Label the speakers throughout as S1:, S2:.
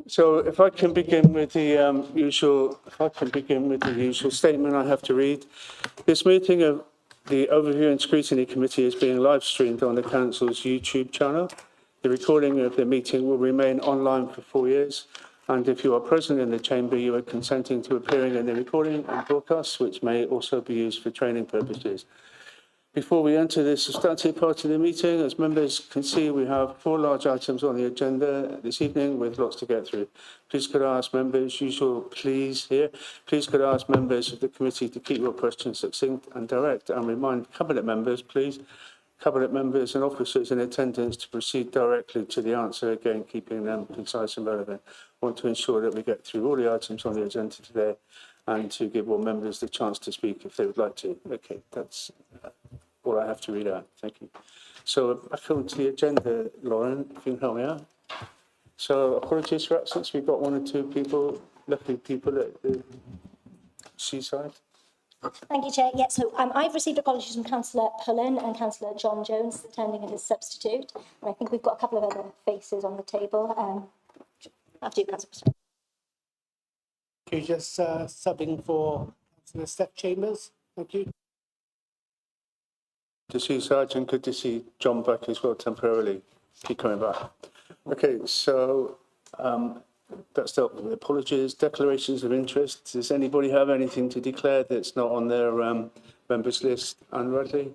S1: So if I can begin with the usual statement I have to read. This meeting of the Overview and Scrutiny Committee is being live streamed on the Council's YouTube channel. The recording of the meeting will remain online for 4 years. And if you are present in the chamber, you are consenting to appearing in the recording and broadcasts, which may also be used for training purposes. Before we enter the substantive part of the meeting, as members can see, we have 4 large items on the agenda this evening with lots to get through. Please could I ask members, please could I ask members of the committee to keep your questions succinct and direct, and remind cabinet members and officers in attendance to proceed directly to the answer, again keeping them concise and relevant. I want to ensure that we get through all the items on the agenda today and to give all members the chance to speak if they would like to. Okay, that's all I have to read out. Thank you. So back onto the agenda, Lauren, if you can help me out. So apologies for absence. We've got 1 or 2 people, lucky people at the seaside.
S2: Thank you, Chair. Yeah, so I've received apologies from Councillor Pullen and Councillor John Jones attending as a substitute. And I think we've got a couple of other faces on the table. After you, Councillor.
S3: You're just subbing for Councillor Steph Chambers. Thank you.
S1: To see Sergeant, good to see John back as well temporarily. Keep coming back. Okay, so that's dealt with apologies, declarations of interest. Does anybody have anything to declare that's not on their members list? Anne Radley?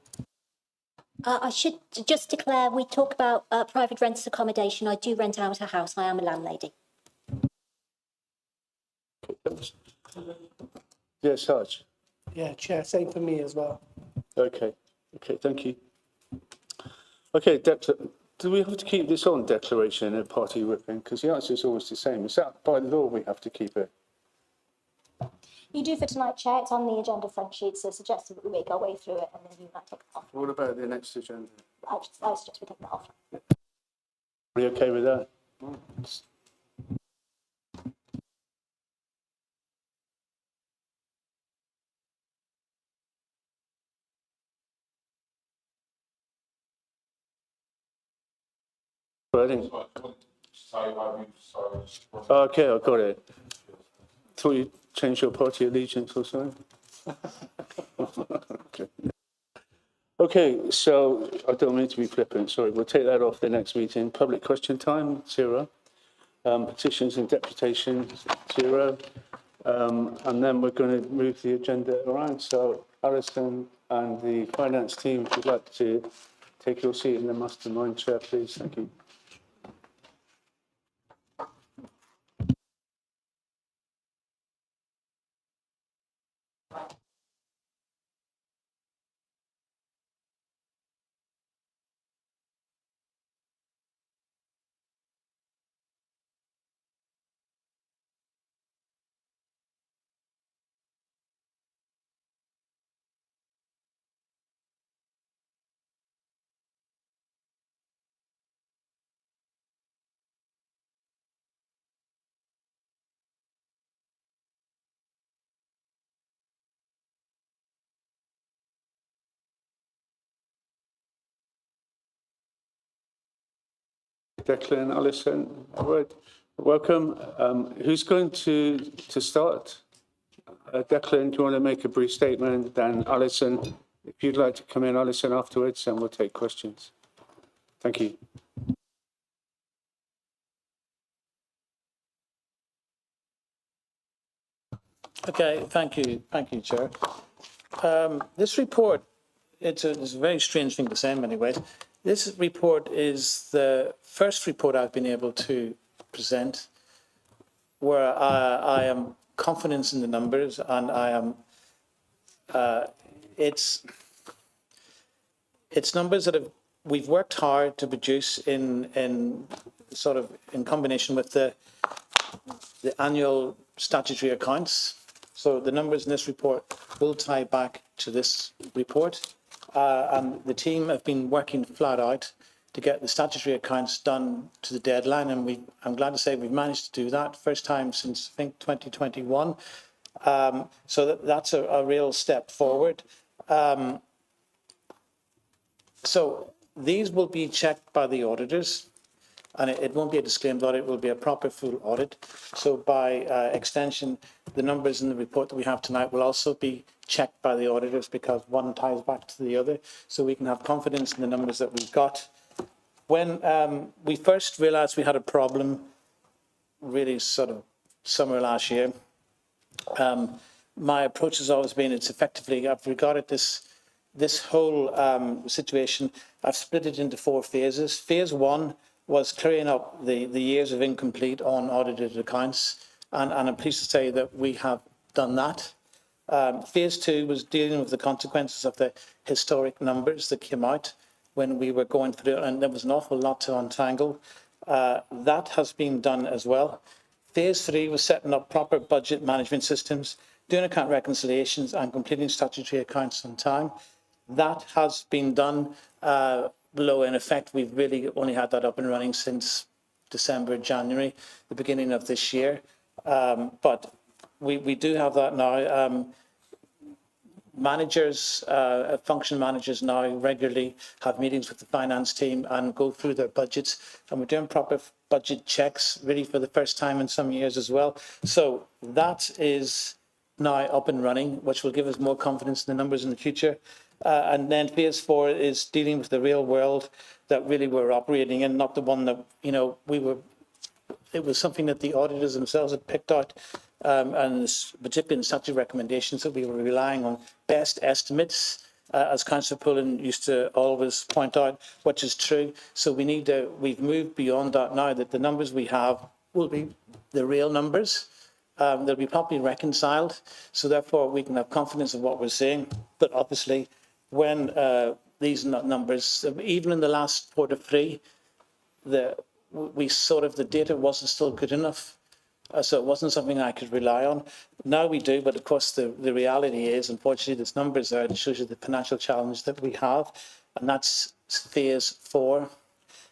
S2: I should just declare we talk about private renters accommodation. I do rent out a house. I am a landlady.
S1: Yes, Sarge.
S3: Yeah, Chair, same for me as well.
S1: Okay, thank you. Okay, do we have to keep this on, declaration of party whipping? Because the answer is always the same. Is that by law we have to keep it?
S2: You do for tonight, Chair. It's on the agenda front sheet, so suggested that we make our way through it and then you might take it off.
S1: What about the next agenda?
S2: I suggest we take that off.
S1: Are we okay with that? Okay, I got it. Thought you changed your party allegiance or something. Okay, so I don't mean to be flippant, sorry. We'll take that off the next meeting. Public question time, 0. Petitions and deputations, 0. And then we're going to move the agenda around. So Alison and the finance team, if you'd like to take your seat in the mastermind chair, please. Thank you. Declan, Alison, welcome. Who's going to start? Declan, do you want to make a brief statement? Then Alison, if you'd like to come in, Alison, afterwards, and we'll take questions. Thank you.
S4: Okay, thank you, Chair. This report, it's a very strange thing to say in many ways. This report is the first report I've been able to present where I am confident in the numbers, and I am. It's numbers that we've worked hard to produce in combination with the annual statutory accounts. So the numbers in this report will tie back to this report. And the team have been working flat out to get the statutory accounts done to the deadline. And I'm glad to say we've managed to do that. First time since, I think, 2021. So that's a real step forward. So these will be checked by the auditors. And it won't be a disclaimed audit, it will be a proper full audit. So by extension, the numbers in the report that we have tonight will also be checked by the auditors, because one ties back to the other, so we can have confidence in the numbers that we've got. When we first realised we had a problem, really sort of summer last year, my approach has always been, it's effectively, I've regarded this whole situation, I've split it into 4 phases. Phase 1 was clearing up the years of incomplete unaudited accounts, and I'm pleased to say that we have done that. Phase 2 was dealing with the consequences of the historic numbers that came out when we were going through it, and there was an awful lot to untangle. That has been done as well. Phase 3 was setting up proper budget management systems, doing account reconciliations and completing statutory accounts on time. That has been done. Below, in effect, we've really only had that up and running since December, January, the beginning of this year. But we do have that now. Managers, function managers now regularly have meetings with the finance team and go through their budgets, and we're doing proper budget checks really for the first time in some years as well. So that is now up and running, which will give us more confidence in the numbers in the future. And then phase 4 is dealing with the real world that really we're operating in, not the one that, you know, it was something that the auditors themselves had picked out, and particularly in statutory recommendations, that we were relying on best estimates, as Councillor Pullen used to always point out, which is true. So we've moved beyond that now, that the numbers we have will be the real numbers. They'll be properly reconciled, so therefore we can have confidence in what we're seeing. But obviously, when these numbers, even in the last quarter 3, the data wasn't still good enough. So it wasn't something I could rely on. Now we do, but of course the reality is, unfortunately, this numbers there, it shows you the financial challenge that we have, and that's phase 4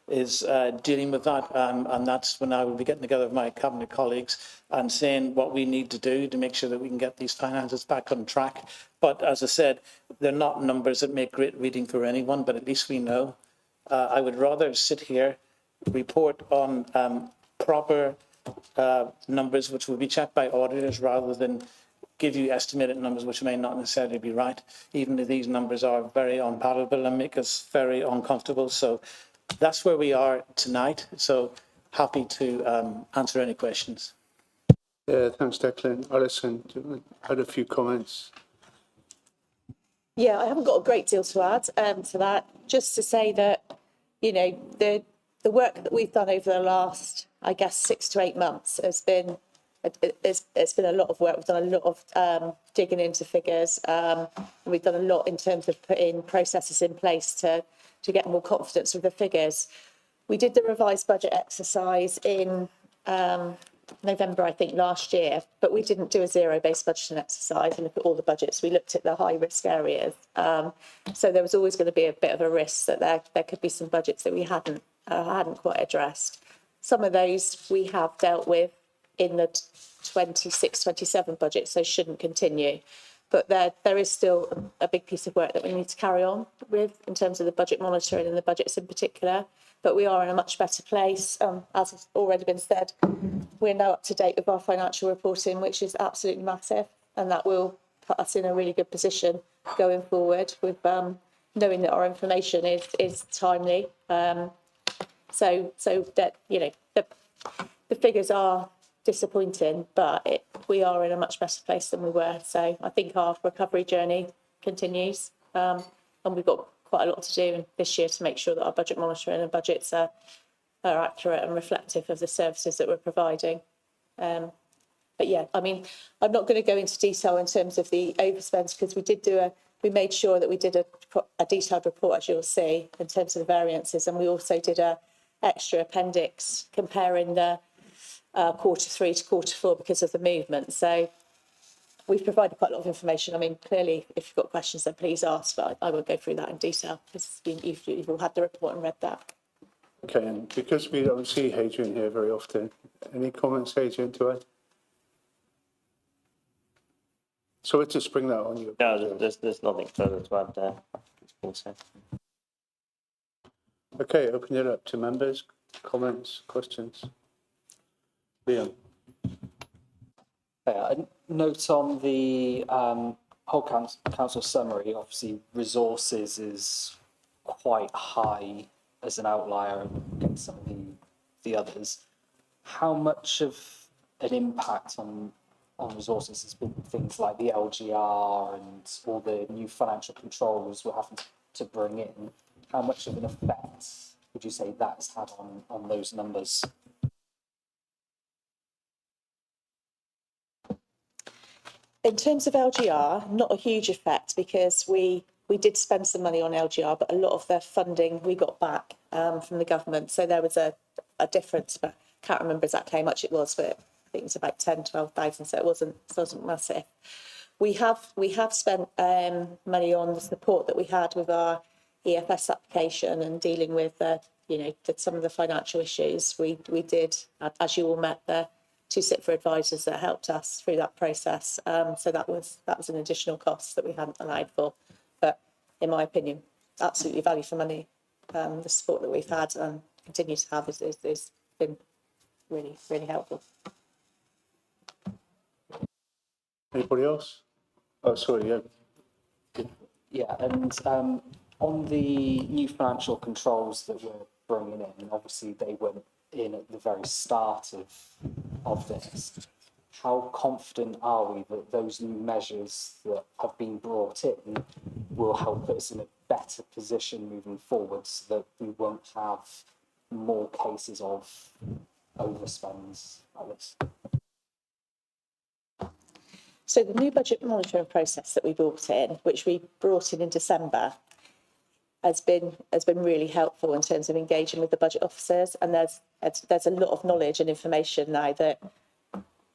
S4: is dealing with that, and that's when I will be getting together with my cabinet colleagues and saying what we need to do to make sure that we can get these finances back on track. But as I said, they're not numbers that make great reading for anyone, but at least we know. I would rather sit here, report on proper numbers which will be checked by auditors, rather than give you estimated numbers which may not necessarily be right, even if these numbers are very unpalatable and make us very uncomfortable. So that's where we are tonight. So happy to answer any questions.
S1: Yeah, thanks, Declan. Alison, had a few comments.
S5: Yeah, I haven't got a great deal to add to that. Just to say that, you know, the work that we've done over the last, I guess, 6 to 8 months has been, it's been a lot of work. We've done a lot of digging into figures. And we've done a lot in terms of putting processes in place to get more confidence with the figures. We did the revised budget exercise in November, I think, last year, but we didn't do a zero-based budgeting exercise and look at all the budgets. We looked at the high-risk areas. So there was always going to be a bit of a risk that there could be some budgets that we hadn't quite addressed. Some of those we have dealt with in the 26-27 budget, so shouldn't continue. But there is still a big piece of work that we need to carry on with in terms of the budget monitoring and the budgets in particular. But we are in a much better place. As has already been said, we're now up to date with our financial reporting, which is absolutely massive. And that will put us in a really good position going forward with knowing that our information is timely. So that, you know, the figures are disappointing, but we are in a much better place than we were. So I think our recovery journey continues, and we've got quite a lot to do this year to make sure that our budget monitoring and budgets are accurate and reflective of the services that we're providing. But yeah, I mean, I'm not going to go into detail in terms of the overspends, because we made sure that we did a detailed report, as you'll see, in terms of the variances, and we also did a extra appendix comparing the quarter 3 to quarter 4 because of the movement. So we've provided quite a lot of information. I mean, clearly, if you've got questions, then please ask, but I won't go through that in detail because you've all had the report and read that.
S1: Okay, and because we don't see Hadrian here very often, any comments, Hadrian, to add? So let's just bring that on you.
S6: No, there's nothing further to add there. It's been said.
S1: Okay, open it up to members. Comments, questions? Liam?
S7: A note on the whole council summary, obviously resources is quite high as an outlier against some of the others. How much of an impact on resources has been things like the LGR and all the new financial controls we're having to bring in? How much of an effect would you say that's had on those numbers?
S5: In terms of LGR, not a huge effect because we did spend some money on LGR, but a lot of the funding we got back from the government. So there was a difference, but I can't remember exactly how much it was, but I think it was about 10, 12,000, so it wasn't massive. We have spent money on the support that we had with our EFS application and dealing with some of the financial issues. We did, as you all met, the two SITFA advisors that helped us through that process. So that was an additional cost that we hadn't allowed for. But in my opinion, absolutely value for money. The support that we've had and continue to have is been really, really helpful.
S1: Anybody else? Oh, sorry, yeah.
S7: Yeah, and on the new financial controls that we're bringing in, obviously they went in at the very start of this. How confident are we that those new measures that have been brought in will help us in a better position moving forward so that we won't have more cases of overspends like this?
S5: So the new budget monitoring process that we brought in, which we brought in December, has been really helpful in terms of engaging with the budget officers. And there's a lot of knowledge and information now that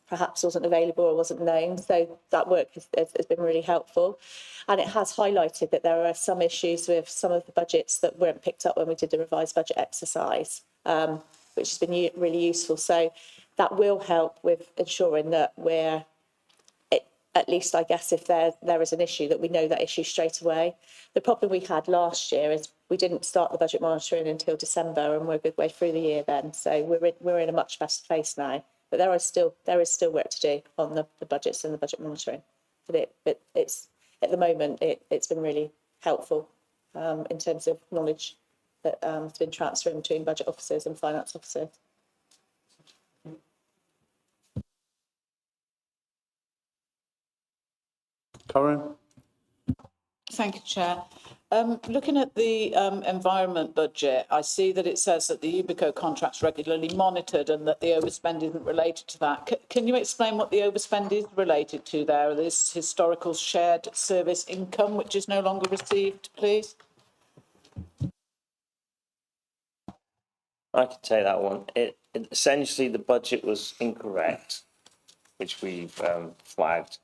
S5: perhaps wasn't available or wasn't known. So that work has been really helpful. And it has highlighted that there are some issues with some of the budgets that weren't picked up when we did the revised budget exercise, which has been really useful. So that will help with ensuring that we're, at least I guess if there is an issue, that we know that issue straight away. The problem we had last year is we didn't start the budget monitoring until December, and we're a good way through the year then. So we're in a much better place now. But there is still work to do on the budgets and the budget monitoring. But it's at the moment it's been really helpful in terms of knowledge that has been transferred between budget officers and finance officers.
S1: Karen?
S8: Thank you, Chair. Looking at the environment budget, I see that it says that the Ubico contract's regularly monitored and that the overspend isn't related to that. Can you explain what the overspend is related to there? This historical shared service income, which is no longer received, please?
S6: I could take that one. Essentially, the budget was incorrect, which we've flagged.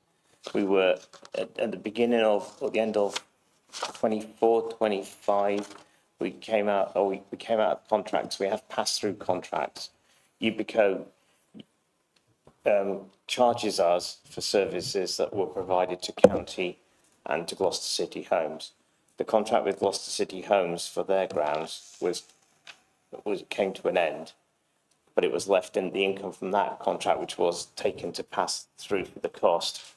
S6: We were at the beginning of, or the end of 24, 25, we came out of contracts. We have pass-through contracts. Ubico charges us for services that were provided to county and to Gloucester City Homes. The contract with Gloucester City Homes for their grounds came to an end, but it was left in the income from that contract, which was taken to pass through for the cost,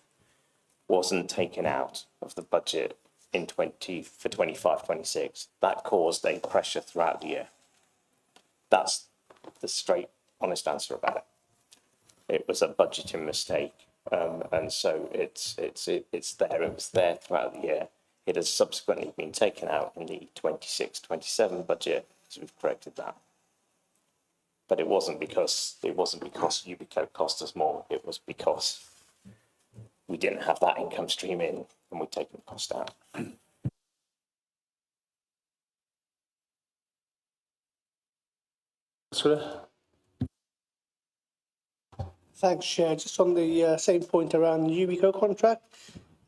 S6: wasn't taken out of the budget for 25, 26. That caused a pressure throughout the year. That's the straight, honest answer about it. It was a budgeting mistake, and so it's there. It was there throughout the year. It has subsequently been taken out in the 26, 27 budget, so we've corrected that. But it wasn't because Ubico cost us more. It was because we didn't have that income stream in and we'd taken the cost out.
S3: Thanks, Chair. Just on the same point around the Ubico contract.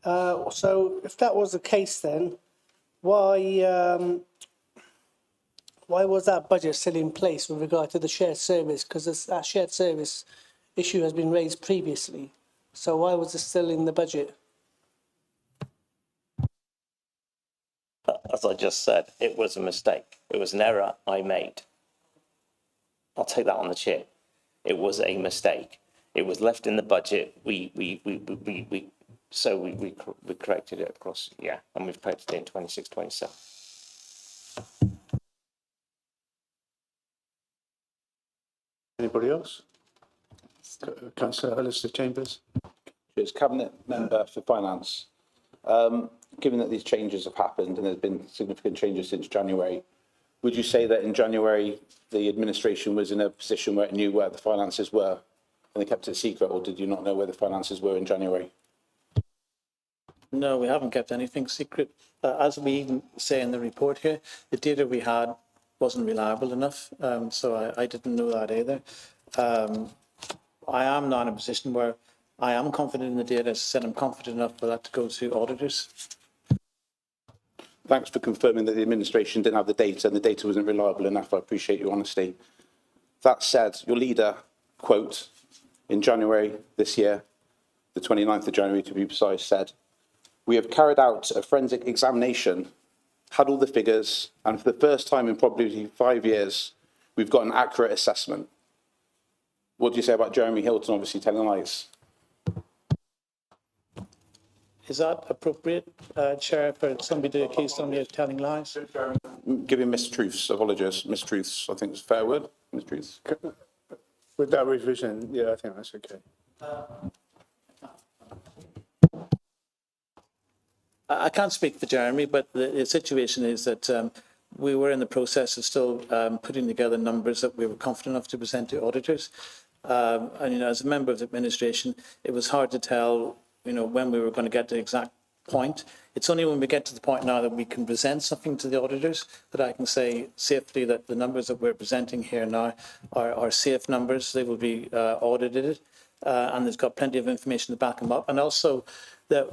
S3: So if that was the case, then why was that budget still in place with regard to the shared service? Because that shared service issue has been raised previously. So why was it still in the budget?
S6: As I just said, it was a mistake. It was an error I made. I'll take that on the chin. It was a mistake. It was left in the budget. So we corrected it across, yeah, and we've corrected it in 26, 27.
S1: Anybody else? Councillor Alistair Chambers.
S9: As Cabinet Member for Finance, given that these changes have happened and there's been significant changes since January, would you say that in January the administration was in a position where it knew where the finances were and they kept it secret, or did you not know where the finances were in January?
S4: No, we haven't kept anything secret. As we even say in the report here, the data we had wasn't reliable enough, so I didn't know that either. I am now in a position where I am confident in the data. As I said, I'm confident enough for that to go to auditors.
S9: Thanks for confirming that the administration didn't have the data and the data wasn't reliable enough. I appreciate your honesty. That said, your leader, quote, in January this year, the 29th of January to be precise, said, "We have carried out a forensic examination, had all the figures, and for the first time in probably 5 years, we've got an accurate assessment." What do you say about Jeremy Hilton obviously telling lies?
S4: Is that appropriate, Chair, for somebody to accuse somebody of telling lies?
S9: Giving mistruths, apologies, mistruths, I think is a fair word, mistruths.
S1: With that revision, yeah, I think that's okay.
S4: I can't speak for Jeremy, but the situation is that we were in the process of still putting together numbers that we were confident enough to present to auditors. And, you know, as a member of the administration, it was hard to tell, you know, when we were going to get to the exact point. It's only when we get to the point now that we can present something to the auditors that I can say safely that the numbers that we're presenting here now are safe numbers. They will be audited, and there's got plenty of information to back them up. And also, the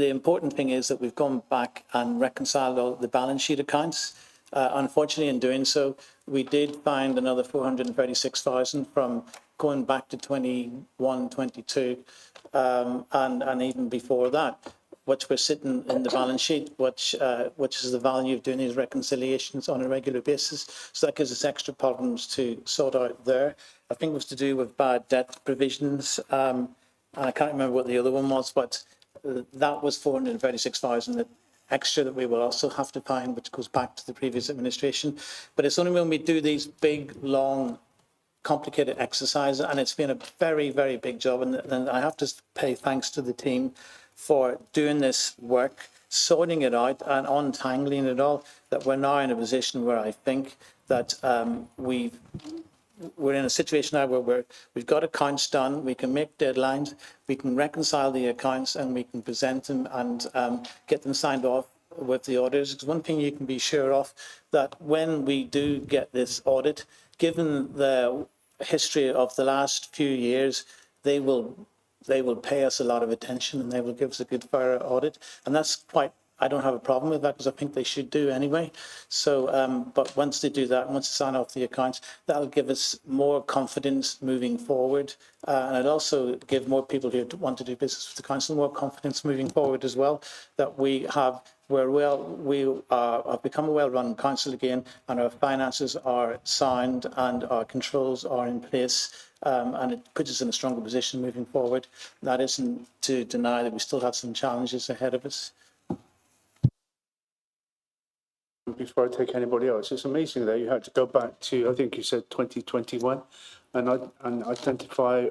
S4: important thing is that we've gone back and reconciled all the balance sheet accounts. Unfortunately, in doing so, we did find another 436,000 from going back to 21, 22, and even before that, which we're sitting in the balance sheet, which is the value of doing these reconciliations on a regular basis. So that gives us extra problems to sort out there. I think it was to do with bad debt provisions, and I can't remember what the other one was, but that was 436,000 extra that we will also have to find, which goes back to the previous administration. But it's only when we do these big, long, complicated exercises, and it's been a very, very big job. And I have to pay thanks to the team for doing this work, sorting it out and untangling it all, that we're now in a position where I think that we're in a situation now where we've got accounts done, we can make deadlines, we can reconcile the accounts, and we can present them and get them signed off with the auditors. Because one thing you can be sure of, that when we do get this audit, given the history of the last few years, they will pay us a lot of attention and they will give us a good thorough audit. And that's quite, I don't have a problem with that because I think they should do anyway. So, but once they do that, once they sign off the accounts, that'll give us more confidence moving forward. And it'll also give more people who want to do business with the council more confidence moving forward as well, that we have have become a well-run council again, and our finances are sound and our controls are in place, and it puts us in a stronger position moving forward. That isn't to deny that we still have some challenges ahead of us.
S1: Before I take anybody else, it's amazing that you had to go back to, I think you said 2021, and identify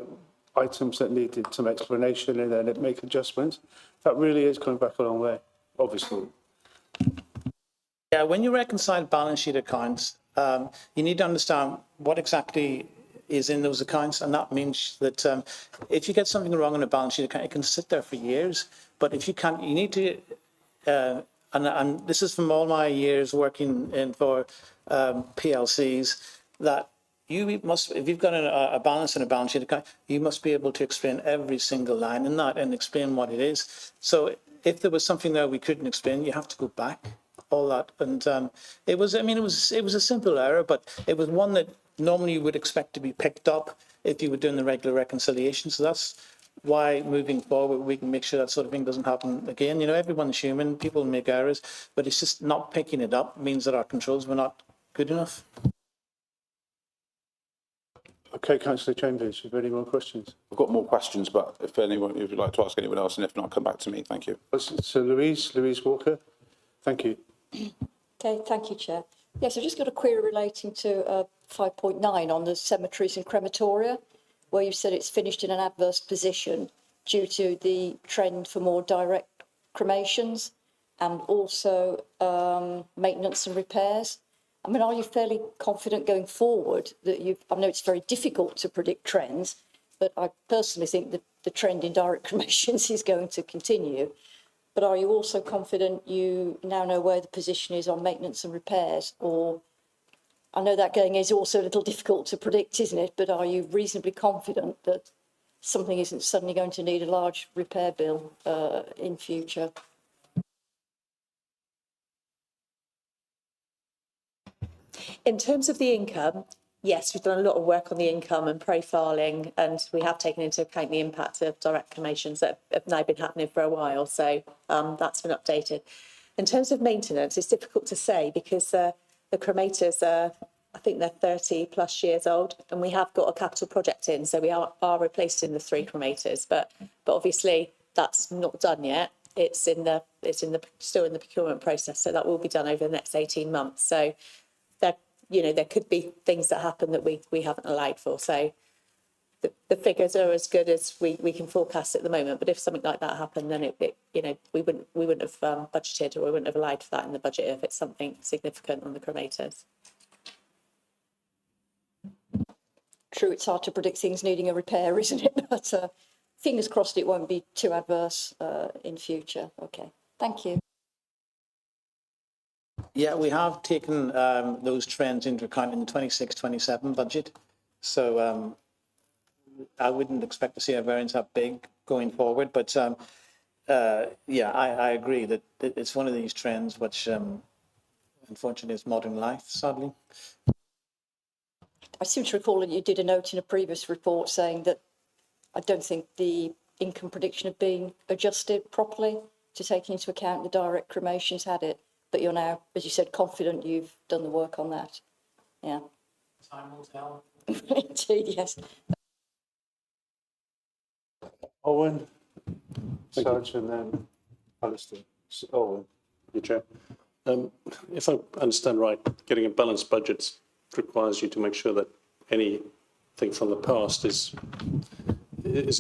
S1: items that needed some explanation and then make adjustments. That really is going back a long way, obviously.
S4: Yeah, when you reconcile balance sheet accounts, you need to understand what exactly is in those accounts, and that means that if you get something wrong on a balance sheet account, it can sit there for years. But if you can't, you need to, and this is from all my years working for PLCs, that you must, if you've got a balance in a balance sheet account, you must be able to explain every single line in that and explain what it is. So if there was something there we couldn't explain, you have to go back, all that. And it was a simple error, but it was one that normally you would expect to be picked up if you were doing the regular reconciliation. So that's why moving forward we can make sure that sort of thing doesn't happen again. You know, everyone's human, people make errors, but it's just not picking it up means that our controls were not good enough.
S1: Okay, Councillor Chambers, have you any more questions?
S9: I've got more questions, but if you'd like to ask anyone else, and if not, come back to me. Thank you.
S1: So Louise Walker, thank you.
S10: Okay, thank you, Chair. Yes, I've just got a query relating to 5.9 on the cemeteries and crematoria, where you said it's finished in an adverse position due to the trend for more direct cremations and also maintenance and repairs. I mean, are you fairly confident going forward that I know it's very difficult to predict trends, but I personally think that the trend in direct cremations is going to continue. But are you also confident you now know where the position is on maintenance and repairs? Or I know that going is also a little difficult to predict, isn't it? But are you reasonably confident that something isn't suddenly going to need a large repair bill in future?
S5: In terms of the income, yes, we've done a lot of work on the income and profiling, and we have taken into account the impact of direct cremations that have now been happening for a while. So that's been updated. In terms of maintenance, it's difficult to say because the cremators are, I think they're 30 plus years old, and we have got a capital project in, so we are replacing the 3 cremators. But obviously that's not done yet. It's still in the procurement process, so that will be done over the next 18 months. So there could be things that happen that we haven't allowed for. So the figures are as good as we can forecast at the moment. But if something like that happened, then we wouldn't have budgeted, or we wouldn't have allowed for that in the budget if it's something significant on the cremators.
S10: True, it's hard to predict things needing a repair, isn't it? But fingers crossed it won't be too adverse in future. Okay, thank you.
S4: Yeah, we have taken those trends into account in the 26-27 budget. So I wouldn't expect to see a variance that big going forward. But yeah, I agree that it's one of these trends which unfortunately is modern life, sadly.
S10: I seem to recall that you did a note in a previous report saying that I don't think the income prediction had been adjusted properly to take into account the direct cremations had it. But you're now, as you said, confident you've done the work on that. Yeah.
S4: Time will tell.
S10: Indeed, yes.
S1: Owen, Sarge, and then Alistair. Owen.
S11: Your Chair. If I understand right, getting a balanced budget requires you to make sure that anything from the past is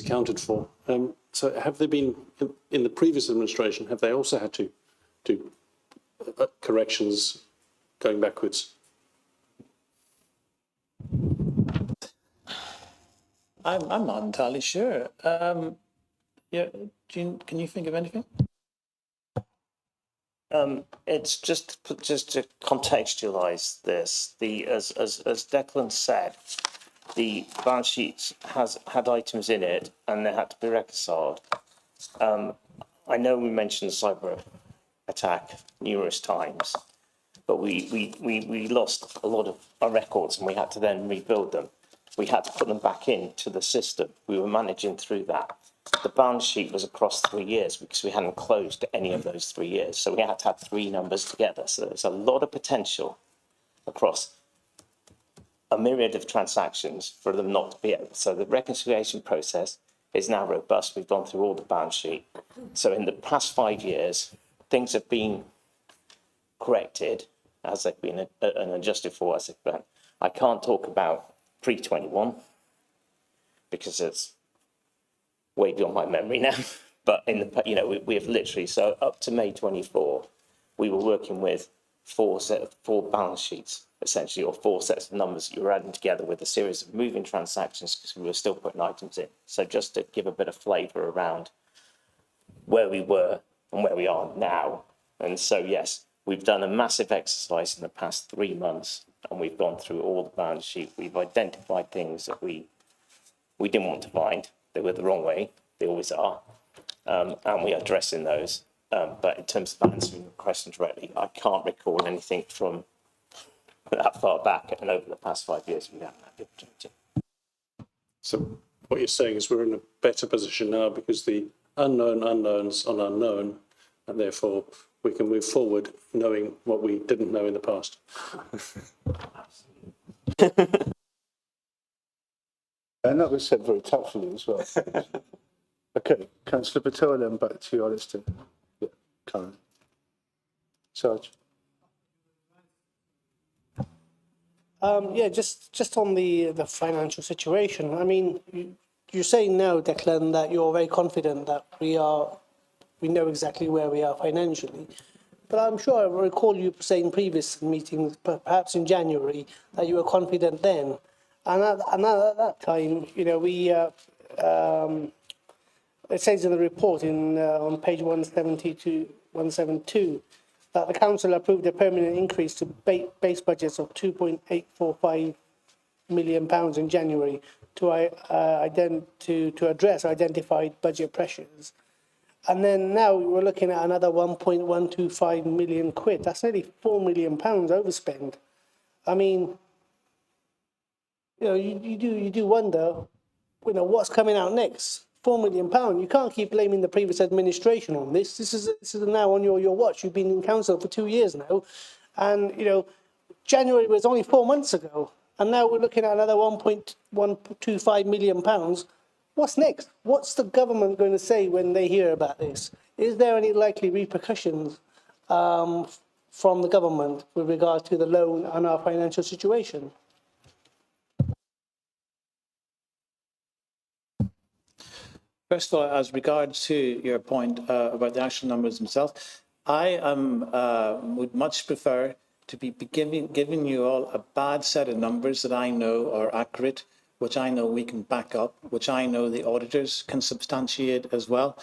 S11: accounted for. So have they been, in the previous administration, have they also had to do corrections going backwards?
S4: I'm not entirely sure. Yeah, can you think of anything?
S6: It's just to contextualise this. As Declan said, the balance sheet had items in it, and they had to be reconciled. I know we mentioned the cyber attack numerous times, but we lost a lot of our records, and we had to then rebuild them. We had to put them back into the system. We were managing through that. The balance sheet was across 3 years because we hadn't closed any of those 3 years. So we had to have 3 numbers together. So there's a lot of potential across a myriad of transactions for them not to be able. So the reconciliation process is now robust. We've gone through all the balance sheet. So in the past 5 years, things have been corrected as they've been and adjusted for as they've been. I can't talk about pre-21 because it's way beyond my memory now. But we have literally, so up to May 24, we were working with 4 balance sheets, essentially, or 4 sets of numbers that you were adding together with a series of moving transactions because we were still putting items in. So just to give a bit of flavour around where we were and where we are now. And so, yes, we've done a massive exercise in the past 3 months, and we've gone through all the balance sheet. We've identified things that we didn't want to find. They were the wrong way. They always are. And we are addressing those. But in terms of answering the question directly, I can't recall anything from that far back, and over the past 5 years, we haven't had the opportunity.
S11: So what you're saying is we're in a better position now because the unknown unknowns are unknown, and therefore we can move forward knowing what we didn't know in the past.
S1: And that was said very tactfully as well. Okay, Councillor Patel, then back to you, Alistair. Yeah, Karen. Sarge.
S3: Yeah, just on the financial situation. I mean, you're saying now, Declan, that you're very confident that we know exactly where we are financially. But I'm sure I recall you saying previous meetings, perhaps in January, that you were confident then. And at that time, you know, it says in the report on page 170 to 172 that the council approved a permanent increase to base budgets of £2.845 million in January to address identified budget pressures. And then now we're looking at another 1.125 million quid. That's nearly £4 million overspend. I mean, you know, you do wonder, you know, what's coming out next. £4 million. You can't keep blaming the previous administration on this. This is now on your watch. You've been in council for 2 years now, and you know, January was only 4 months ago, and now we're looking at another £1.125 million. What's next? What's the government going to say when they hear about this? Is there any likely repercussions from the government with regard to the loan and our financial situation?
S4: First of all, as regards to your point about the actual numbers themselves, I would much prefer to be giving you all a bad set of numbers that I know are accurate, which I know we can back up, which I know the auditors can substantiate as well.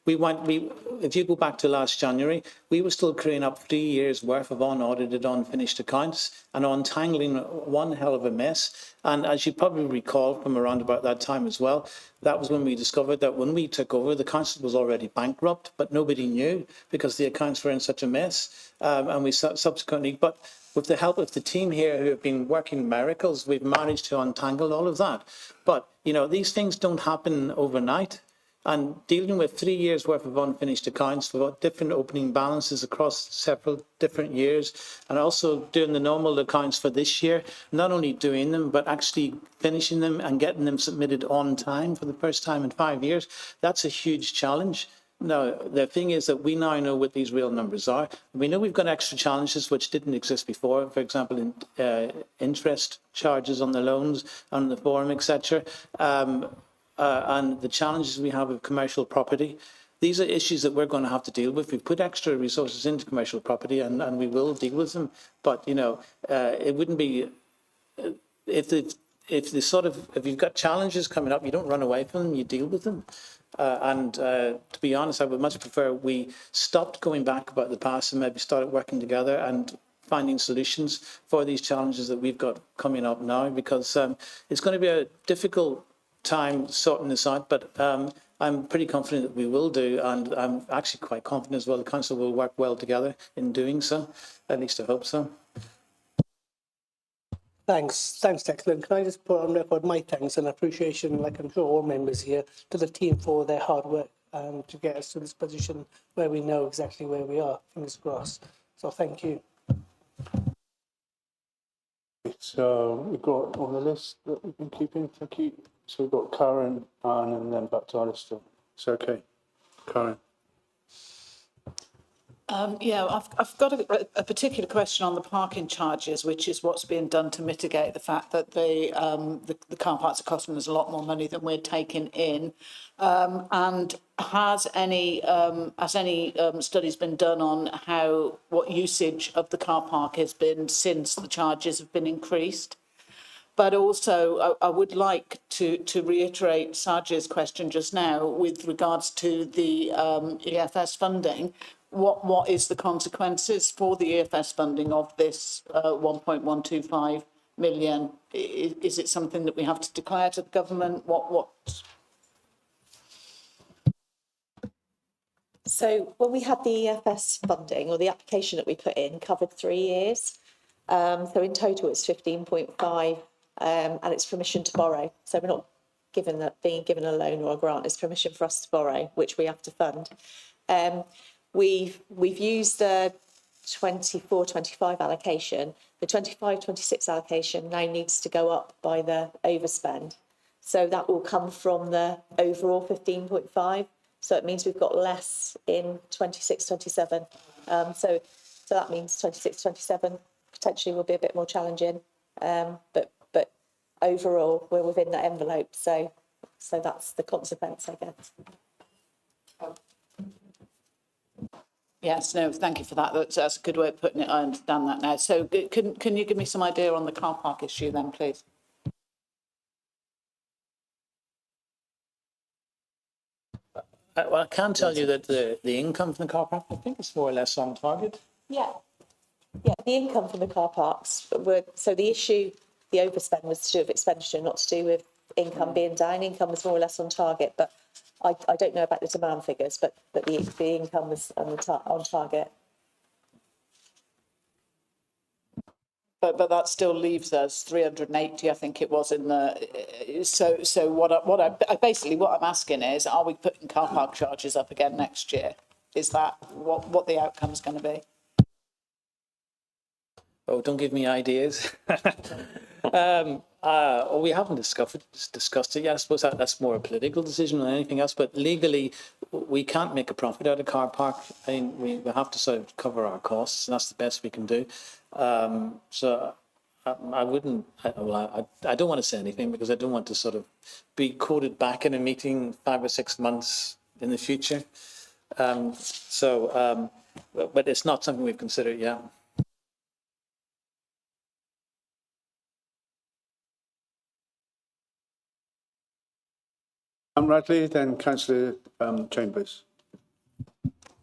S4: If you go back to last January, we were still clearing up 3 years' worth of unaudited, unfinished accounts and untangling one hell of a mess. And as you probably recall from around about that time as well, that was when we discovered that when we took over, the council was already bankrupt, but nobody knew because the accounts were in such a mess. And we subsequently, but with the help of the team here who have been working miracles, we've managed to untangle all of that. But, you know, these things don't happen overnight. And dealing with 3 years' worth of unfinished accounts, we've got different opening balances across several different years, and also doing the normal accounts for this year, not only doing them, but actually finishing them and getting them submitted on time for the first time in 5 years. That's a huge challenge. Now, the thing is that we now know what these real numbers are. We know we've got extra challenges which didn't exist before, for example, in interest charges on the loans, on the form, etc. And the challenges we have with commercial property. These are issues that we're going to have to deal with. We've put extra resources into commercial property and we will deal with them. But, you know, it wouldn't be, if you've got challenges coming up, you don't run away from them, you deal with them. To be honest, I would much prefer we stopped going back about the past and maybe started working together and finding solutions for these challenges that we've got coming up now, because it's going to be a difficult time sorting this out, but I'm pretty confident that we will do, and I'm actually quite confident as well the council will work well together in doing so. At least I hope so.
S3: Thanks, Declan. Can I just put on record my thanks and appreciation, like I'm sure all members here, to the team for their hard work to get us to this position where we know exactly where we are. Fingers crossed. So thank you.
S1: So we've got on the list that we've been keeping. Thank you. So we've got Karen, Anne, and then back to Alistair. It's okay. Karen.
S8: Yeah, I've got a particular question on the parking charges, which is what's being done to mitigate the fact that the car parks are costing us a lot more money than we're taking in. And has any studies been done on what usage of the car park has been since the charges have been increased? But also, I would like to reiterate Saj's question just now with regards to the EFS funding. What is the consequences for the EFS funding of this 1.125 million? Is it something that we have to declare to the government? What?
S5: So when we had the EFS funding, or the application that we put in, covered 3 years. So in total, it's 15.5. And it's permission to borrow. So we're not being given a loan or a grant, it's permission for us to borrow, which we have to fund. We've used the 24-25 allocation. The 25-26 allocation now needs to go up by the overspend. So that will come from the overall 15.5. So it means we've got less in 26, 27. So that means 26, 27 potentially will be a bit more challenging. But overall, we're within that envelope. So that's the consequence, I guess.
S8: Yes, no, thank you for that. That's a good way of putting it. I understand that now. So can you give me some idea on the car park issue then, please?
S4: Well, I can tell you that the income from the car park, I think it's more or less on target.
S5: Yeah, the income from the car parks so the issue, the overspend was to do with expenditure, not to do with income being down. Income was more or less on target, but I don't know about the demand figures, but the income was on target.
S8: But that still leaves us 380, I think it was in the. So what I'm asking is, are we putting car park charges up again next year? Is that what the outcome's going to be?
S4: Oh, don't give me ideas. We haven't discussed it yet. I suppose that's more a political decision than anything else. But legally, we can't make a profit out of car park. I mean, we have to sort of cover our costs, and that's the best we can do. So I wouldn't. I don't want to say anything because I don't want to sort of be quoted back in a meeting 5 or 6 months in the future. But it's not something we've considered yet.
S1: Radley, then Councillor Chambers.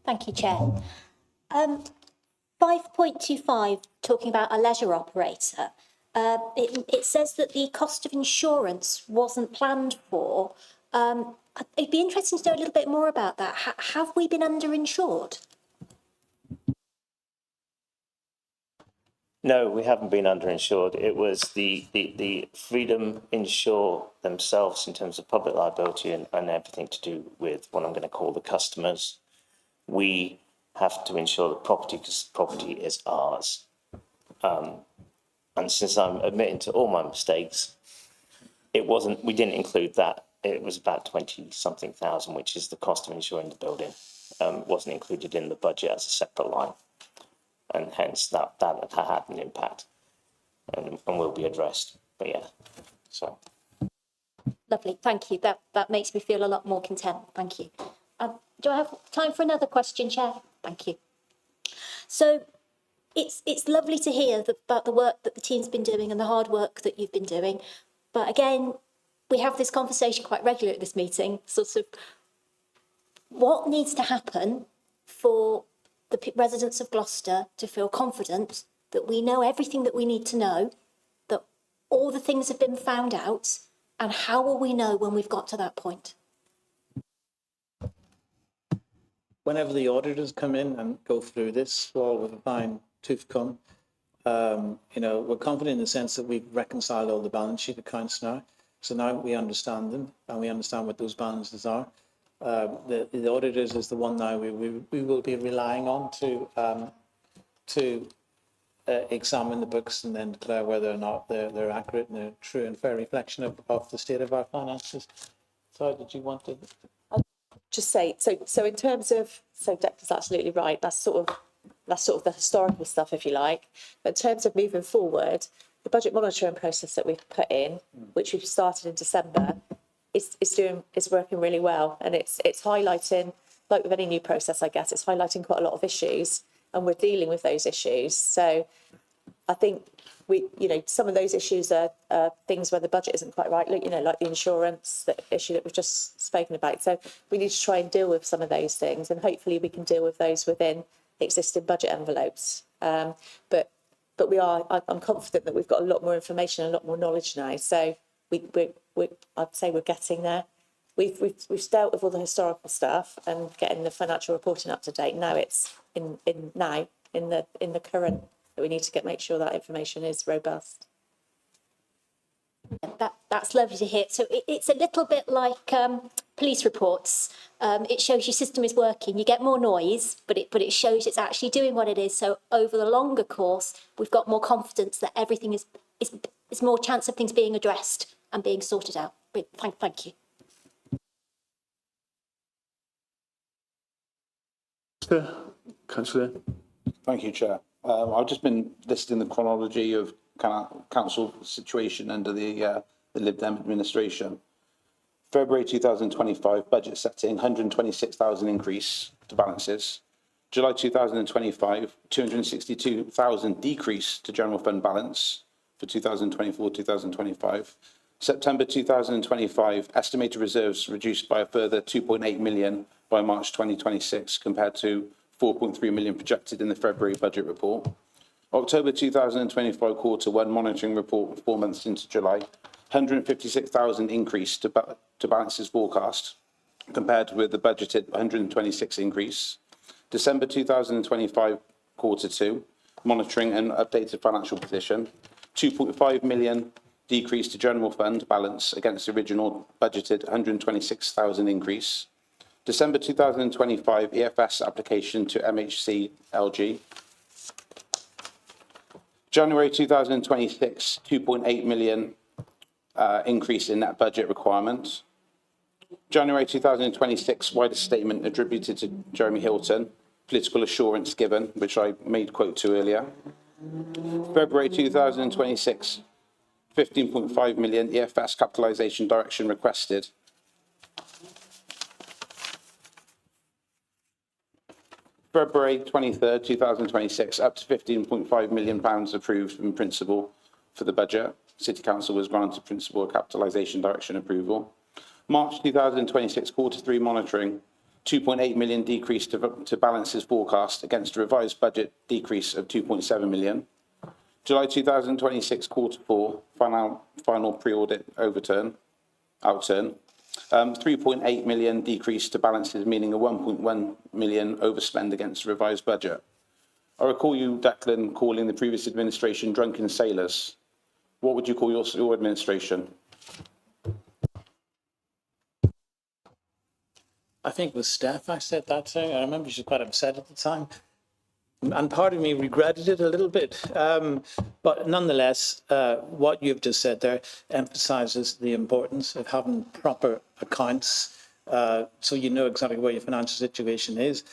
S2: Thank you, Chair. 5.25, talking about a leisure operator, it says that the cost of insurance wasn't planned for. It'd be interesting to know a little bit more about that. Have we been underinsured?
S6: No, we haven't been underinsured. It was the Freedom Insure themselves in terms of public liability and everything to do with what I'm going to call the customers. We have to insure the property because property is ours. And since I'm admitting to all my mistakes, we didn't include that. It was about 20-something thousand, which is the cost of insuring the building. Wasn't included in the budget as a separate line. And hence that had an impact and will be addressed. But yeah, so.
S2: Lovely, thank you. That makes me feel a lot more content. Thank you. Do I have time for another question, Chair? Thank you. So it's lovely to hear about the work that the team's been doing and the hard work that you've been doing. But again, we have this conversation quite regularly at this meeting, sort of what needs to happen for the residents of Gloucester to feel confident that we know everything that we need to know, that all the things have been found out, and how will we know when we've got to that point?
S4: Whenever the auditors come in and go through this all with a fine tooth comb, we're confident in the sense that we've reconciled all the balance sheet accounts now. So now we understand them and we understand what those balances are. The auditors is the one now we will be relying on to examine the books and then declare whether or not they're accurate and a true and fair reflection of the state of our finances. So did you want to?
S5: Just say so in terms of Declan's absolutely right. That's sort of the historical stuff, if you like. But in terms of moving forward, the budget monitoring process that we've put in, which we've started in December, is working really well, and it's highlighting, like with any new process, I guess, it's highlighting quite a lot of issues, and we're dealing with those issues. So I think some of those issues are things where the budget isn't quite right, like the insurance, the issue that we've just spoken about. So we need to try and deal with some of those things, and hopefully we can deal with those within existing budget envelopes. But I'm confident that we've got a lot more information, a lot more knowledge now. So I'd say we're getting there. We've dealt with all the historical stuff and getting the financial reporting up to date. Now it's in the current that we need to make sure that information is robust.
S2: That's lovely to hear. So it's a little bit like police reports. It shows your system is working. You get more noise, but it shows it's actually doing what it is. So over the longer course, we've got more confidence that everything is more chance of things being addressed and being sorted out.
S10: Wait, thank you.
S1: Councillor.
S9: Thank you, Chair. I've just been listing the chronology of council situation under the Lib Dem administration. February 2025, budget setting, 126,000 increase to balances. July 2025, 262,000 decrease to general fund balance for 2024-2025. September 2025, estimated reserves reduced by a further 2.8 million by March 2026 compared to 4.3 million projected in the February budget report. October 2025 quarter one monitoring report 4 months into July, 156,000 increase to balances forecast compared with the budgeted 126 increase. December 2025 quarter two monitoring and updated financial position, 2.5 million decrease to general fund balance against the original budgeted 126,000 increase. December 2025 EFS application to MHC LG. January 2026, 2.8 million increase in net budget requirement. January 2026 wider statement attributed to Jeremy Hilton, political assurance given, which I made quote to earlier. February 2026, 15.5 million EFS capitalisation direction requested. February 23rd, 2026, up to £15.5 million approved in principle for the budget. City Council was granted principal capitalisation direction approval. March 2026, quarter three monitoring, 2.8 million decrease to balances forecast against a revised budget decrease of 2.7 million. July 2026, quarter four, final pre-audit outturn. 3.8 million decrease to balances, meaning a 1.1 million overspend against the revised budget. I recall you, Declan, calling the previous administration drunken sailors. What would you call your administration?
S4: I think with Steph, I said that thing. I remember she was quite upset at the time. And part of me regretted it a little bit. But nonetheless, what you've just said there emphasises the importance of having proper accounts so you know exactly where your financial situation is.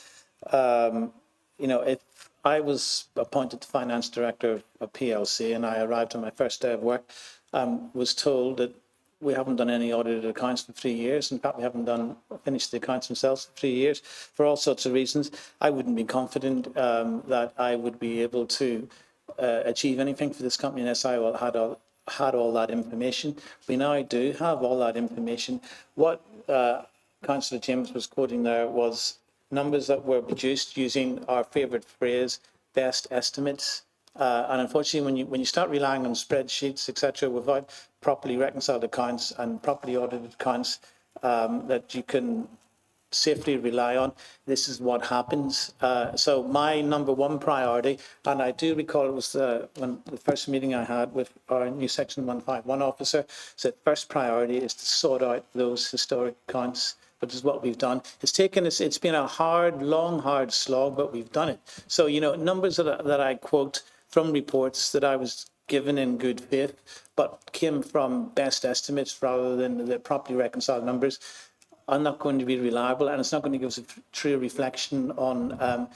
S4: If I was appointed finance director of PLC and I arrived on my first day of work, was told that we haven't done any audited accounts for 3 years. In fact, we haven't finished the accounts themselves for 3 years for all sorts of reasons. I wouldn't be confident that I would be able to achieve anything for this company unless I had all that information. We now do have all that information. What Councillor James was quoting there was numbers that were produced using our favourite phrase, best estimates. And unfortunately, when you start relying on spreadsheets, etc., without properly reconciled accounts and properly audited accounts that you can safely rely on, this is what happens. So my number one priority, and I do recall it was when the first meeting I had with our new Section 151 officer, said first priority is to sort out those historic accounts, which is what we've done. It's been a hard slog, but we've done it. So, numbers that I quote from reports that I was given in good faith, but came from best estimates rather than the properly reconciled numbers, are not going to be reliable, and it's not going to give us a true reflection on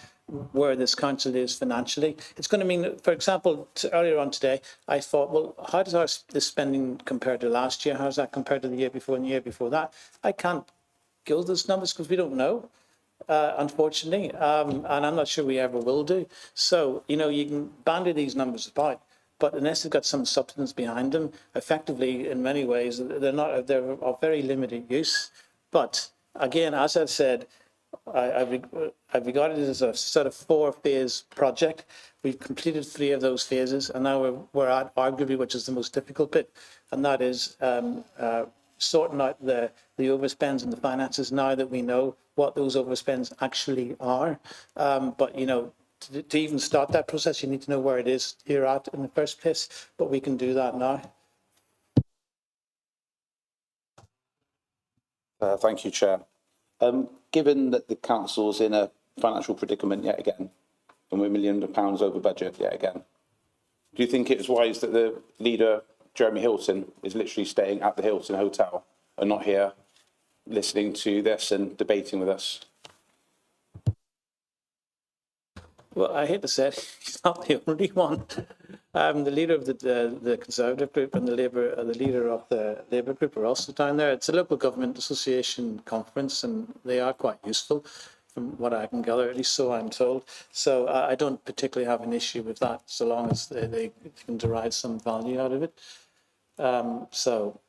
S4: where this council is financially. It's going to mean that, for example, earlier on today, I thought, well, how does this spending compare to last year? How does that compare to the year before and the year before that? I can't give those numbers because we don't know. Unfortunately, and I'm not sure we ever will do. So, you can bandy these numbers about, but unless they've got some substance behind them, effectively, in many ways, they're of very limited use. But again, as I've said, I've regarded it as a sort of 4-phase project. We've completed 3 of those phases, and now we're at arguably, which is the most difficult bit, and that is sorting out the overspends in the finances now that we know what those overspends actually are. But, to even start that process, you need to know where it is you're at in the first place, but we can do that now.
S9: Thank you, Chair. Given that the council's in a financial predicament yet again, and we're £1 million over budget yet again, do you think it's wise that the leader, Jeremy Hilton, is literally staying at the Hilton Hotel are not here listening to this and debating with us.
S4: Well, I hate to say it, he's not the only one. The leader of the Conservative group and the leader of the Labour group are also down there. It's a local government association conference, and they are quite useful, from what I can gather, at least so I'm told. So I don't particularly have an issue with that, so long as they can derive some value out of it. So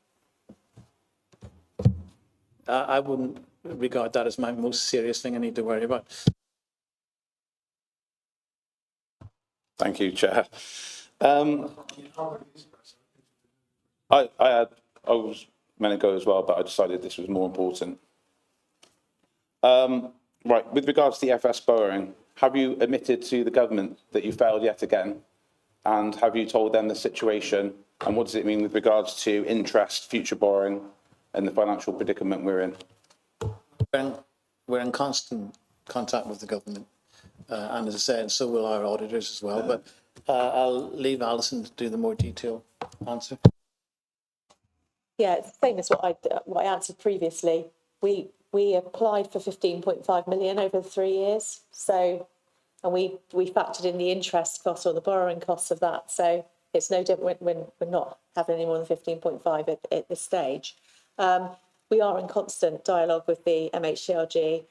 S4: I wouldn't regard that as my most serious thing I need to worry about.
S9: Thank you, Chair. I was meant to go as well, but I decided this was more important. Right, with regards to the FS borrowing, have you admitted to the government that you failed yet again? And have you told them the situation? And what does it mean with regards to interest, future borrowing, and the financial predicament we're in?
S4: We're in constant contact with the government. And as I said, so will our auditors as well. But I'll leave Alison to do the more detailed answer.
S5: Yeah, it's the same as what I answered previously. We applied for 15.5 million over 3 years. So, and we factored in the interest costs or the borrowing costs of that. So it's no different when we're not having any more than 15.5 at this stage. We are in constant dialogue with the MHCRG.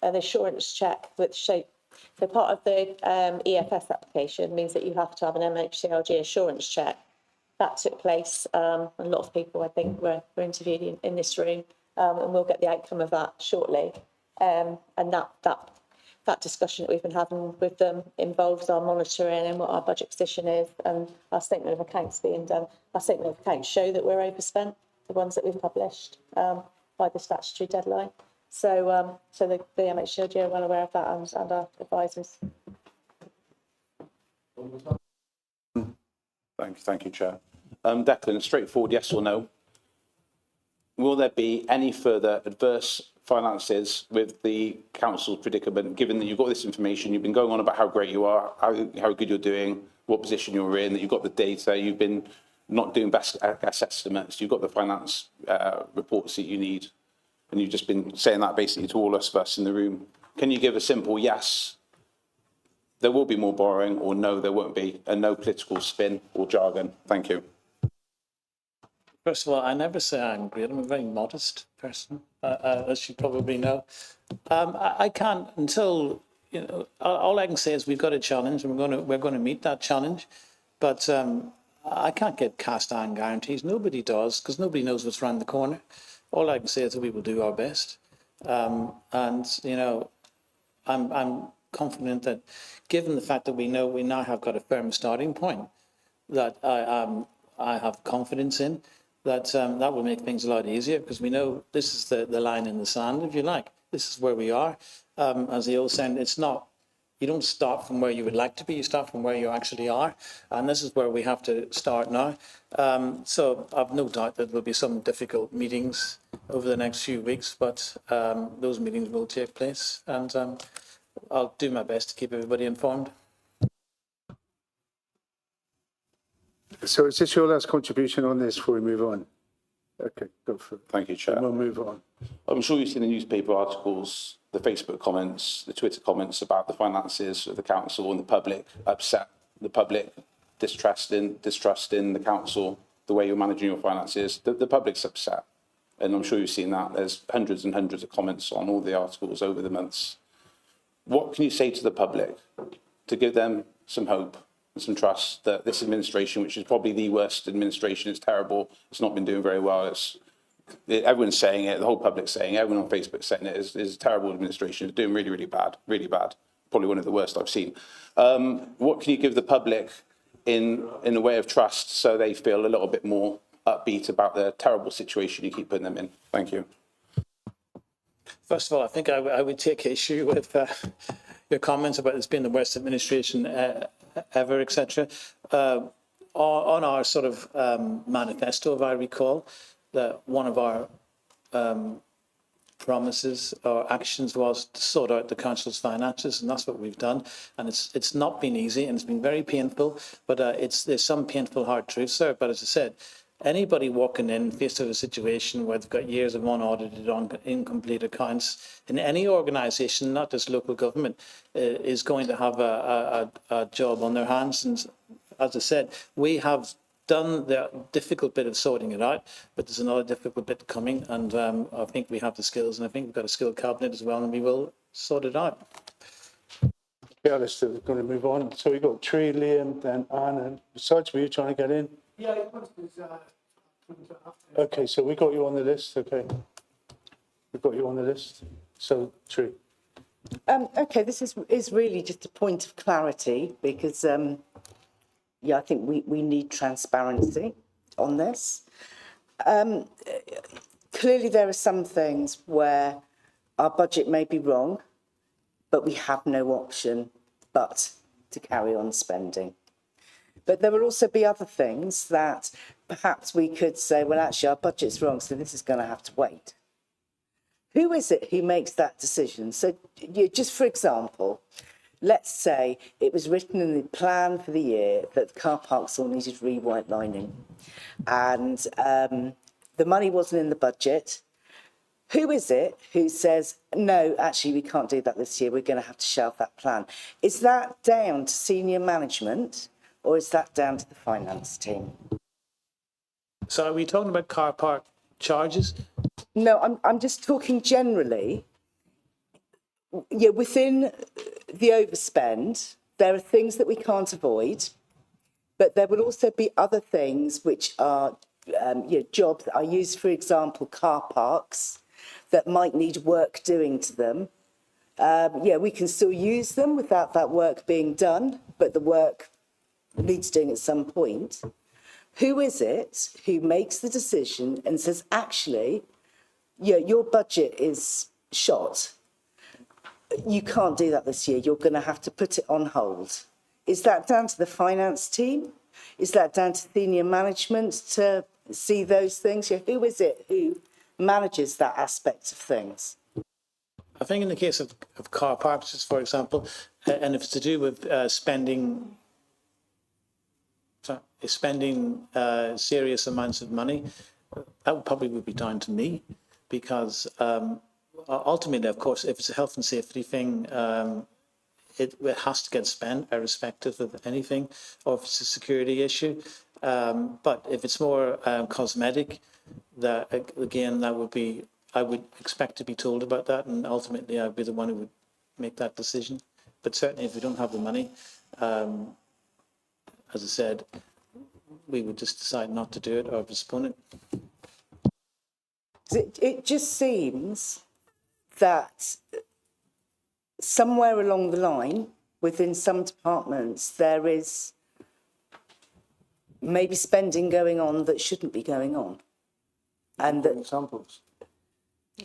S5: An assurance check, which so part of the EFS application means that you have to have an MHCRG assurance check. That took place. A lot of people, I think, were interviewed in this room, and we'll get the outcome of that shortly. And that discussion that we've been having with them involves our monitoring and what our budget position is, and our statement of accounts being done. Our statement of accounts show that we're overspent, the ones that we've published by the statutory deadline. So, the MHCRG are well aware of that, and our advisors.
S9: Thank you, Chair. Declan, straightforward yes or no. Will there be any further adverse finances with the council's predicament, given that you've got this information, you've been going on about how great you are, how good you're doing, what position you're in, that you've got the data, you've been not doing best guess estimates, you've got the finance reports that you need, and you've just been saying that basically to all of us in the room. Can you give a simple yes, there will be more borrowing, or no, there won't be, and no political spin or jargon? Thank you.
S4: First of all, I never say I'm great. I'm a very modest person, as you probably know. I can't until, you know, all I can say is we've got a challenge and we're going to meet that challenge. But I can't give cast iron guarantees. Nobody does, because nobody knows what's around the corner. All I can say is that we will do our best. And, you know, I'm confident that given the fact that we know we now have got a firm starting point that I have confidence in, that that will make things a lot easier, because we know this is the line in the sand, if you like. This is where we are. As the old saying, it's not, you don't start from where you would like to be, you start from where you actually are. And this is where we have to start now. So I've no doubt that there'll be some difficult meetings over the next few weeks, but those meetings will take place. And I'll do my best to keep everybody informed.
S1: So is this your last contribution on this before we move on? Okay, go for it.
S9: Thank you, Chair.
S1: And we'll move on.
S9: I'm sure you've seen the newspaper articles, the Facebook comments, the Twitter comments about the finances of the council and the public upset, the public distrusting the council, the way you're managing your finances. The public's upset, and I'm sure you've seen that. There's hundreds and hundreds of comments on all the articles over the months. What can you say to the public to give them some hope and some trust that this administration, which is probably the worst administration, it's terrible, it's not been doing very well, everyone's saying it, the whole public's saying it, everyone on Facebook's saying it, is a terrible administration, it's doing really, really bad, probably one of the worst I've seen. What can you give the public in a way of trust so they feel a little bit more upbeat about the terrible situation you keep putting them in? Thank you.
S4: First of all, I think I would take issue with your comments about this being the worst administration ever, etc. On our sort of manifesto, if I recall, that one of our promises or actions was to sort out the council's finances, and that's what we've done. And it's not been easy, and it's been very painful, but there's some painful hard truths there. But as I said, anybody walking in faced with a situation where they've got years of unaudited, incomplete accounts in any organisation, not just local government, is going to have a job on their hands. And as I said, we have done the difficult bit of sorting it out, but there's another difficult bit coming, and I think we have the skills, and I think we've got a skilled cabinet as well, and we will sort it out.
S1: Yeah, let's do, we're going to move on. So we've got Tree, Liam, then Anne, and besides, were you trying to get in?
S3: Yeah,
S1: Okay, so we got you on the list, okay. We've got you on the list. So, Tree.
S12: Okay, this is really just a point of clarity because, yeah, I think we need transparency on this. Clearly, there are some things where our budget may be wrong, but we have no option but to carry on spending. But there will also be other things that perhaps we could say, well, actually, our budget's wrong, so this is going to have to wait. Who is it who makes that decision? So just for example, let's say it was written in the plan for the year that the car parks all needed re-white lining and the money wasn't in the budget. Who is it who says, no, actually, we can't do that this year, we're going to have to shelve that plan? Is that down to senior management or is that down to the finance team?
S4: So are we talking about car park charges?
S12: No, I'm just talking generally. Yeah, within the overspend, there are things that we can't avoid, but there will also be other things which are jobs that are used, for example, car parks that might need work doing to them. Yeah, we can still use them without that work being done, but the work needs doing at some point. Who is it who makes the decision and says, actually, yeah, your budget is shot. You can't do that this year. You're going to have to put it on hold. Is that down to the finance team? Is that down to senior management to see those things? Yeah, who is it who manages that aspect of things?
S4: I think in the case of car parks, just for example, and if it's to do with spending serious amounts of money, that would probably be down to me, because ultimately, of course, if it's a health and safety thing, it has to get spent irrespective of anything, or if it's a security issue. But if it's more cosmetic, that again, that would be, I would expect to be told about that, and ultimately I'd be the one who would make that decision. But certainly, if we don't have the money, as I said, we would just decide not to do it or postpone it.
S12: It just seems that somewhere along the line, within some departments, there is maybe spending going on that shouldn't be going on. And that,
S1: examples.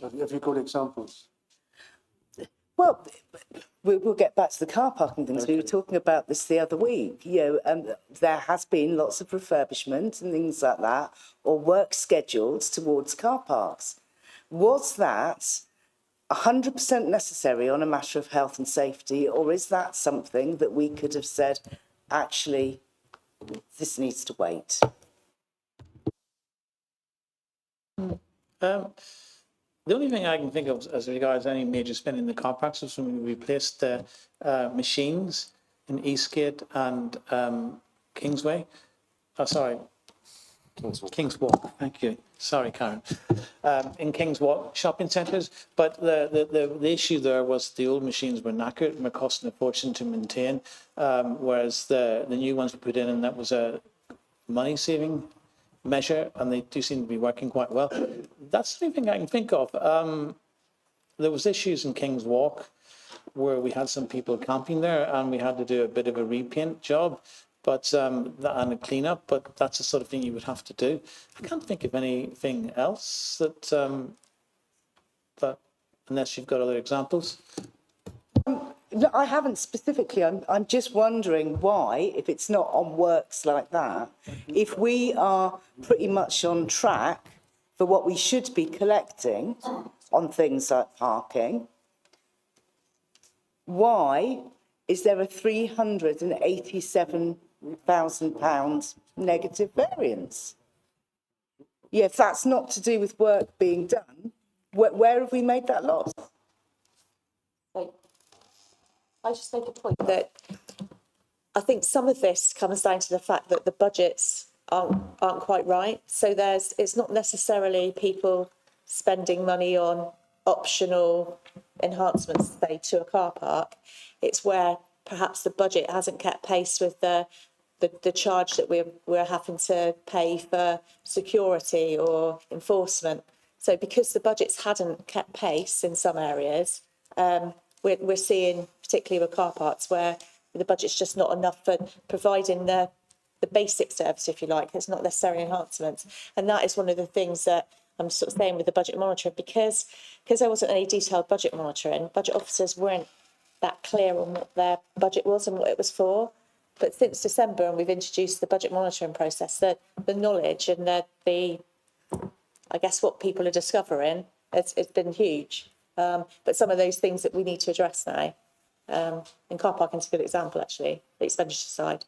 S1: Have you got examples?
S12: well, we'll get back to the car parking things. Okay. We were talking about this the other week. There has been lots of refurbishment and things like that, or work scheduled towards car parks. Was that 100% necessary on a matter of health and safety, or is that something that we could have said, actually, this needs to wait?
S4: The only thing I can think of as regards any major spending in the car parks was when we replaced the machines in Eastgate and Kingsway. Oh, sorry. King's Walk, thank you. Sorry, Karen. In King's Walk shopping centres. But the issue there was the old machines were knackered and were costing a fortune to maintain, whereas the new ones were put in, and that was a money-saving measure, and they do seem to be working quite well. That's the only thing I can think of. There was issues in King's Walk where we had some people camping there, and we had to do a bit of a repaint job, but and a clean up. But that's the sort of thing you would have to do. I can't think of anything else that unless you've got other examples.
S12: No, I haven't specifically. I'm just wondering why, if it's not on works like that, if we are pretty much on track for what we should be collecting on things like parking, why is there a £387,000 negative variance? yeah, if that's not to do with work being done, where have we made that loss?
S5: So, I just make a point that I think some of this comes down to the fact that the budgets aren't quite right. So it's not necessarily people spending money on optional enhancements, say, to a car park. It's where perhaps the budget hasn't kept pace with the charge that we're having to pay for security or enforcement. So because the budgets hadn't kept pace in some areas, we're seeing, particularly with car parks, where the budget's just not enough for providing the basic service, if you like. It's not necessarily enhancements. And that is one of the things that I'm sort of saying with the budget monitoring, because there wasn't any detailed budget monitoring, budget officers weren't that clear on what their budget was and what it was for. But since December, and we've introduced the budget monitoring process, the knowledge and the I guess what people are discovering, it's been huge. But some of those things that we need to address now, and car parking is a good example, actually, the expenditure side.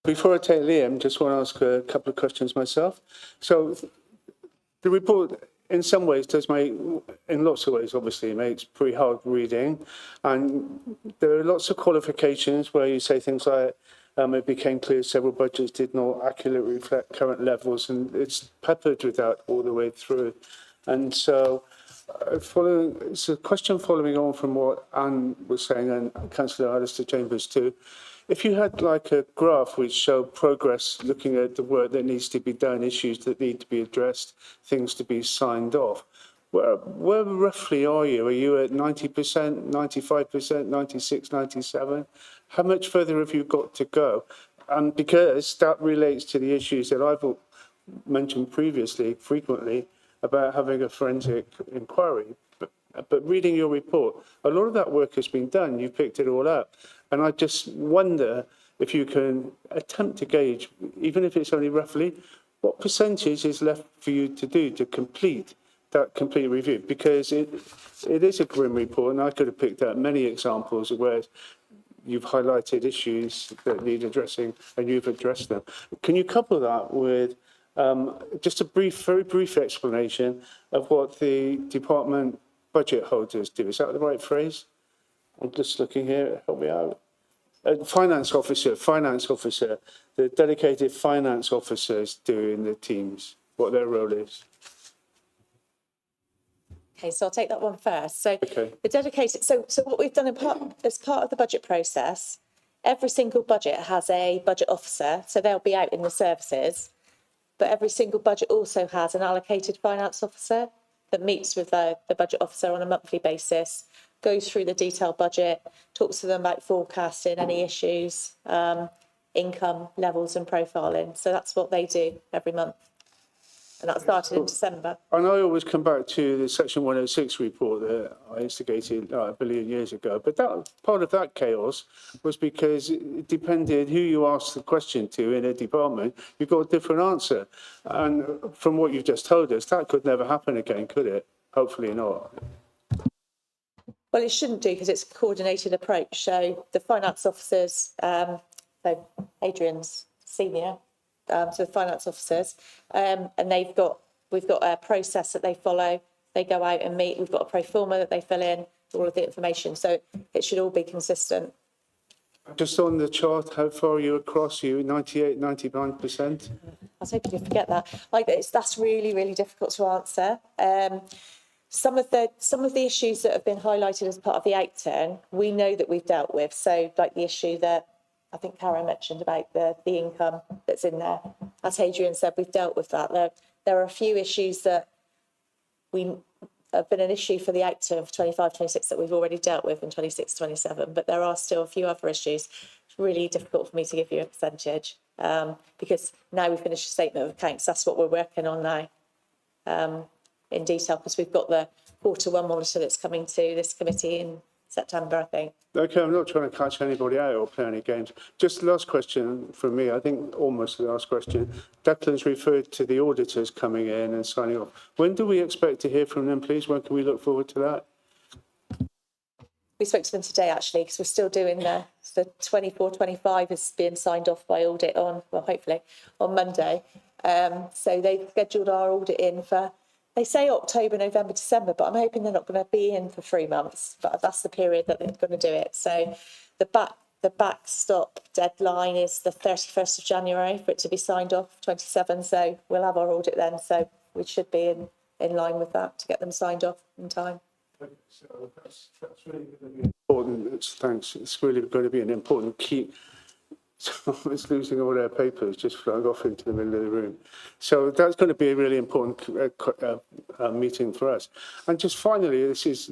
S1: Before I take Liam, just want to ask a couple of questions myself. So the report, in some ways, does make, in lots of ways, obviously, makes pretty hard reading. And there are lots of qualifications where you say things like, it became clear several budgets did not accurately reflect current levels, and it's peppered with that all the way through. And so, it's a question following on from what Anne was saying, and Councillor Alistair Chambers too. If you had like a graph which showed progress, looking at the work that needs to be done, issues that need to be addressed, things to be signed off, where roughly are you? Are you at 90%, 95%, 96, 97? How much further have you got to go? And because that relates to the issues that I've mentioned previously, frequently, about having a forensic inquiry. But reading your report, a lot of that work has been done. You've picked it all up. And I just wonder if you can attempt to gauge, even if it's only roughly, what percentage is left for you to do to complete that complete review? Because it is a grim report, and I could have picked out many examples of where you've highlighted issues that need addressing and you've addressed them. Can you couple that with just a very brief explanation of what the department budget holders do? Is that the right phrase? I'm just looking here, help me out. Finance officer, the dedicated finance officers do in the teams, what their role is.
S5: Okay, so I'll take that one first. So
S1: Okay.
S5: the dedicated, so what we've done as part of the budget process, every single budget has a budget officer, so they'll be out in the services, but every single budget also has an allocated finance officer that meets with the budget officer on a monthly basis, goes through the detailed budget, talks to them about forecasting, any issues, income levels and profiling. So that's what they do every month. And that started in December.
S1: And I always come back to the Section 106 report that I instigated a billion years ago. But that part of that chaos was because it depended who you asked the question to in a department, you got a different answer. And from what you've just told us, that could never happen again, could it? Hopefully not.
S5: Well, it shouldn't do because it's a coordinated approach. So the finance officers, so Adrian's senior, so the finance officers, and we've got a process that they follow. They go out and meet. We've got a pro forma that they fill in, all of the information. So it should all be consistent.
S1: Just on the chart, how far are you across? Are you 98, 99%?
S5: I was hoping you'd forget that. That's really, really difficult to answer. Some of the issues that have been highlighted as part of the outturn, we know that we've dealt with. So like the issue that I think Karen mentioned about the income that's in there. As Adrian said, we've dealt with that. There are a few issues that have been an issue for the outturn for 25-26 that we've already dealt with in 26-27, but there are still a few other issues. It's really difficult for me to give you a percentage because now we've finished a statement of accounts. That's what we're working on now in detail, because we've got the Q1 monitor that's coming to this committee in September, I think.
S1: Okay, I'm not trying to catch anybody out or play any games. Just the last question from me, I think almost the last question. Declan's referred to the auditors coming in and signing off. When do we expect to hear from them, please? When can we look forward to that?
S5: we spoke to them today actually, because we're still doing the 24-25 is being signed off by audit on, well, hopefully on Monday. So they've scheduled our audit in for, they say October, November, December, but I'm hoping they're not going to be in for 3 months, but that's the period that they're going to do it. So the backstop deadline is the 31st of January for it to be signed off, 27. So we'll have our audit then. So we should be in line with that to get them signed off in time.
S1: So that's really going to be important. Thanks. It's really going to be an important key. Someone's losing all their papers, just flying off into the middle of the room. So that's going to be a really important meeting for us. And just finally, this is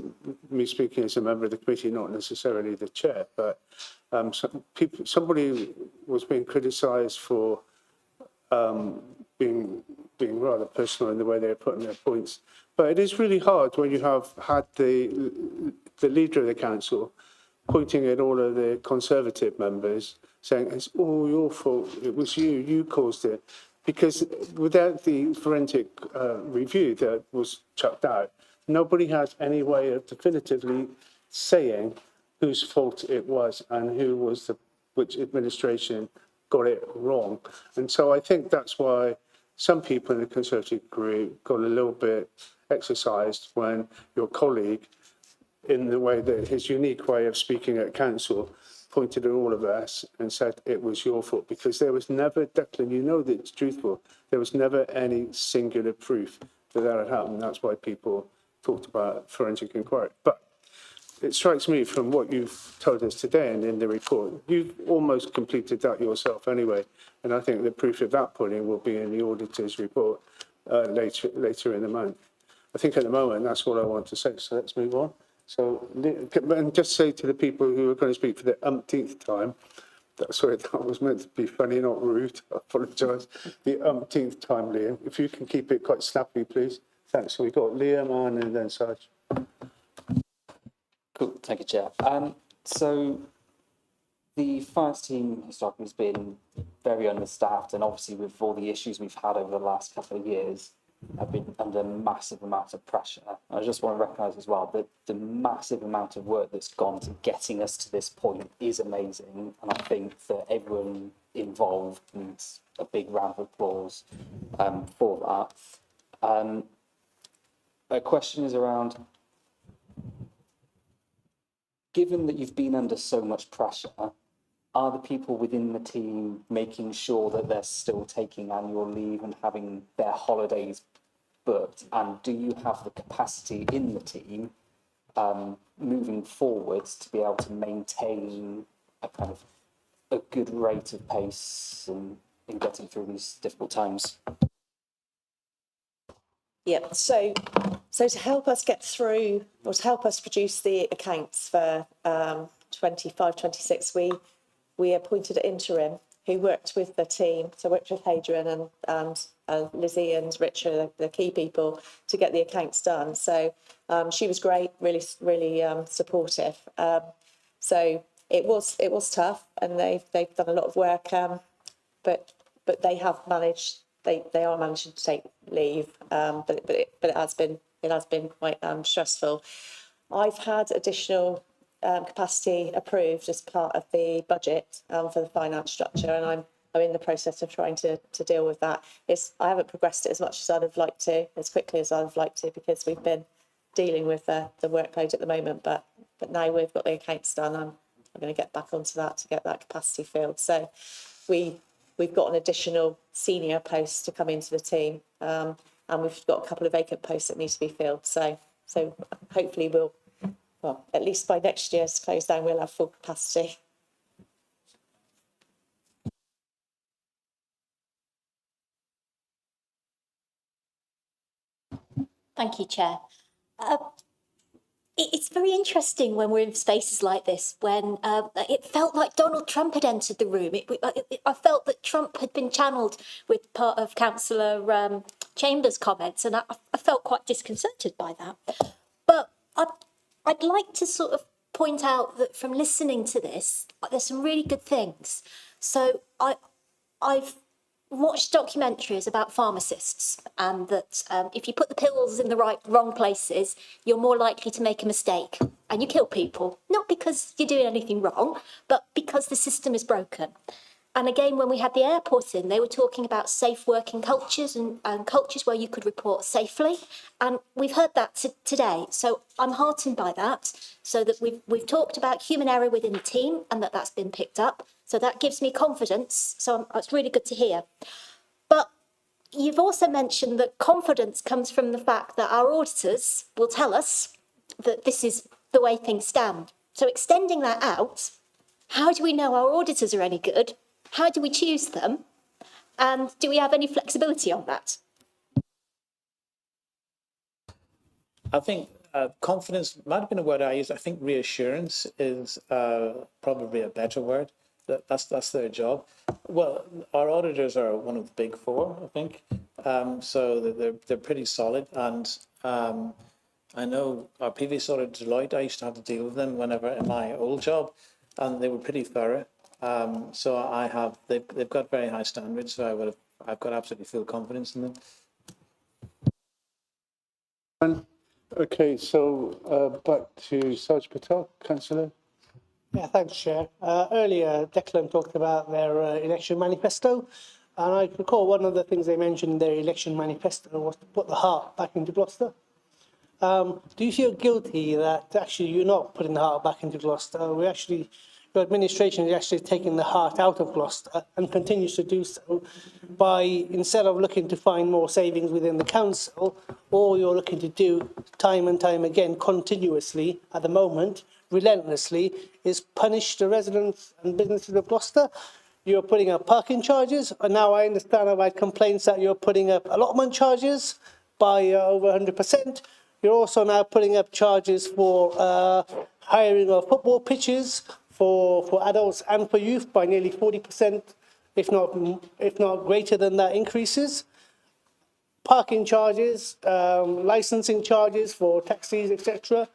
S1: me speaking as a member of the committee, not necessarily the chair, but somebody was being criticised for being rather personal in the way they're putting their points. But it is really hard when you have had the leader of the council pointing at all of the Conservative members, saying it's all your fault, it was you caused it. Because without the forensic review that was chucked out, nobody has any way of definitively saying whose fault it was and who was which administration got it wrong. And so I think that's why some people in the Conservative group got a little bit exercised when your colleague, in the way that his unique way of speaking at council, pointed at all of us and said it was your fault, because there was never, Declan, you know that it's truthful, there was never any singular proof that had happened. That's why people talked about forensic inquiry. But it strikes me from what you've told us today and in the report, you've almost completed that yourself anyway. And I think the proof of that pudding will be in the auditor's report later in the month. I think at the moment, that's all I want to say. So let's move on. So, and just say to the people who are going to speak for the umpteenth time, sorry, that was meant to be funny, not rude. I apologise. The umpteenth time, Liam. If you can keep it quite snappy, please. Thanks. So we've got Liam, Anne, and then Sarge.
S7: Cool, thank you, Chair. So the finance team historically has been very understaffed, and obviously with all the issues we've had over the last couple of years, have been under massive amount of pressure. I just want to recognise as well that the massive amount of work that's gone to getting us to this point is amazing, and I think that everyone involved needs a big round of applause for that. A question is around, given that you've been under so much pressure, are the people within the team making sure that they're still taking annual leave and having their holidays booked? And do you have the capacity in the team moving forwards to be able to maintain a kind of a good rate of pace in getting through these difficult times?
S5: Yeah, so to help us get through, or to help us produce the accounts for 25-26, we appointed an interim who worked with the team, so worked with Hadrian and Lizzie and Richard, the key people, to get the accounts done. So she was great, really supportive. So it was tough, and they've done a lot of work, but they have managed. They are managing to take leave, but it has been quite stressful. I've had additional capacity approved as part of the budget for the finance structure, and I'm in the process of trying to deal with that. I haven't progressed it as much as I'd have liked to, as quickly as I'd have liked to, because we've been dealing with the workload at the moment. But now we've got the accounts done, I'm going to get back onto that to get that capacity filled. So we've got an additional senior post to come into the team, and we've got a couple of vacant posts that need to be filled. So hopefully well, at least by next year's close down, we'll have full capacity.
S2: Thank you, Chair. It's very interesting when we're in spaces like this, when it felt like Donald Trump had entered the room. I felt that Trump had been channelled with part of Councillor Chambers' comments, and I felt quite disconcerted by that. But I'd like to sort of point out that from listening to this, there's some really good things. So I've watched documentaries about pharmacists and that if you put the pills in the wrong places, you're more likely to make a mistake and you kill people. Not because you're doing anything wrong, but because the system is broken. And again, when we had the airport in, they were talking about safe working cultures and cultures where you could report safely. And we've heard that today. So I'm heartened by that. So that we've talked about human error within the team and that's been picked up. So that gives me confidence. So it's really good to hear. But you've also mentioned that confidence comes from the fact that our auditors will tell us that this is the way things stand. So extending that out, how do we know our auditors are any good? How do we choose them? And do we have any flexibility on that?
S4: I think confidence might have been a word I used. I think reassurance is probably a better word. That's their job. Well, our auditors are one of the big four, I think. So they're pretty solid. And I know our previous auditor, Deloitte, I used to have to deal with them whenever in my old job, and they were pretty thorough. So they've got very high standards. So I've got absolutely full confidence in them.
S1: Okay, so back to Saj Patel, Councillor.
S3: Yeah, thanks, Chair. Earlier, Declan talked about their election manifesto, and I recall one of the things they mentioned in their election manifesto was to put the heart back into Gloucester. Do you feel guilty that actually you're not putting the heart back into Gloucester? Your administration is actually taking the heart out of Gloucester and continues to do so by, instead of looking to find more savings within the council, all you're looking to do time and time again, continuously at the moment, relentlessly, is punish the residents and businesses of Gloucester. You're putting up parking charges, and now I understand I've had complaints that you're putting up allotment charges by over 100%. You're also now putting up charges for hiring of football pitches for adults and for youth by nearly 40%, if not greater than that increases. Parking charges, licensing charges for taxis, etc.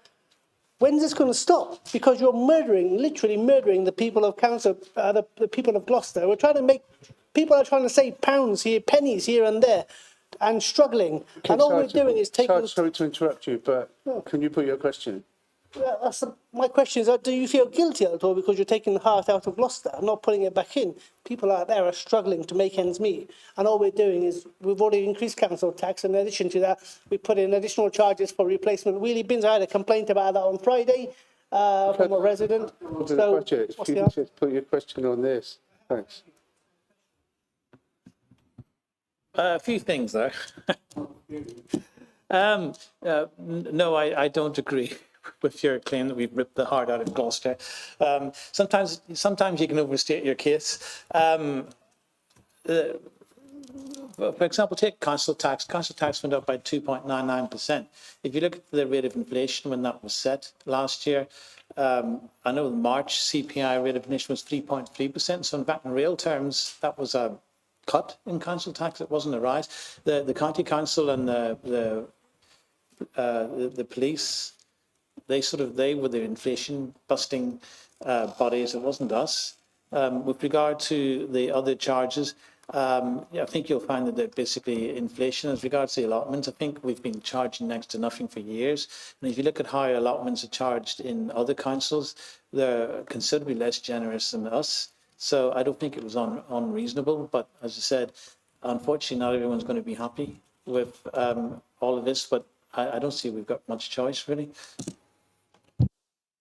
S3: When's this going to stop? Because you're literally murdering the people of council, the people of Gloucester. People are trying to save pounds here, pennies here and there, and struggling.
S1: Okay,
S3: and all we're doing is taking...
S1: Sorry to interrupt you, but can you put your question?
S3: My question is, do you feel guilty at all because you're taking the heart out of Gloucester and not putting it back in? People out there are struggling to make ends meet. And all we're doing is we've already increased council tax. In addition to that, we put in additional charges for replacement wheelie bins. I had a complaint about that on Friday from a resident.
S1: So, budget. If you can just put your question on this. Thanks.
S4: A few things there. No, I don't agree with your claim that we've ripped the heart out of Gloucester. Sometimes you can overstate your case. For example, take council tax. Council tax went up by 2.99%. If you look at the rate of inflation when that was set last year, I know the March CPI rate of inflation was 3.3%. So in fact, in real terms, that was a cut in council tax. It wasn't a rise. The county council and the police, they were the inflation busting bodies. It wasn't us. With regard to the other charges, I think you'll find that they're basically inflation. As regards to the allotments, I think we've been charging next to nothing for years. And if you look at how allotments are charged in other councils, they're considerably less generous than us. So I don't think it was unreasonable. But as I said, unfortunately, not everyone's going to be happy with all of this. But I don't see we've got much choice, really.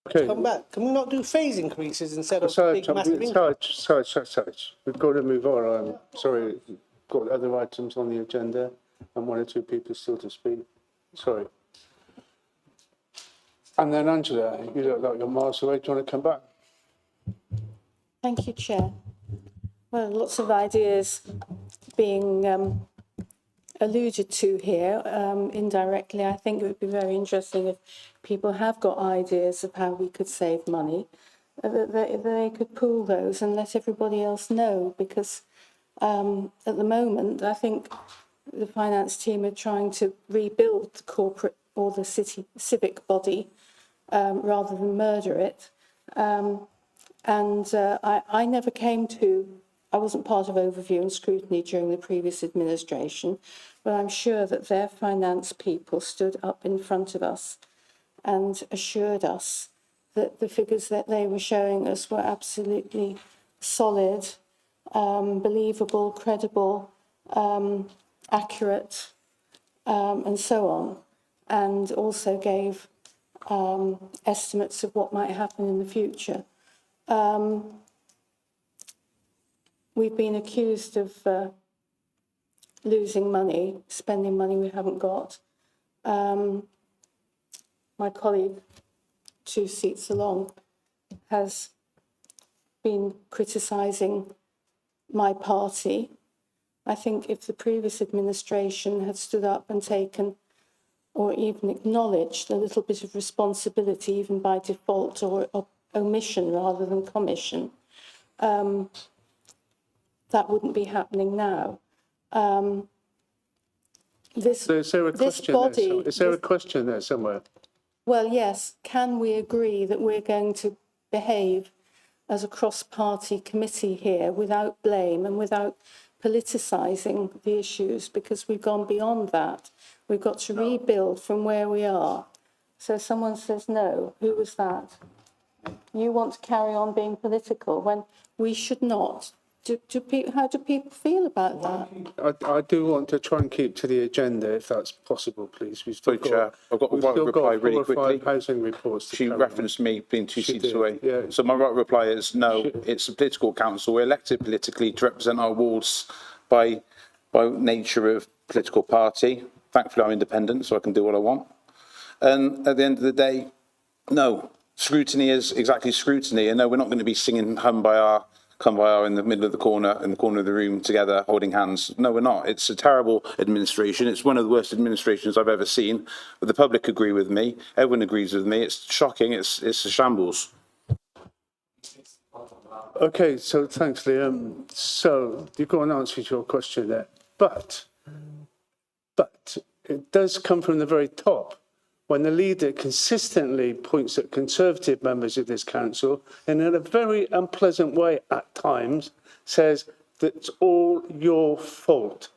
S1: Okay.
S3: Come back. Can we not do phase increases instead of big, massive increases?
S1: Sorry. We've got to move on. I'm sorry. We've got other items on the agenda and one or two people still to speak. Sorry. And then Angela, you look like you're miles away. Do you want to come back?
S13: Thank you, Chair. Well, lots of ideas being alluded to here indirectly. I think it would be very interesting if people have got ideas of how we could save money, that they could pool those and let everybody else know, because at the moment, I think the finance team are trying to rebuild the corporate or the civic body rather than murder it. I never came to I wasn't part of overview and scrutiny during the previous administration, but I'm sure that their finance people stood up in front of us and assured us that the figures that they were showing us were absolutely solid, believable, credible, accurate, and so on, and also gave estimates of what might happen in the future. We've been accused of losing money, spending money we haven't got. My colleague, 2 seats along, has been criticising my party. I think if the previous administration had stood up and taken or even acknowledged a little bit of responsibility, even by default or omission rather than commission, that wouldn't be happening now.
S1: So is there a question there? Is there a question there somewhere?
S13: Well, yes. Can we agree that we're going to behave as a cross-party committee here without blame and without politicising the issues, because we've gone beyond that? We've got to rebuild from where we are. So someone says no. Who was that? You want to carry on being political when we should not. How do people feel about that?
S1: I do want to try and keep to the agenda, if that's possible, please. We've still
S9: Chair, I've got
S1: we've
S9: one
S1: still
S9: reply
S1: got
S9: really
S1: 4 or 5
S9: quickly.
S1: housing reports to
S9: She
S1: carry on.
S9: referenced me being 2
S1: She
S9: seats
S1: did,
S9: away.
S1: yeah.
S9: So my right reply is no, it's a political council. We're elected politically to represent our wards by nature of political party. Thankfully, I'm independent, so I can do what I want. And at the end of the day, no, scrutiny is exactly scrutiny. And no, we're not going to be singing Come By Our in the middle of the corner, in the corner of the room together, holding hands. No, we're not. It's a terrible administration. It's one of the worst administrations I've ever seen. But the public agree with me. Everyone agrees with me. It's shocking. It's a shambles.
S1: Okay, so thanks, Liam. So you've got an answer to your question there. But it does come from the very top. When the leader consistently points at Conservative members of this council and in a very unpleasant way at times says that it's all your fault.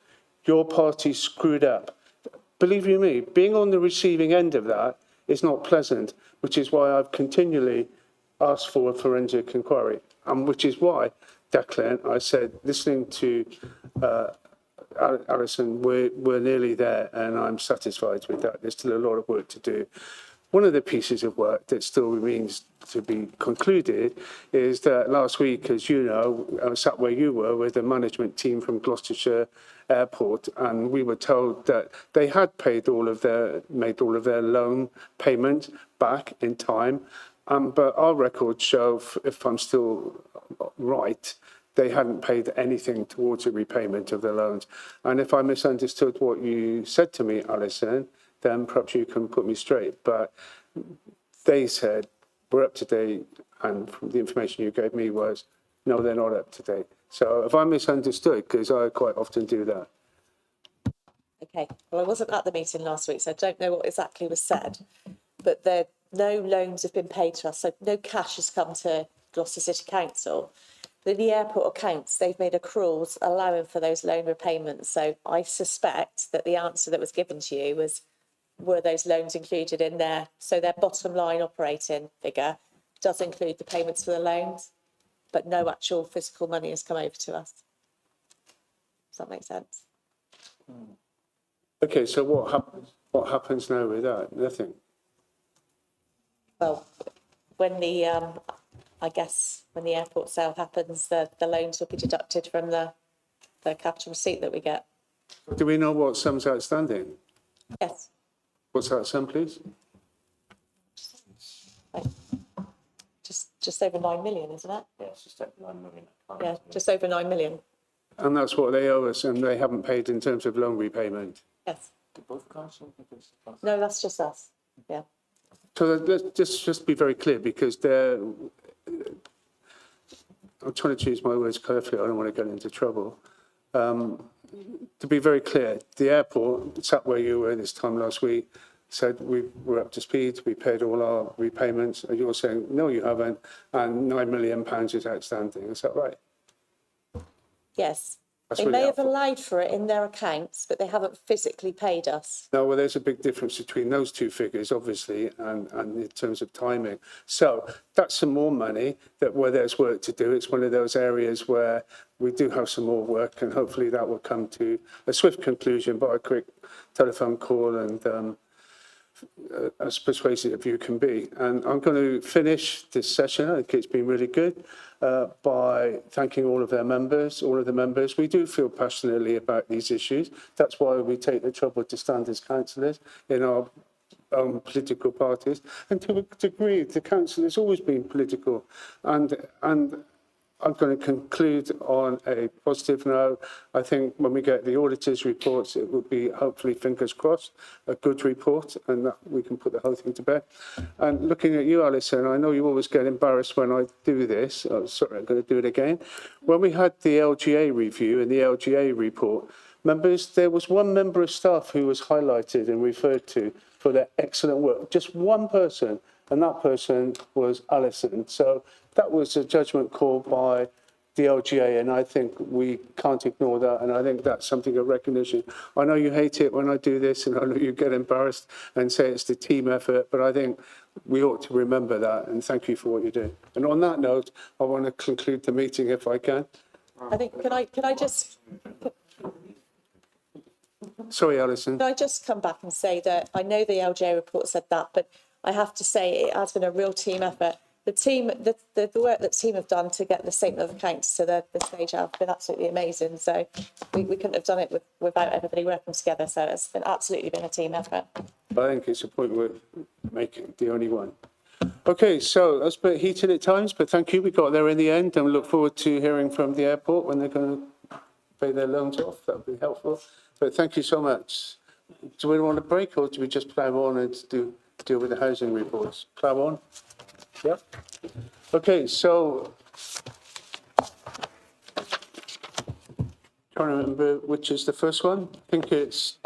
S1: Your party screwed up. Believe you me, being on the receiving end of that is not pleasant, which is why I've continually asked for a forensic inquiry. And which is why, Declan, I said, listening to Alison, we're nearly there, and I'm satisfied with that. There's still a lot of work to do. One of the pieces of work that still remains to be concluded is that last week, as you know, I sat where you were with the management team from Gloucestershire Airport, and we were told that they had made all of their loan payments back in time. But our records show, if I'm still right, they hadn't paid anything towards the repayment of the loans. And if I misunderstood what you said to me, Alison, then perhaps you can put me straight. But they said, we're up to date, and from the information you gave me was, no, they're not up to date. So if I misunderstood, because I quite often do that.
S5: Okay, well, I wasn't at the meeting last week, so I don't know what exactly was said, but no loans have been paid to us, so no cash has come to Gloucester City Council. In the airport accounts, they've made accruals allowing for those loan repayments. So I suspect that the answer that was given to you was, were those loans included in there? So their bottom line operating figure does include the payments for the loans, but no actual physical money has come over to us. Does that make sense?
S1: Okay, so what happens now with that? Nothing.
S5: Well, when the I guess when the airport sale happens, the loans will be deducted from the capital receipt that we get.
S1: Do we know what sum's outstanding?
S5: Yes.
S1: What's that sum, please?
S5: Right. Just over 9 million, isn't it?
S6: Yeah, it's just over 9 million.
S5: Yeah, just over 9 million.
S1: And that's what they owe us, and they haven't paid in terms of loan repayment.
S5: Yes.
S6: Do both council?
S5: No, that's just us. Yeah.
S1: So let's just be very clear, because I'm trying to choose my words carefully. I don't want to get into trouble. To be very clear, the airport sat where you were this time last week, said we were up to speed, we paid all our repayments, and you're saying, no, you haven't, and £9 million is outstanding. Is that right?
S5: Yes.
S1: That's
S5: They
S1: really
S5: may have
S1: helpful.
S5: allowed for it in their accounts, but they haven't physically paid us.
S1: No, well, there's a big difference between those two figures, obviously, and in terms of timing. So that's some more money that where there's work to do. It's one of those areas where we do have some more work, and hopefully that will come to a swift conclusion by a quick telephone call and as persuasive as you can be. And I'm going to finish this session. I think it's been really good by thanking all of the members. We do feel passionately about these issues. That's why we take the trouble to stand as councillors in our own political parties. And to a degree, the council has always been political. And I'm going to conclude on a positive note. I think when we get the auditors' reports, it will be, hopefully, fingers crossed, a good report, and that we can put the whole thing to bed. And looking at you, Alison, I know you always get embarrassed when I do this. Oh, sorry, I'm going to do it again. When we had the LGA review and the LGA report, members, there was one member of staff who was highlighted and referred to for their excellent work. Just one person, and that person was Alison. So that was a judgment call by the LGA, and I think we can't ignore that, and I think that's something of recognition. I know you hate it when I do this, and I know you get embarrassed and say it's the team effort, but I think we ought to remember that, and thank you for what you do. And on that note, I want to conclude the meeting if I can.
S5: I think, can I just
S1: Sorry, Alison.
S5: Can I just come back and say that I know the LGA report said that, but I have to say it has been a real team effort. The work that the team have done to get the statement of accounts to the stage have been absolutely amazing. So we couldn't have done it without everybody working together. So it's absolutely been a team effort.
S1: I think it's a point worth making, the only one. Okay, so that's a bit heated at times, but thank you. We got there in the end, and we look forward to hearing from the airport when they're going to pay their loans off. That would be helpful. But thank you so much. Do we want a break, or do we just plough on and deal with the housing reports? Plough on? Yeah? Okay, so trying to remember which is the first one. I think it's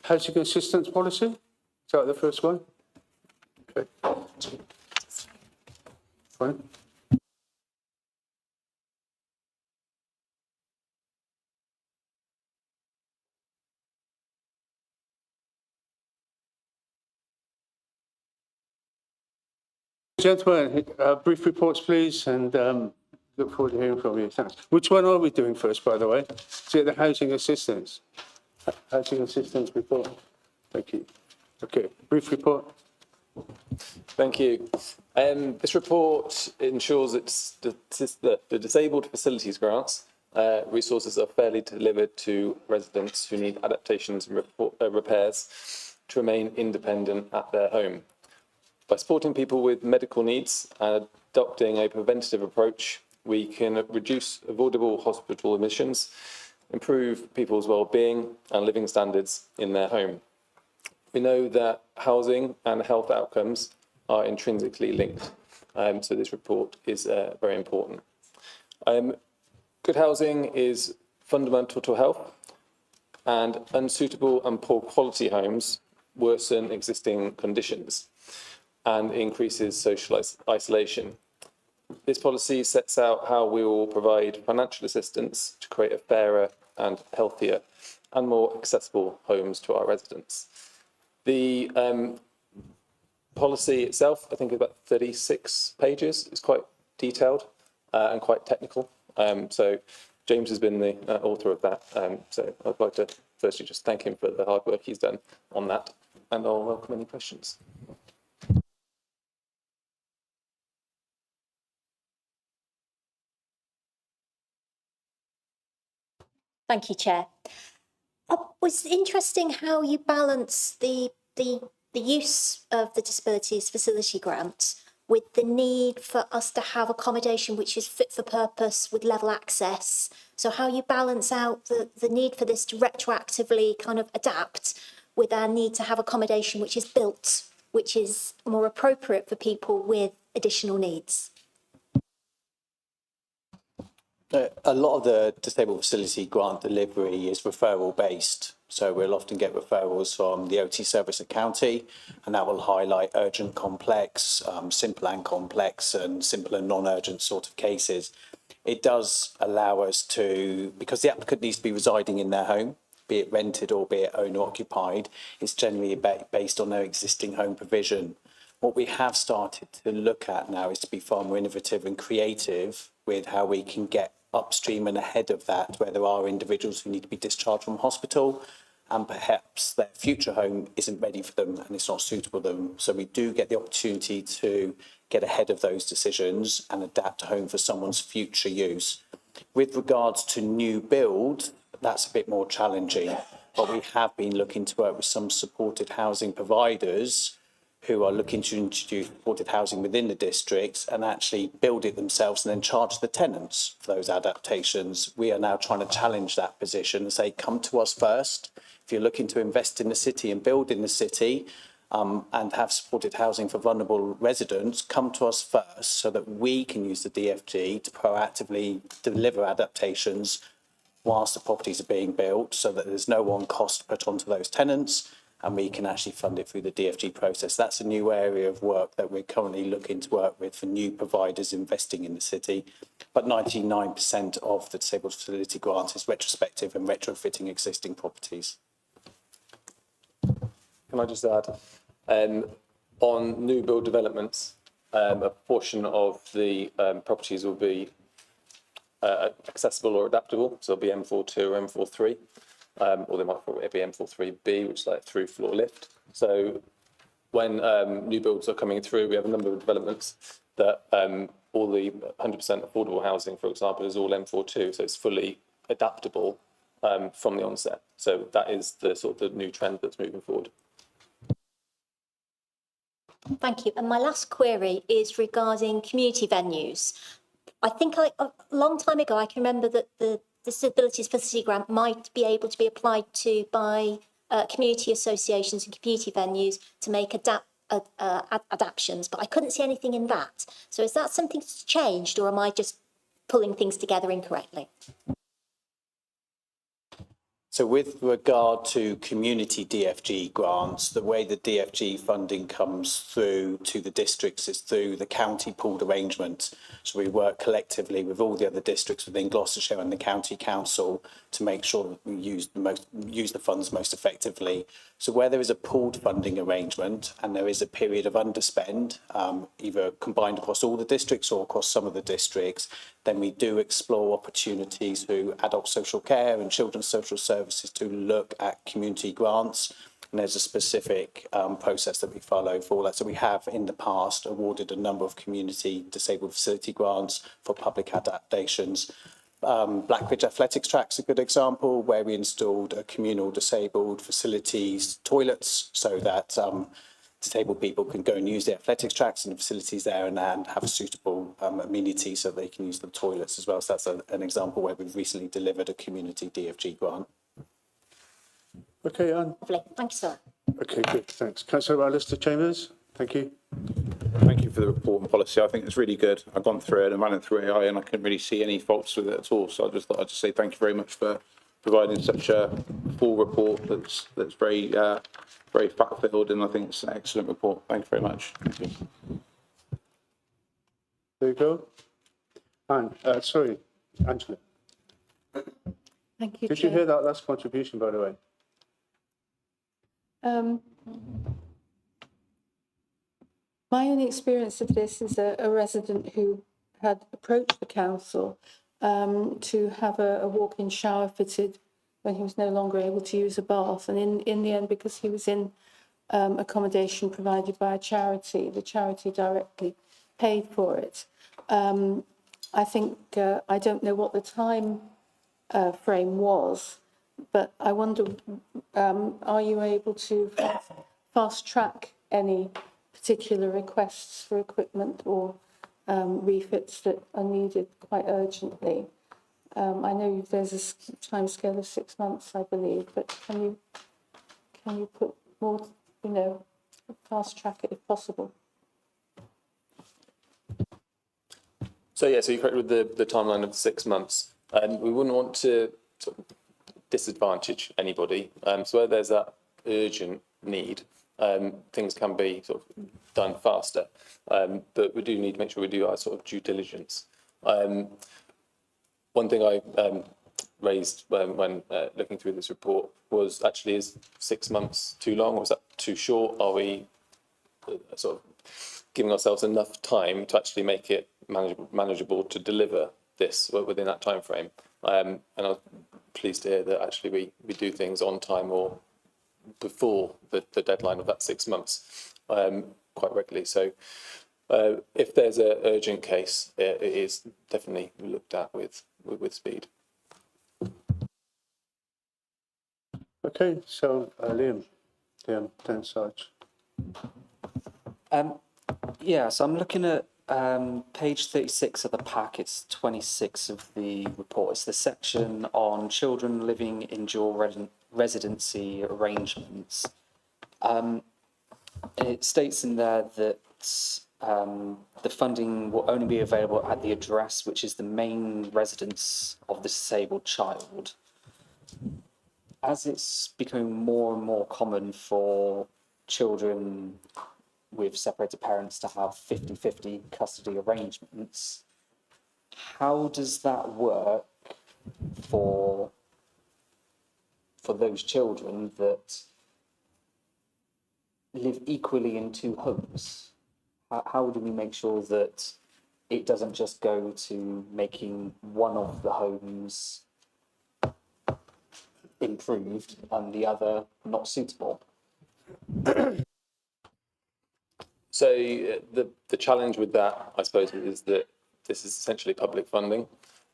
S1: housing assistance policy. Is that the first one? Okay. Fine. Gentlemen, brief reports, please, and look forward to hearing from you. Thanks. Which one are we doing first, by the way? Is it the housing assistance? Housing assistance report. Thank you. Okay, brief report.
S14: Thank you. This report ensures that the disabled facilities grants resources are fairly delivered to residents who need adaptations and repairs to remain independent at their home. By supporting people with medical needs and adopting a preventative approach, we can reduce avoidable hospital admissions, improve people's well-being and living standards in their home. We know that housing and health outcomes are intrinsically linked, so this report is very important. Good housing is fundamental to health, and unsuitable and poor quality homes worsen existing conditions and increases social isolation. This policy sets out how we will provide financial assistance to create a fairer and healthier and more accessible homes to our residents. The policy itself, I think, is about 36 pages. It's quite detailed and quite technical. So James has been the author of that. So I'd like to firstly just thank him for the hard work he's done on that, and I'll welcome any questions.
S2: Thank you, Chair. It was interesting how you balance the use of the Disabilities Facility Grant with the need for us to have accommodation which is fit for purpose with level access. So how you balance out the need for this to retroactively kind of adapt with our need to have accommodation which is built, which is more appropriate for people with additional needs.
S15: A lot of the disabled facility grant delivery is referral based. So we'll often get referrals from the OT service at county, and that will highlight urgent complex, simple and complex, and simple and non-urgent sort of cases. It does allow us to, because the applicant needs to be residing in their home, be it rented or be it owner occupied, it's generally based on their existing home provision. What we have started to look at now is to be far more innovative and creative with how we can get upstream and ahead of that, where there are individuals who need to be discharged from hospital and perhaps their future home isn't ready for them and it's not suitable for them. So we do get the opportunity to get ahead of those decisions and adapt a home for someone's future use. With regards to new build, that's a bit more challenging, but we have been looking to work with some supported housing providers who are looking to introduce supported housing within the districts and actually build it themselves and then charge the tenants for those adaptations. We are now trying to challenge that position and say, come to us first. If you're looking to invest in the city and build in the city and have supported housing for vulnerable residents, come to us first so that we can use the DFG to proactively deliver adaptations whilst the properties are being built, so that there's no on cost put onto those tenants and we can actually fund it through the DFG process. That's a new area of work that we're currently looking to work with for new providers investing in the city. But 99% of the disabled facility grant is retrospective and retrofitting existing properties.
S14: Can I just add, on new build developments, a portion of the properties will be accessible or adaptable, so it'll be M42 or M43, or they might probably be M43B, which is like through floor lift. So when new builds are coming through, we have a number of developments that all the 100% affordable housing, for example, is all M42, so it's fully adaptable from the onset. So that is the sort of the new trend that's moving forward.
S2: Thank you. And my last query is regarding community venues. I think a long time ago, I can remember that the Disabilities Facility Grant might be able to be applied to by community associations and community venues to make adaptations, but I couldn't see anything in that. So is that something that's changed, or am I just pulling things together incorrectly?
S15: So with regard to community DFG grants, the way the DFG funding comes through to the districts is through the county pooled arrangement. So we work collectively with all the other districts within Gloucestershire and the county council to make sure that we use the funds most effectively. So where there is a pooled funding arrangement and there is a period of underspend, either combined across all the districts or across some of the districts, then we do explore opportunities through adult social care and children's social services to look at community grants. And there's a specific process that we follow for that. So we have in the past awarded a number of community disabled facility grants for public adaptations. Blackbridge Athletics Track's a good example, where we installed a communal disabled facilities toilets so that disabled people can go and use the athletics tracks and the facilities there and have a suitable amenity so they can use the toilets as well. So that's an example where we've recently delivered a community DFG grant.
S1: Okay, Anne.
S2: Lovely. Thank you, sir.
S1: Okay, good. Thanks. Councillor Alistair Chambers. Thank you.
S9: Thank you for the report and policy. I think it's really good. I've gone through it and ran it through AI and I couldn't really see any faults with it at all. So I just thought I'd just say thank you very much for providing such a full report that's very very fact-filled, and I think it's an excellent report. Thank you very much. Thank you.
S1: There you go. Anne, sorry, Angela.
S13: Thank you,
S1: Did
S13: Chair.
S1: you hear that last contribution, by the way?
S13: My only experience of this is a resident who had approached the council to have a walk-in shower fitted when he was no longer able to use a bath. And in the end, because he was in accommodation provided by a charity, the charity directly paid for it. I think, I don't know what the time frame was, but I wonder, are you able to fast track any particular requests for equipment or refits that are needed quite urgently? I know there's a timescale of 6 months, I believe, but can you put more, fast track it if possible?
S14: So yeah, so you're correct with the timeline of 6 months. We wouldn't want to sort of disadvantage anybody. So where there's that urgent need, things can be sort of done faster. But we do need to make sure we do our sort of due diligence. One thing I raised when looking through this report was actually, is 6 months too long, or is that too short? Are we sort of giving ourselves enough time to actually make it manageable to deliver this within that time frame? And I was pleased to hear that actually we do things on time or before the deadline of that 6 months quite regularly. So if there's an urgent case, it is definitely looked at with speed.
S1: Okay, so Liam, Dan Sarge.
S7: Yeah, so I'm looking at page 36 of the pack. It's 26 of the report. It's the section on children living in dual residency arrangements. It states in there that the funding will only be available at the address which is the main residence of the disabled child. As it's becoming more and more common for children with separated parents to have 50-50 custody arrangements, how does that work for those children that live equally in two homes? How do we make sure that it doesn't just go to making one of the homes improved and the other not suitable?
S14: So the challenge with that, I suppose, is that this is essentially public funding.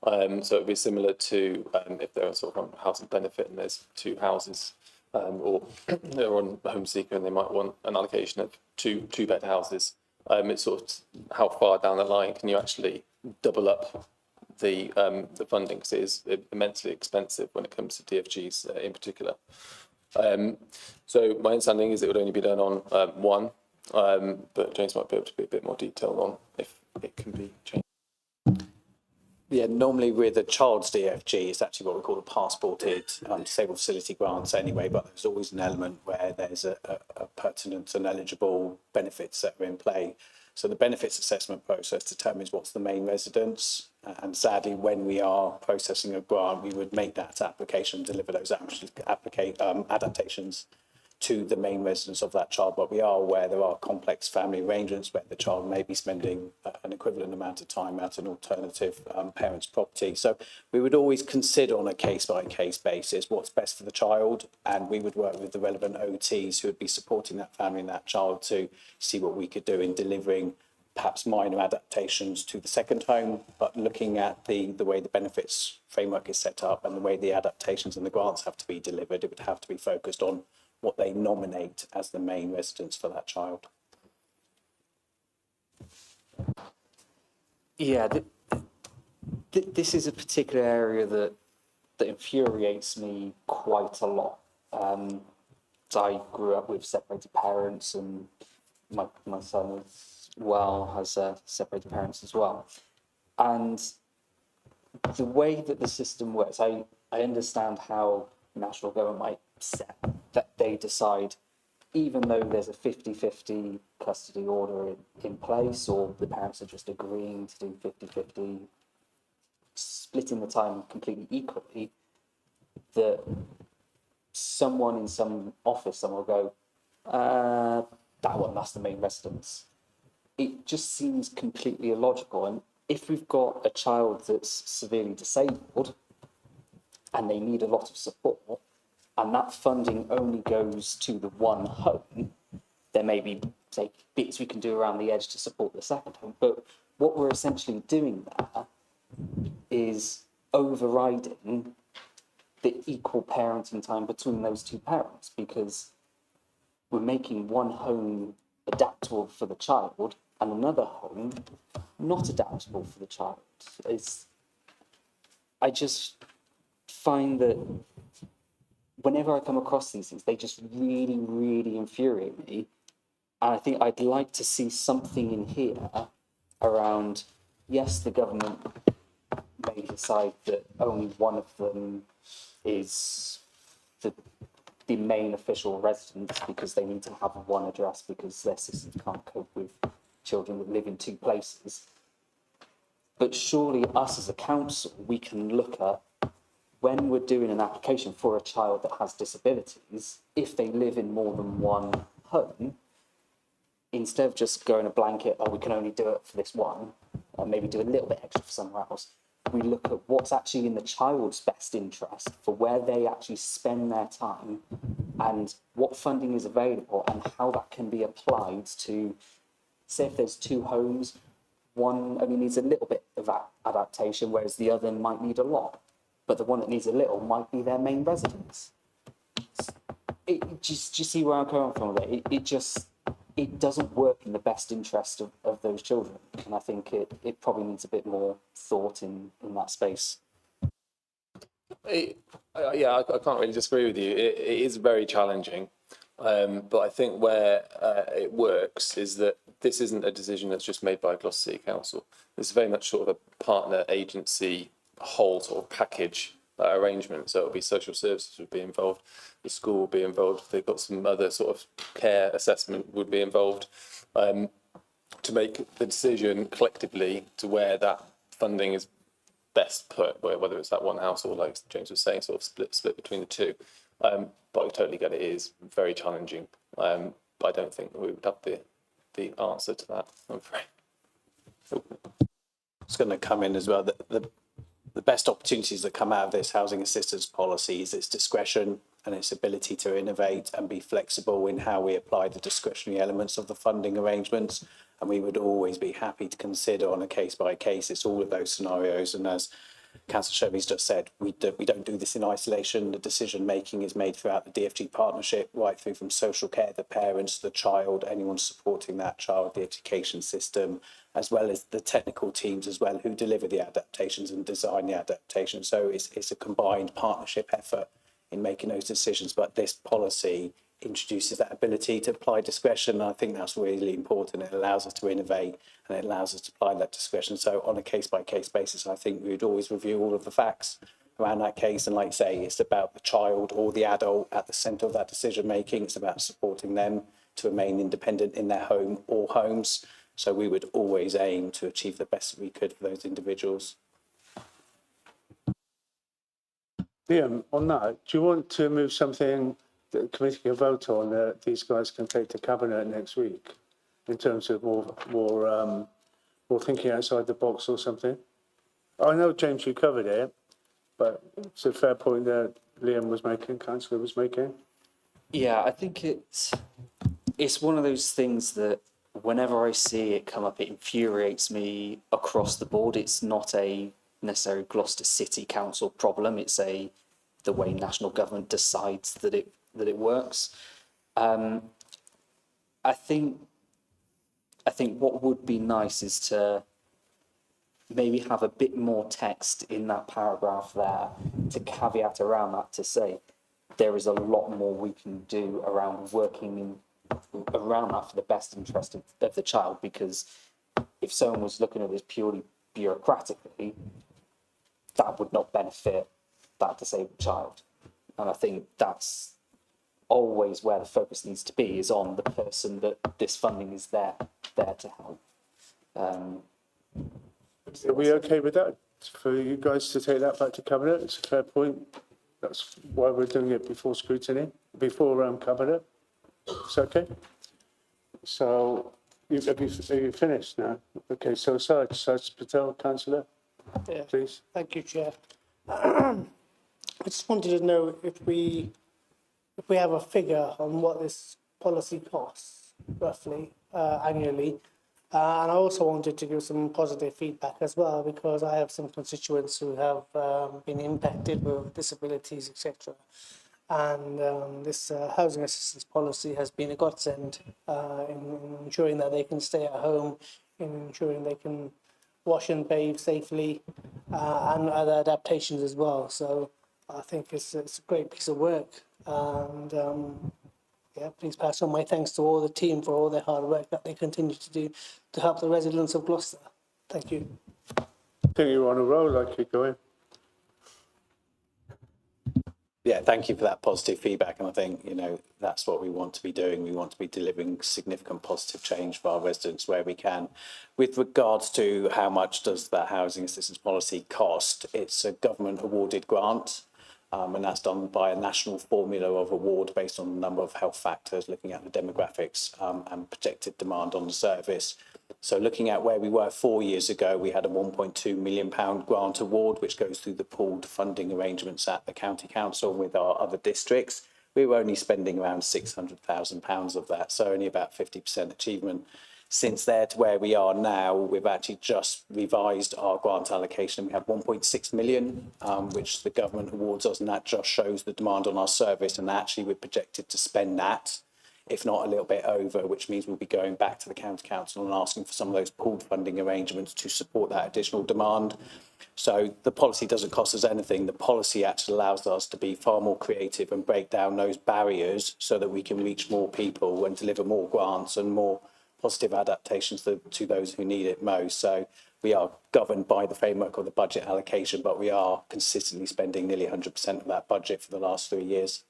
S14: So it'd be similar to if there are sort of housing benefit and there's two houses, or they're on home seeker and they might want an allocation of two bed houses. It's sort of how far down the line can you actually double up the funding, because it is immensely expensive when it comes to DFGs in particular. So my understanding is it would only be done on one, but James might be able to be a bit more detailed on if it can be changed.
S15: Yeah, normally with a child's DFG, it's actually what we call a passported disabled facility grants anyway, but there's always an element where there's a pertinent and eligible benefits that are in play. So the benefits assessment process determines what's the main residence, and sadly, when we are processing a grant, we would make that application, deliver those adaptations to the main residence of that child. But we are aware there are complex family arrangements where the child may be spending an equivalent amount of time at an alternative parent's property. So we would always consider on a case-by-case basis what's best for the child, and we would work with the relevant OTs who would be supporting that family and that child to see what we could do in delivering perhaps minor adaptations to the second home, but looking at the way the benefits framework is set up and the way the adaptations and the grants have to be delivered, it would have to be focused on what they nominate as the main residence for that child.
S7: Yeah, this is a particular area that infuriates me quite a lot. I grew up with separated parents, and my son as well has separated parents as well. And the way that the system works, I understand how national government might set that they decide, even though there's a 50-50 custody order in place, or the parents are just agreeing to do 50-50, splitting the time completely equally, that someone in some office, someone will go, that's the main residence. It just seems completely illogical. And if we've got a child that's severely disabled and they need a lot of support, and that funding only goes to the one home, there may be, say, bits we can do around the edge to support the second home. But what we're essentially doing there is overriding the equal parenting time between those two parents, because we're making one home adaptable for the child and another home not adaptable for the child. I just find that whenever I come across these things, they just really, really infuriate me. And I think I'd like to see something in here around yes, the government may decide that only one of them is the main official residence because they need to have one address because their systems can't cope with children that live in two places. But surely us as a council, we can look at when we're doing an application for a child that has disabilities, if they live in more than one home, instead of just going a blanket, oh, we can only do it for this one, or maybe do a little bit extra for somewhere else, we look at what's actually in the child's best interest for where they actually spend their time and what funding is available and how that can be applied to, say if there's two homes, one only needs a little bit of adaptation, whereas the other might need a lot. But the one that needs a little might be their main residence. Do you see where I'm coming from with it? It doesn't work in the best interest of those children. And I think it probably needs a bit more thought in that space.
S14: I can't really disagree with you. It is very challenging. But I think where it works is that this isn't a decision that's just made by Gloucester City Council. It's very much sort of a partner agency whole sort of package arrangement. So it'll be social services would be involved, the school will be involved, they've got some other sort of care assessment would be involved to make the decision collectively to where that funding is best put, whether it's that one house or, like James was saying, sort of split between the two. But I totally get it is very challenging. But I don't think we would have the answer to that, I'm afraid.
S15: It's going to come in as well. The best opportunities that come out of this housing assistance policy is its discretion and its ability to innovate and be flexible in how we apply the discretionary elements of the funding arrangements. And we would always be happy to consider on a case by case. It's all of those scenarios. And as Councillor Chevy's just said, we don't do this in isolation. The decision making is made throughout the DFG partnership, right through from social care, the parents, the child, anyone supporting that child, the education system, as well as the technical teams as well who deliver the adaptations and design the adaptations. So it's a combined partnership effort in making those decisions. But this policy introduces that ability to apply discretion. And I think that's really important. It allows us to innovate and it allows us to apply that discretion. So on a case by case basis, I think we would always review all of the facts around that case. And like I say, it's about the child or the adult at the centre of that decision making. It's about supporting them to remain independent in their home or homes. So we would always aim to achieve the best we could for those individuals.
S1: Liam, on that, do you want to move something that the committee can vote on that these guys can take to cabinet next week in terms of more thinking outside the box or something? I know, James, you covered it, but it's a fair point that Liam was making, Councillor was making.
S7: Yeah, I think it's one of those things that whenever I see it come up, it infuriates me across the board. It's not a necessarily Gloucester City Council problem. It's the way national government decides that it works. I think what would be nice is to maybe have a bit more text in that paragraph there to caveat around that, to say there is a lot more we can do around working around that for the best interest of the child, because if someone was looking at this purely bureaucratically, that would not benefit that disabled child. And I think that's always where the focus needs to be, is on the person that this funding is there to help.
S1: Are we okay with that? For you guys to take that back to cabinet? It's a fair point. That's why we're doing it before scrutiny, before cabinet. It's okay. So, are you finished now? Okay, so Saj Patel, Councillor,
S3: Yeah.
S1: please.
S3: Thank you, Chair. I just wanted to know if we have a figure on what this policy costs, roughly, annually. And I also wanted to give some positive feedback as well, because I have some constituents who have been impacted with disabilities, etc. And this housing assistance policy has been a godsend in ensuring that they can stay at home, in ensuring they can wash and bathe safely, and other adaptations as well. So I think it's a great piece of work. And yeah, please pass on my thanks to all the team for all their hard work that they continue to do to help the residents of Gloucester. Thank you.
S1: think you're on a roll. I keep going.
S15: Yeah, thank you for that positive feedback. And I think, that's what we want to be doing. We want to be delivering significant positive change for our residents where we can. With regards to how much does that housing assistance policy cost, it's a government awarded grant. And that's done by a national formula of award based on a number of health factors, looking at the demographics and projected demand on the service. So looking at where we were 4 years ago, we had a £1.2 million grant award, which goes through the pooled funding arrangements at the county council with our other districts. We were only spending around £600,000 of that, so only about 50% achievement. Since there to where we are now, we've actually just revised our grant allocation. We have 1.6 million, which the government awards us, and that just shows the demand on our service. And actually, we're projected to spend that, if not a little bit over, which means we'll be going back to the county council and asking for some of those pooled funding arrangements to support that additional demand. So the policy doesn't cost us anything. The policy actually allows us to be far more creative and break down those barriers so that we can reach more people and deliver more grants and more positive adaptations to those who need it most. So we are governed by the framework of the budget allocation, but we are consistently spending nearly 100% of that budget for the last 3 years.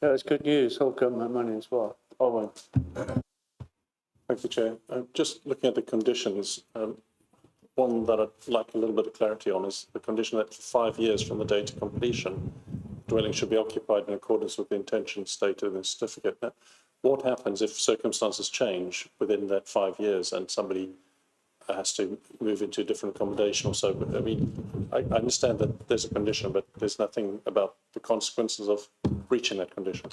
S1: Yeah, it's good news. All government money as well. Owen.
S11: Thank you, Chair. Just looking at the conditions, one that I'd like a little bit of clarity on is the condition that for 5 years from the date of completion, dwelling should be occupied in accordance with the intention stated in the certificate. Now, what happens if circumstances change within that 5 years and somebody has to move into a different accommodation or so? I mean, I understand that there's a condition, but there's nothing about the consequences of breaching that condition.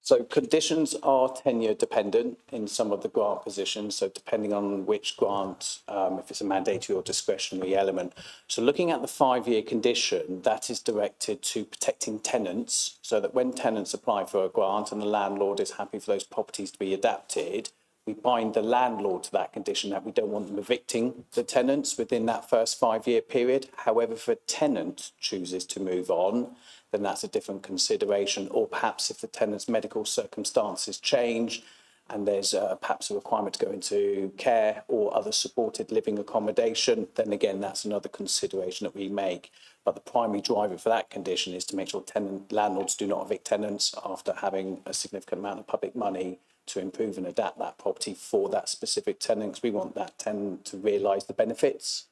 S15: So conditions are tenure dependent in some of the grant positions. So depending on which grant, if it's a mandatory or discretionary element. So looking at the 5-year condition, that is directed to protecting tenants so that when tenants apply for a grant and the landlord is happy for those properties to be adapted, we bind the landlord to that condition that we don't want them evicting the tenants within that first 5-year period. However, if a tenant chooses to move on, then that's a different consideration. Or perhaps if the tenant's medical circumstances change and there's perhaps a requirement to go into care or other supported living accommodation, then again, that's another consideration that we make. But the primary driver for that condition is to make sure landlords do not evict tenants after having a significant amount of public money to improve and adapt that property for that specific tenant, because we want that tenant to realise the benefits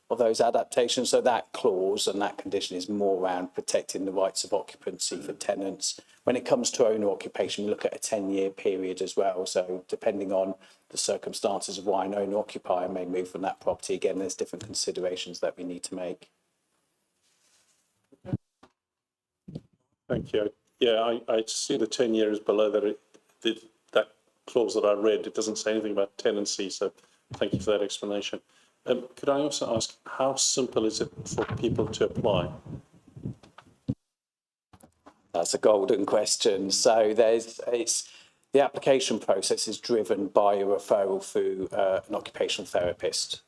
S15: of those adaptations. So that clause and that condition is more around protecting the rights of occupancy for tenants. When it comes to owner occupation, we look at a 10-year period as well. So depending on the circumstances of why an owner occupier may move from that property, again, there's different considerations that we need to make.
S11: Thank you. Yeah, I see the 10 years below that. That clause that I read, it doesn't say anything about tenancy. So thank you for that explanation. Could I also ask, how simple is it for people to apply?
S15: That's a golden question. So the application process is driven by a referral through an occupational therapist.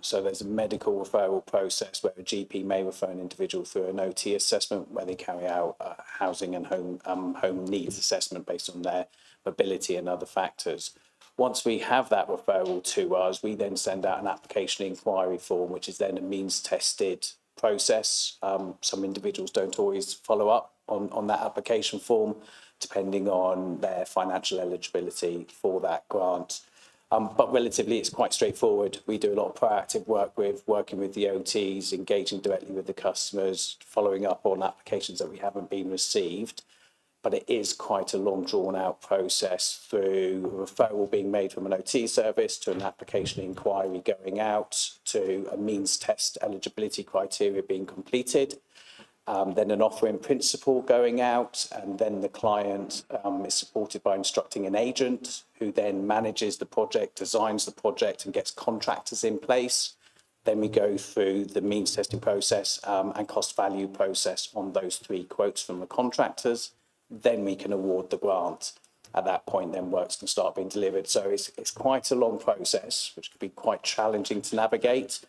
S15: So there's a medical referral process where a GP may refer an individual through an OT assessment where they carry out housing and home needs assessment based on their mobility and other factors. Once we have that referral to us, we then send out an application inquiry form, which is then a means tested process. Some individuals don't always follow up on that application form, depending on their financial eligibility for that grant. But relatively, it's quite straightforward. We do a lot of proactive work working with the OTs, engaging directly with the customers, following up on applications that we haven't been received. But it is quite a long, drawn-out process through a referral being made from an OT service to an application inquiry going out to a means test eligibility criteria being completed, then an offer in principle going out, and then the client is supported by instructing an agent who then manages the project, designs the project, and gets contractors in place. Then we go through the means testing process and cost value process on those 3 quotes from the contractors. Then we can award the grant. At that point, then works can start being delivered. So it's quite a long process, which can be quite challenging to navigate.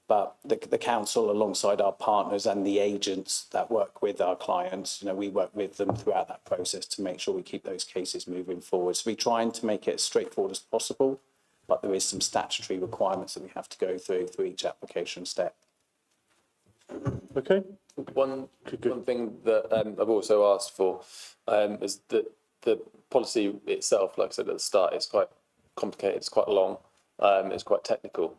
S15: But the council, alongside our partners and the agents that work with our clients, we work with them throughout that process to make sure we keep those cases moving forward. So we're trying to make it as straightforward as possible but there is some statutory requirements that we have to go through each application step.
S1: Okay.
S14: One thing that I've also asked for is that the policy itself, like I said at the start, is quite complicated, it's quite long, it's quite technical.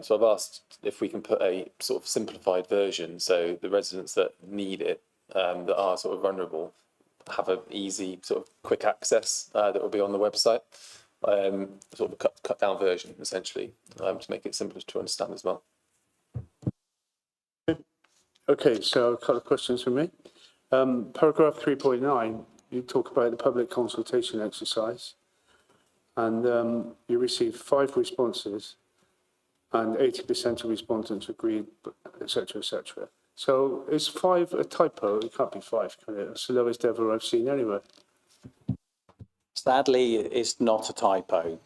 S14: So I've asked if we can put a sort of simplified version so the residents that need it, that are sort of vulnerable, have an easy sort of quick access that will be on the website. Sort of a cut down version essentially, to make it simpler to understand as well.
S1: Okay, so a couple of questions from me. Paragraph 3.9, you talk about the public consultation exercise, and you received 5 responses, and 80% of respondents agreed, etc., etc. So is 5 a typo? It can't be 5, can it? It's the lowest ever I've seen anyway.
S15: Sadly, it's not a typo.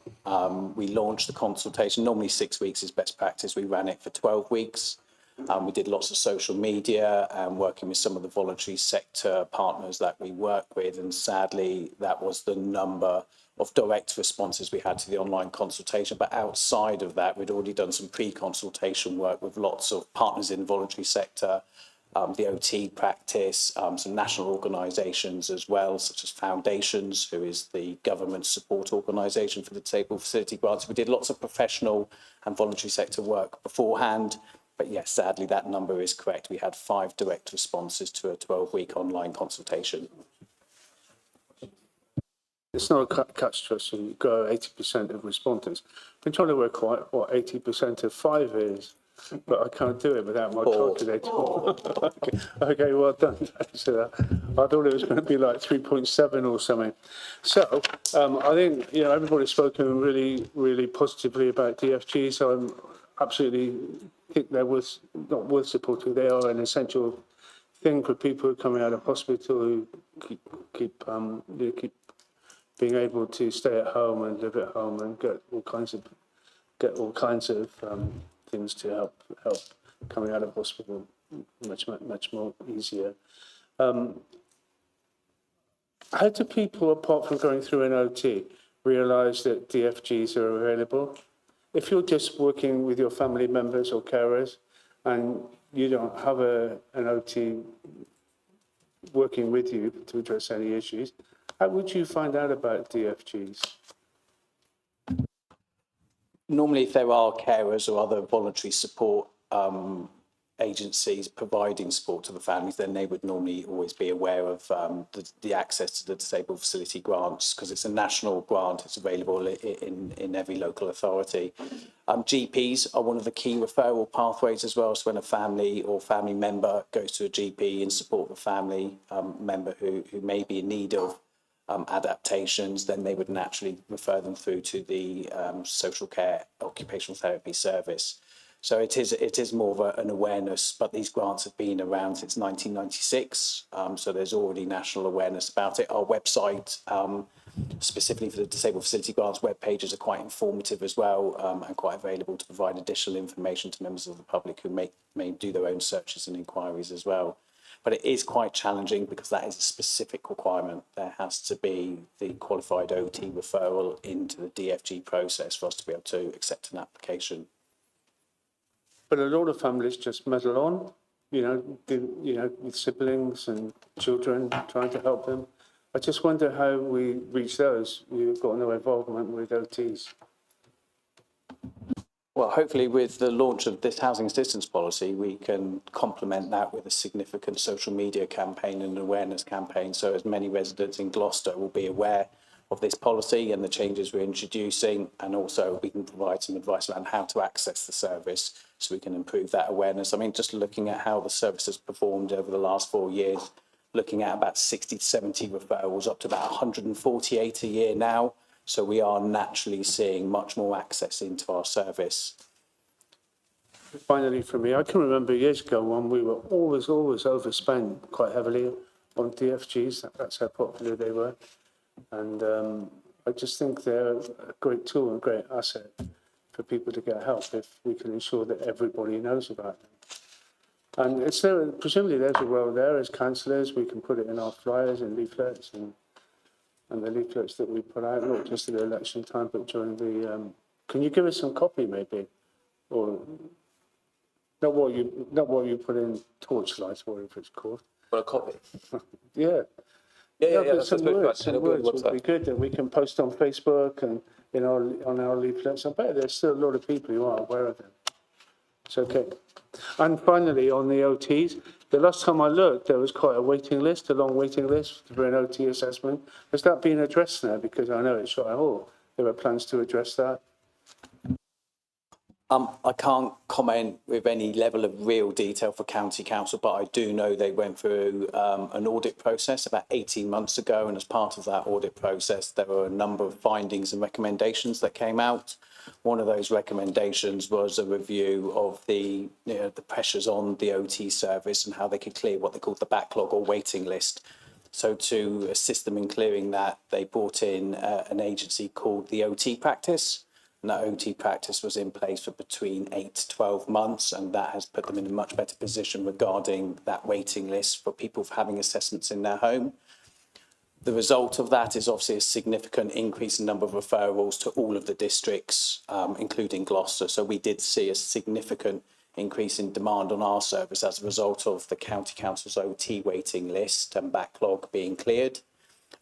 S15: We launched the consultation. Normally 6 weeks is best practice. We ran it for 12 weeks. We did lots of social media and working with some of the voluntary sector partners that we work with. And sadly, that was the number of direct responses we had to the online consultation. But outside of that, we'd already done some pre-consultation work with lots of partners in the voluntary sector, the OT practice, some national organisations as well, such as Foundations, who is the government support organisation for the disabled facility grants. We did lots of professional and voluntary sector work beforehand. But yes, sadly, that number is correct. We had 5 direct responses to a 12-week online consultation.
S1: It's not a catch question. You go 80% of respondents. I've been trying to work out what 80% of 5 is, but I can't do it without my calculator. Okay, well done. So, I thought it was going to be like 3.7 or something. So I think everybody's spoken really, really positively about DFG. So I'm absolutely think they're not worth supporting. They are an essential thing for people who are coming out of hospital who keep being able to stay at home and live at home and get all kinds of things to help coming out of hospital much more easier. How do people, apart from going through an OT, realise that DFGs are available? If you're just working with your family members or carers and you don't have an OT working with you to address any issues, how would you find out about DFGs?
S15: Normally, if there are carers or other voluntary support agencies providing support to the families, then they would normally always be aware of the access to the disabled facility grants, because it's a national grant. It's available in every local authority. GPs are one of the key referral pathways as well. So when a family or family member goes to a GP in support of a family member who may be in need of adaptations, then they would naturally refer them through to the social care occupational therapy service. So it is more of an awareness, but these grants have been around since 1996, so there's already national awareness about it. Our website, specifically for the disabled facility grants web pages, are quite informative as well, and quite available to provide additional information to members of the public who may do their own searches and inquiries as well. But it is quite challenging because that is a specific requirement. There has to be the qualified OT referral into the DFG process for us to be able to accept an application.
S1: But a lot of families just muddle on, with siblings and children, trying to help them. I just wonder how we reach those who've got no involvement with OTs.
S15: Well, hopefully with the launch of this housing assistance policy, we can complement that with a significant social media campaign and awareness campaign, so as many residents in Gloucester will be aware of this policy and the changes we're introducing, and also we can provide some advice around how to access the service so we can improve that awareness. I mean, just looking at how the service has performed over the last 4 years, looking at about 60 to 70 referrals, up to about 148 a year now. So we are naturally seeing much more access into our service.
S1: Finally, for me, I can remember years ago when we were always overspent quite heavily on DFGs. That's how popular they were. And I just think they're a great tool and great asset for people to get help if we can ensure that everybody knows about them. And it's there, presumably there's a role there as councillors. We can put it in our flyers and leaflets and the leaflets that we put out, not just at the election time, but during the Can you give us some copy maybe? Or not what you put in Torchlight or whatever it's called.
S14: Want a copy?
S1: Yeah.
S14: Yeah,
S1: But
S14: that's
S1: some
S14: very
S1: words,
S14: fast.
S1: some
S14: It'll be on
S1: words
S14: the
S1: would be
S14: website.
S1: good that we can post on Facebook and on our leaflets. I bet there's still a lot of people who aren't aware of them. It's okay. And finally, on the OTs, the last time I looked, there was quite a waiting list, a long waiting list for an OT assessment. Has that been addressed now? Because I know at Shire Hall there are plans to address that.
S15: I can't comment with any level of real detail for County Council, but I do know they went through an audit process about 18 months ago, and as part of that audit process, there were a number of findings and recommendations that came out. One of those recommendations was a review of the pressures on the OT service and how they could clear what they called the backlog or waiting list. So to assist them in clearing that, they brought in an agency called the OT Practice. And that OT practice was in place for between 8 to 12 months, and that has put them in a much better position regarding that waiting list for people for having assessments in their home. The result of that is obviously a significant increase in number of referrals to all of the districts, including Gloucester. So we did see a significant increase in demand on our service as a result of the County Council's OT waiting list and backlog being cleared.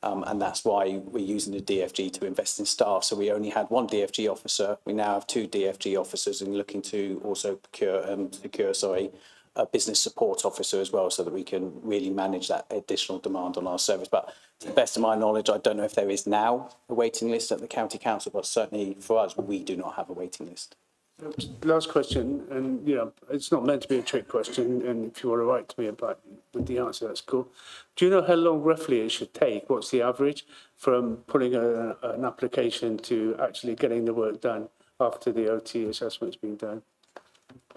S15: And that's why we're using the DFG to invest in staff. So we only had one DFG officer. We now have two DFG officers and looking to also secure a business support officer as well, so that we can really manage that additional demand on our service. But to the best of my knowledge, I don't know if there is now a waiting list at the County Council, but certainly for us, we do not have a waiting list.
S1: Last question, and it's not meant to be a trick question, and if you want to write to me about with the answer, that's cool. Do you know how long roughly it should take? What's the average from putting an application to actually getting the work done after the OT assessment's been done?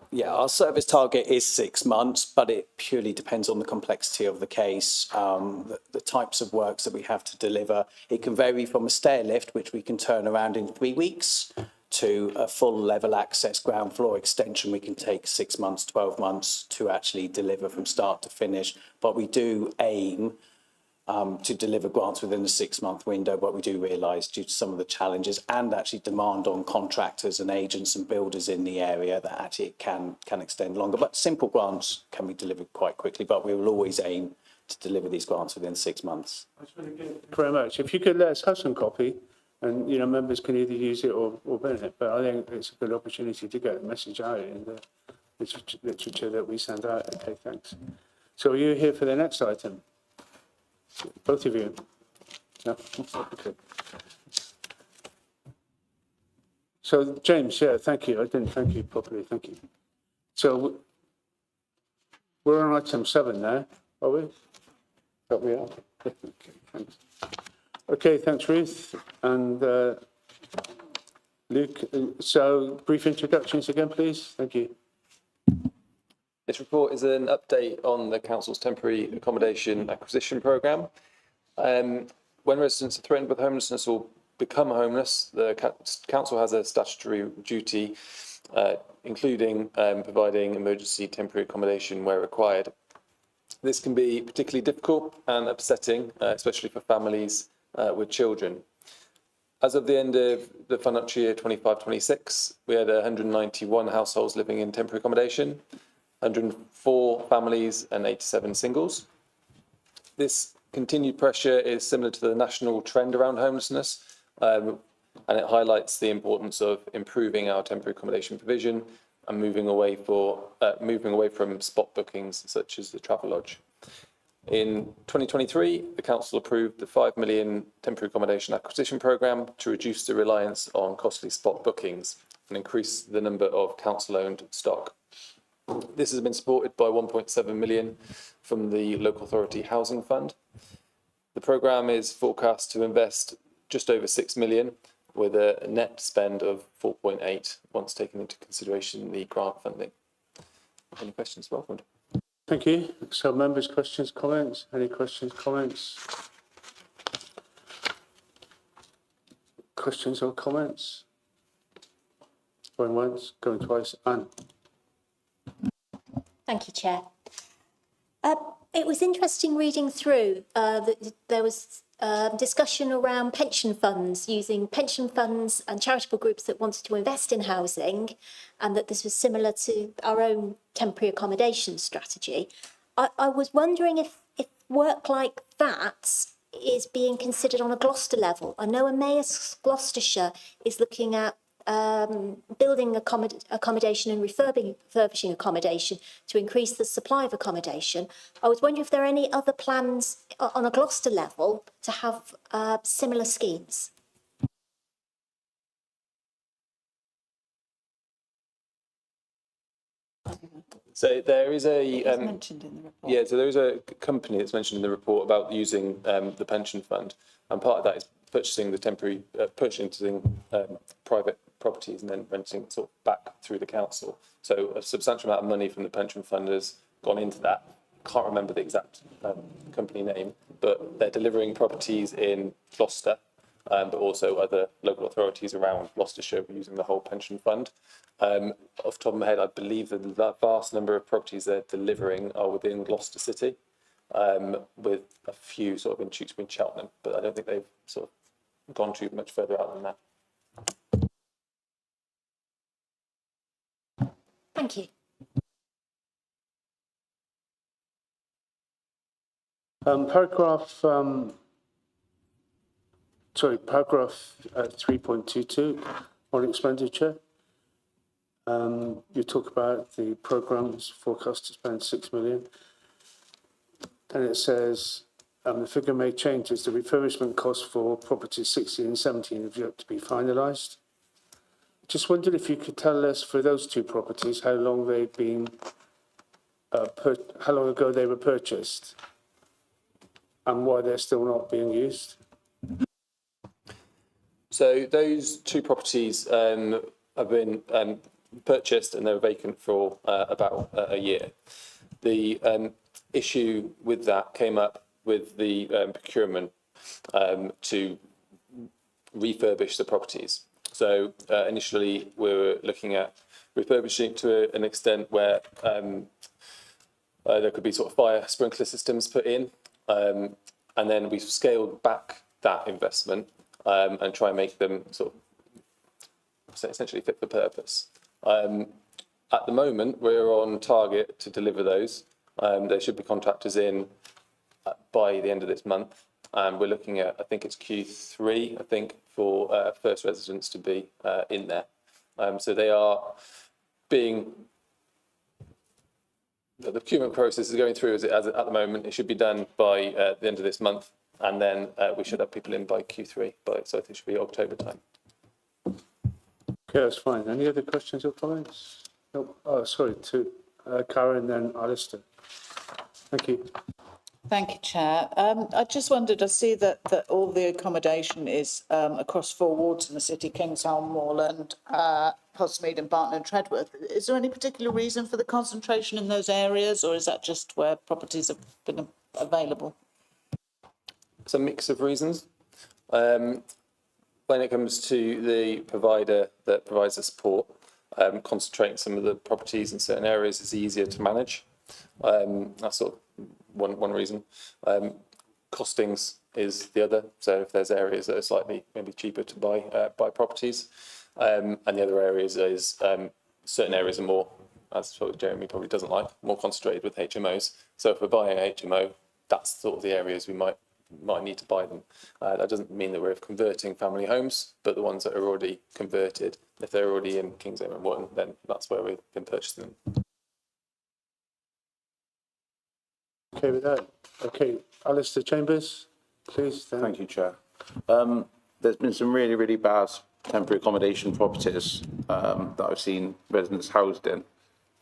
S15: Yeah, our service target is 6 months, but it purely depends on the complexity of the case, the types of works that we have to deliver. It can vary from a stair lift, which we can turn around in 3 weeks, to a full level access ground floor extension. We can take 6 months, 12 months to actually deliver from start to finish. But we do aim to deliver grants within the 6 month window, but we do realise due to some of the challenges and actually demand on contractors and agents and builders in the area that actually it can extend longer. But simple grants can be delivered quite quickly, but we will always aim to deliver these grants within 6 months.
S1: That's really good. Thank you very much. If you could let us have some copy, and members can either use it or burn it, but I think it's a good opportunity to get the message out in the literature that we send out. Okay, thanks. So are you here for the next item? Both of you? No? Okay. So, James, thank you. I didn't thank you properly. Thank you. So, we're on item 7 now, are we? That we are? Okay, thanks. Okay, thanks, Ruth. And Luke, so brief introductions again, please. Thank you.
S14: This report is an update on the Council's temporary accommodation acquisition programme. When residents are threatened with homelessness or become homeless, the Council has a statutory duty, including providing emergency temporary accommodation where required. This can be particularly difficult and upsetting, especially for families with children. As of the end of the financial year 25-26, we had 191 households living in temporary accommodation, 104 families and 87 singles. This continued pressure is similar to the national trend around homelessness, and it highlights the importance of improving our temporary accommodation provision and moving away from spot bookings such as the Travelodge. In 2023, the Council approved the £5 million temporary accommodation acquisition programme to reduce the reliance on costly spot bookings and increase the number of council-owned stock. This has been supported by £1.7 million from the Local Authority Housing Fund. The programme is forecast to invest just over £6 million, with a net spend of 4.8 once taken into consideration the grant funding. Any questions? Welcome.
S1: Thank you. So members, questions, comments? Any questions, comments? Questions or comments? Going once, going twice. Anne.
S2: Thank you, Chair. It was interesting reading through that there was discussion around pension funds, using pension funds and charitable groups that wanted to invest in housing, and that this was similar to our own temporary accommodation strategy. I was wondering if work like that is being considered on a Gloucester level. I know Emmaus Gloucestershire is looking at building accommodation and refurbishing accommodation to increase the supply of accommodation. I was wondering if there are any other plans on a Gloucester level to have similar schemes.
S14: So there is a
S8: mentioned in the report.
S14: yeah. So there is a company that's mentioned in the report about using the pension fund, and part of that is purchasing the temporary purchasing private properties and then renting it sort of back through the council. So a substantial amount of money from the pension fund has gone into that. Can't remember the exact company name, but they're delivering properties in Gloucester, but also other local authorities around Gloucestershire using the whole pension fund. Off the top of my head, I believe that the vast number of properties they're delivering are within Gloucester City, with a few sort of in Tewkesbury and Cheltenham, but I don't think they've sort of gone too much further out than that.
S2: Thank you.
S1: Paragraph 3.22 on expenditure. You talk about the programme's forecast to spend 6 million. And it says the figure may change as the refurbishment costs for properties 16 and 17 have yet to be finalised. Just wondered if you could tell us for those two properties how long they've been, how long ago they were purchased, and why they're still not being used.
S14: So those two properties have been purchased and they were vacant for about a year. The issue with that came up with the procurement to refurbish the properties. So initially we were looking at refurbishing to an extent where there could be sort of fire sprinkler systems put in, and then we've scaled back that investment and try and make them sort of essentially fit for purpose. At the moment, we're on target to deliver those. There should be contractors in by the end of this month, and we're looking at, I think it's Q3, I think, for first residents to be in there. So they are being, the procurement process is going through as at the moment. It should be done by the end of this month, and then we should have people in by Q3, so I think it should be October time.
S1: Okay, that's fine. Any other questions or comments? No. Oh, sorry, to Karen, then Alistair. Thank you.
S8: Thank you, Chair. I just wondered, I see that all the accommodation is across 4 wards in the city, Kingsholm, Moorland, Hogsmeade and Barton and Treadworth. Is there any particular reason for the concentration in those areas, or is that just where properties have been available?
S14: It's a mix of reasons. When it comes to the provider that provides the support, concentrating some of the properties in certain areas is easier to manage. That's sort of one reason. Costings is the other. So if there's areas that are slightly maybe cheaper to buy properties, and the other areas is certain areas are more, as sort of Jeremy probably doesn't like, more concentrated with HMOs. So if we're buying a HMO, that's sort of the areas we might need to buy them. That doesn't mean that we're converting family homes, but the ones that are already converted, if they're already in Kingsholm and Warton, then that's where we've been purchasing them.
S1: Okay with that? Okay, Alistair Chambers, please.
S9: Thank you, Chair. There's been some really, really bad temporary accommodation properties that I've seen residents housed in.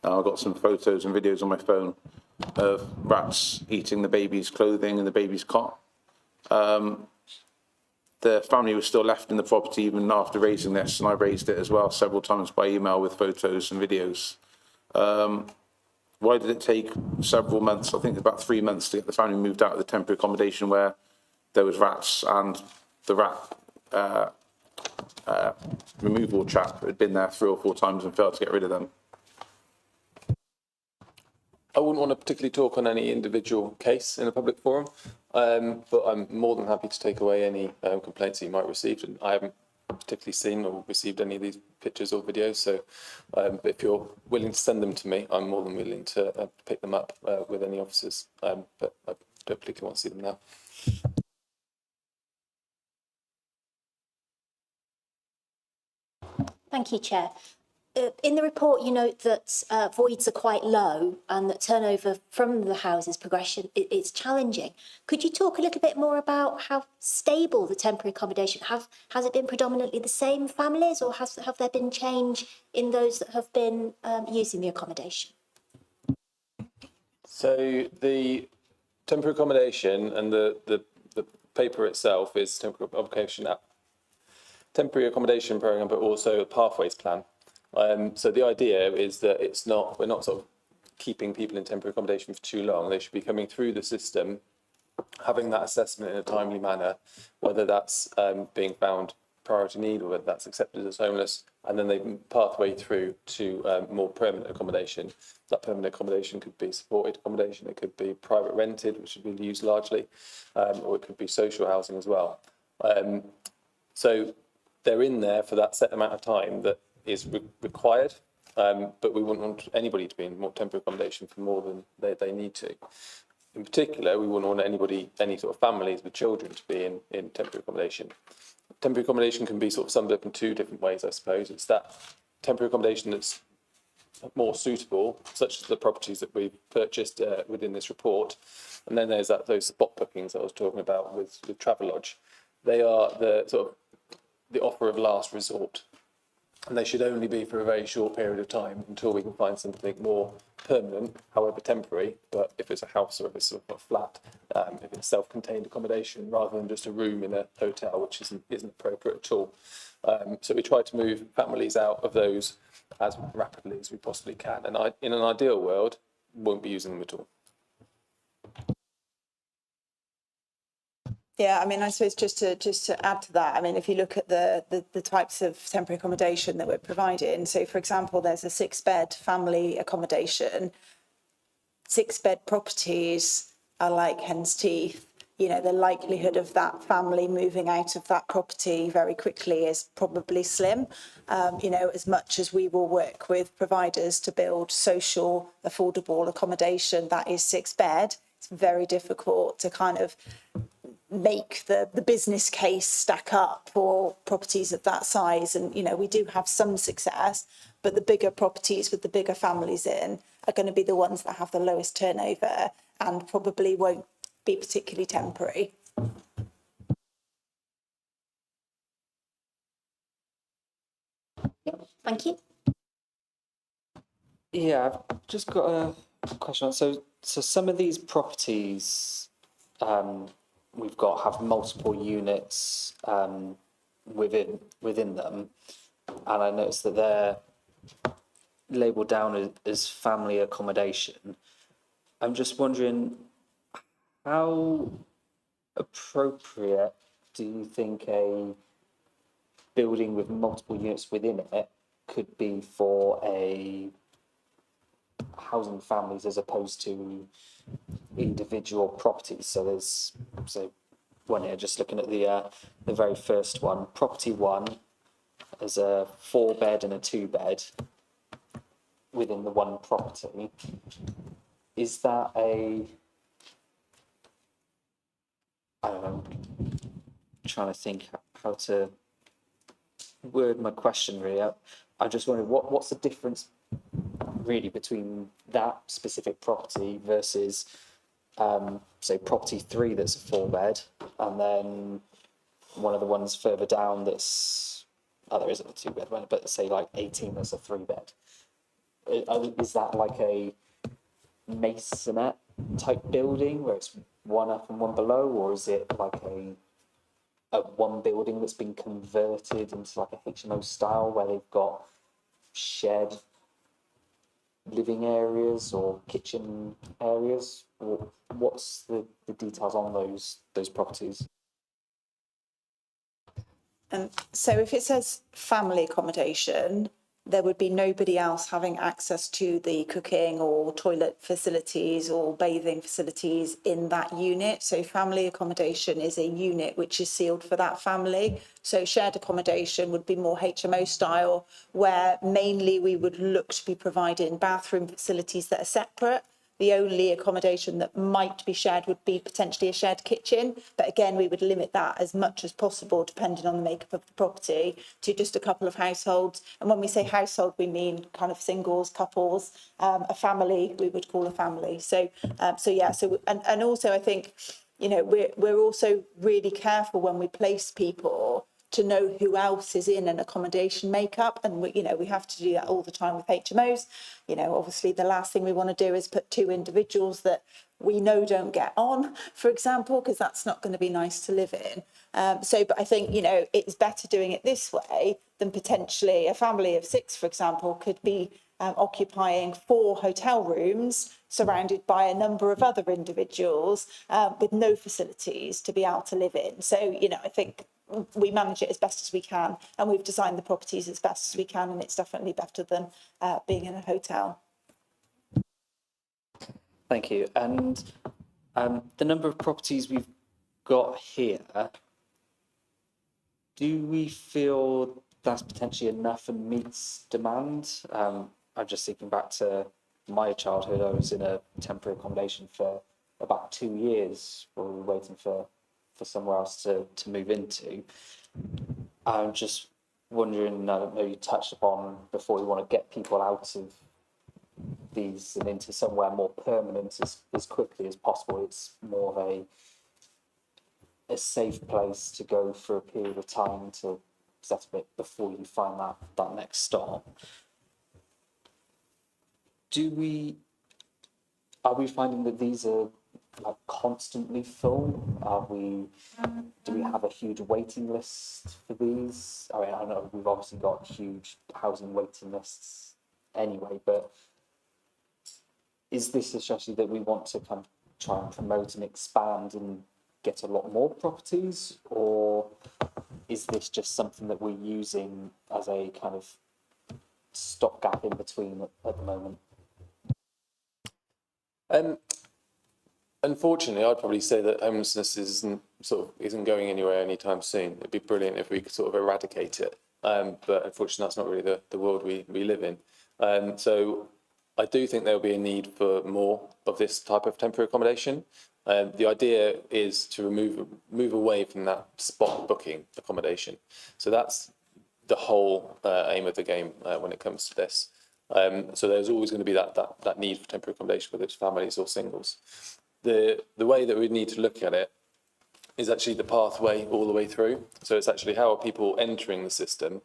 S9: I've got some photos and videos on my phone of rats eating the baby's clothing and the baby's cot. The family was still left in the property even after raising this, and I raised it as well several times by email with photos and videos. Why did it take several months, I think about 3 months, to get the family moved out of the temporary accommodation where there was rats, and the rat removal chap had been there 3 or 4 times and failed to get rid of them?
S14: I wouldn't want to particularly talk on any individual case in a public forum, but I'm more than happy to take away any complaints that you might receive. And I haven't particularly seen or received any of these pictures or videos, so but if you're willing to send them to me, I'm more than willing to pick them up with any officers, but I don't particularly want to see them now.
S2: Thank you, Chair. In the report, you note that voids are quite low and that turnover from the houses progression is challenging. Could you talk a little bit more about how stable the temporary accommodation has it been predominantly the same families, or have there been change in those that have been using the accommodation?
S14: So the temporary accommodation and the paper itself is temporary accommodation program, but also a pathways plan. So the idea is that we're not sort of keeping people in temporary accommodation for too long. They should be coming through the system, having that assessment in a timely manner, whether that's being found priority need or whether that's accepted as homeless, and then they pathway through to more permanent accommodation. That permanent accommodation could be supported accommodation, it could be private rented, which would be used largely, or it could be social housing as well. So they're in there for that set amount of time that is required, but we wouldn't want anybody to be in more temporary accommodation for more than they need to. In particular, we wouldn't want any sort of families with children to be in temporary accommodation. Temporary accommodation can be sort of summed up in two different ways, I suppose. It's that temporary accommodation that's more suitable, such as the properties that we've purchased within this report. And then there's those spot bookings that I was talking about with Travelodge. They are the offer of last resort. And they should only be for a very short period of time until we can find something more permanent, however temporary. But if it's a house or if it's a flat, if it's self-contained accommodation rather than just a room in a hotel, which isn't appropriate at all. So we try to move families out of those as rapidly as we possibly can. And in an ideal world, won't be using them at all.
S5: Yeah, I mean, I suppose just to add to that, I mean, if you look at the types of temporary accommodation that we're providing, so for example, there's a 6-bed family accommodation. 6-bed properties are like hen's teeth. You know, the likelihood of that family moving out of that property very quickly is probably slim. You know, as much as we will work with providers to build social, affordable accommodation that is 6-bed, it's very difficult to kind of make the business case stack up for properties of that size. And, you know, we do have some success, but the bigger properties with the bigger families in are going to be the ones that have the lowest turnover and probably won't be particularly temporary.
S2: Thank you.
S7: Yeah, I've just got a question. So some of these properties we've got have multiple units within them, and I noticed that they're labelled down as family accommodation. I'm just wondering, how appropriate do you think a building with multiple units within it could be for a housing families as opposed to individual properties? So there's one here, just looking at the very first one, property 1 as a 4-bed and a 2-bed within the one property. Is that I don't know, trying to think how to word my question really. I just wondering what's the difference really between that specific property versus say property 3 that's a 4-bed, and then one of the ones further down that's there isn't a 2-bed one, but say like 18 that's a 3-bed. Is that like a masonette type building where it's one up and one below, or is it like a one building that's been converted into like a HMO style where they've got shared living areas or kitchen areas? Or what's the details on those properties?
S5: So if it says family accommodation, there would be nobody else having access to the cooking or toilet facilities or bathing facilities in that unit. So family accommodation is a unit which is sealed for that family. So shared accommodation would be more HMO style, where mainly we would look to be providing bathroom facilities that are separate. The only accommodation that might be shared would be potentially a shared kitchen. But again, we would limit that as much as possible, depending on the makeup of the property, to just a couple of households. And when we say household, we mean kind of singles, couples, a family, we would call a family. So also I think, you know, we're also really careful when we place people to know who else is in an accommodation makeup. And we have to do that all the time with HMOs. You know, obviously the last thing we want to do is put two individuals that we know don't get on, for example, because that's not going to be nice to live in. But I think, you know, it's better doing it this way than potentially a family of 6, for example, could be occupying 4 hotel rooms surrounded by a number of other individuals with no facilities to be able to live in. So, you know, I think we manage it as best as we can, and we've designed the properties as best as we can, and it's definitely better than being in a hotel.
S7: Thank you. And the number of properties we've got here, do we feel that's potentially enough and meets demand? I'm just thinking back to my childhood. I was in a temporary accommodation for about 2 years while we were waiting for somewhere else to move into. I'm just wondering, maybe you touched upon before, you want to get people out of these and into somewhere more permanent as quickly as possible. It's more of a safe place to go for a period of time to settle it before you find that next stop. Are we finding that these are like constantly full? Do we have a huge waiting list for these? I mean, I know we've obviously got huge housing waiting lists anyway, but is this a strategy that we want to kind of try and promote and expand and get a lot more properties, or is this just something that we're using as a kind of stopgap in between at the moment?
S14: Unfortunately, I'd probably say that homelessness isn't going anywhere anytime soon. It'd be brilliant if we could sort of eradicate it, but unfortunately, that's not really the world we live in. So I do think there'll be a need for more of this type of temporary accommodation. The idea is to move away from that spot booking accommodation. So that's the whole aim of the game when it comes to this. So there's always going to be that need for temporary accommodation, whether it's families or singles. The way that we need to look at it is actually the pathway all the way through. So it's actually how are people entering the system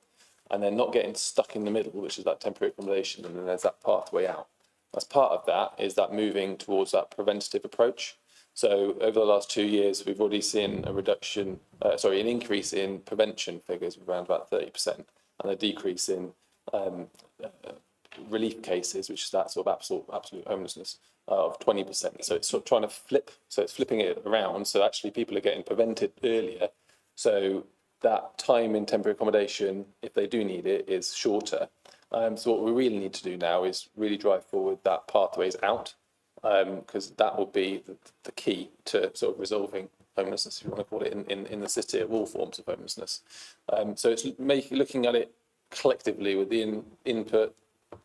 S14: and then not getting stuck in the middle, which is that temporary accommodation, and then there's that pathway out. As part of that is that moving towards that preventative approach. So over the last 2 years, we've already seen an increase in prevention figures of around about 30%, and a decrease in relief cases, which is that sort of absolute homelessness of 20%. So it's sort of trying to flip, so it's flipping it around. So actually people are getting prevented earlier. So that time in temporary accommodation, if they do need it, is shorter. So what we really need to do now is really drive forward that pathways out, because that will be the key to sort of resolving homelessness, if you want to call it, in the city, of all forms of homelessness. So it's looking at it collectively with the input,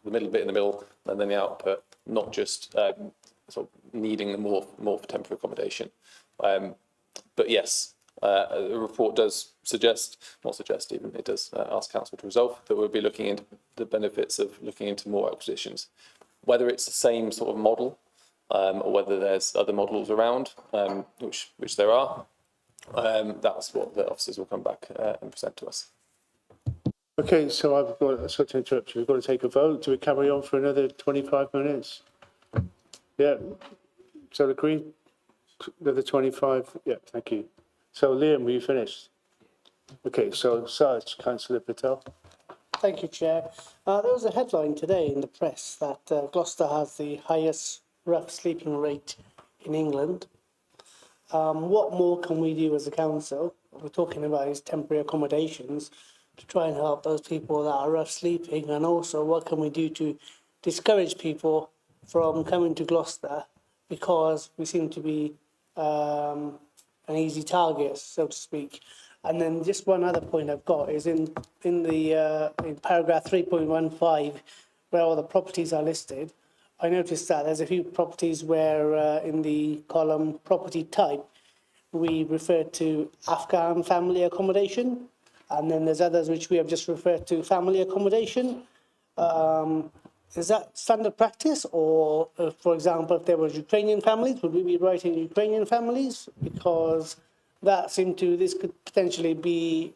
S14: the middle bit in the middle, and then the output, not just sort of needing the more for temporary accommodation. But yes, the report does it does ask council to resolve that we'll be looking into the benefits of looking into more acquisitions, whether it's the same sort of model or whether there's other models around, which there are. That's what the officers will come back and present to us.
S1: Okay, so I've got, sorry to interrupt you, we've got to take a vote. Do we carry on for another 25 minutes? Yeah, so agree? Another 25? Yeah, thank you. So Liam, were you finished? Okay, so Sarge, Councillor Patel.
S3: Thank you, Chair. There was a headline today in the press that Gloucester has the highest rough sleeping rate in England. What more can we do as a council? We're talking about is temporary accommodations. to try and help those people that are rough sleeping, and also what can we do to discourage people from coming to Gloucester, because we seem to be an easy target, so to speak. And then just one other point I've got is in paragraph 3.15, where all the properties are listed. I noticed that there's a few properties where in the column property type, we refer to Afghan family accommodation, and then there's others which we have just referred to family accommodation. Is that standard practice, or for example, if there was Ukrainian families, would we be writing Ukrainian families? Because this could potentially be,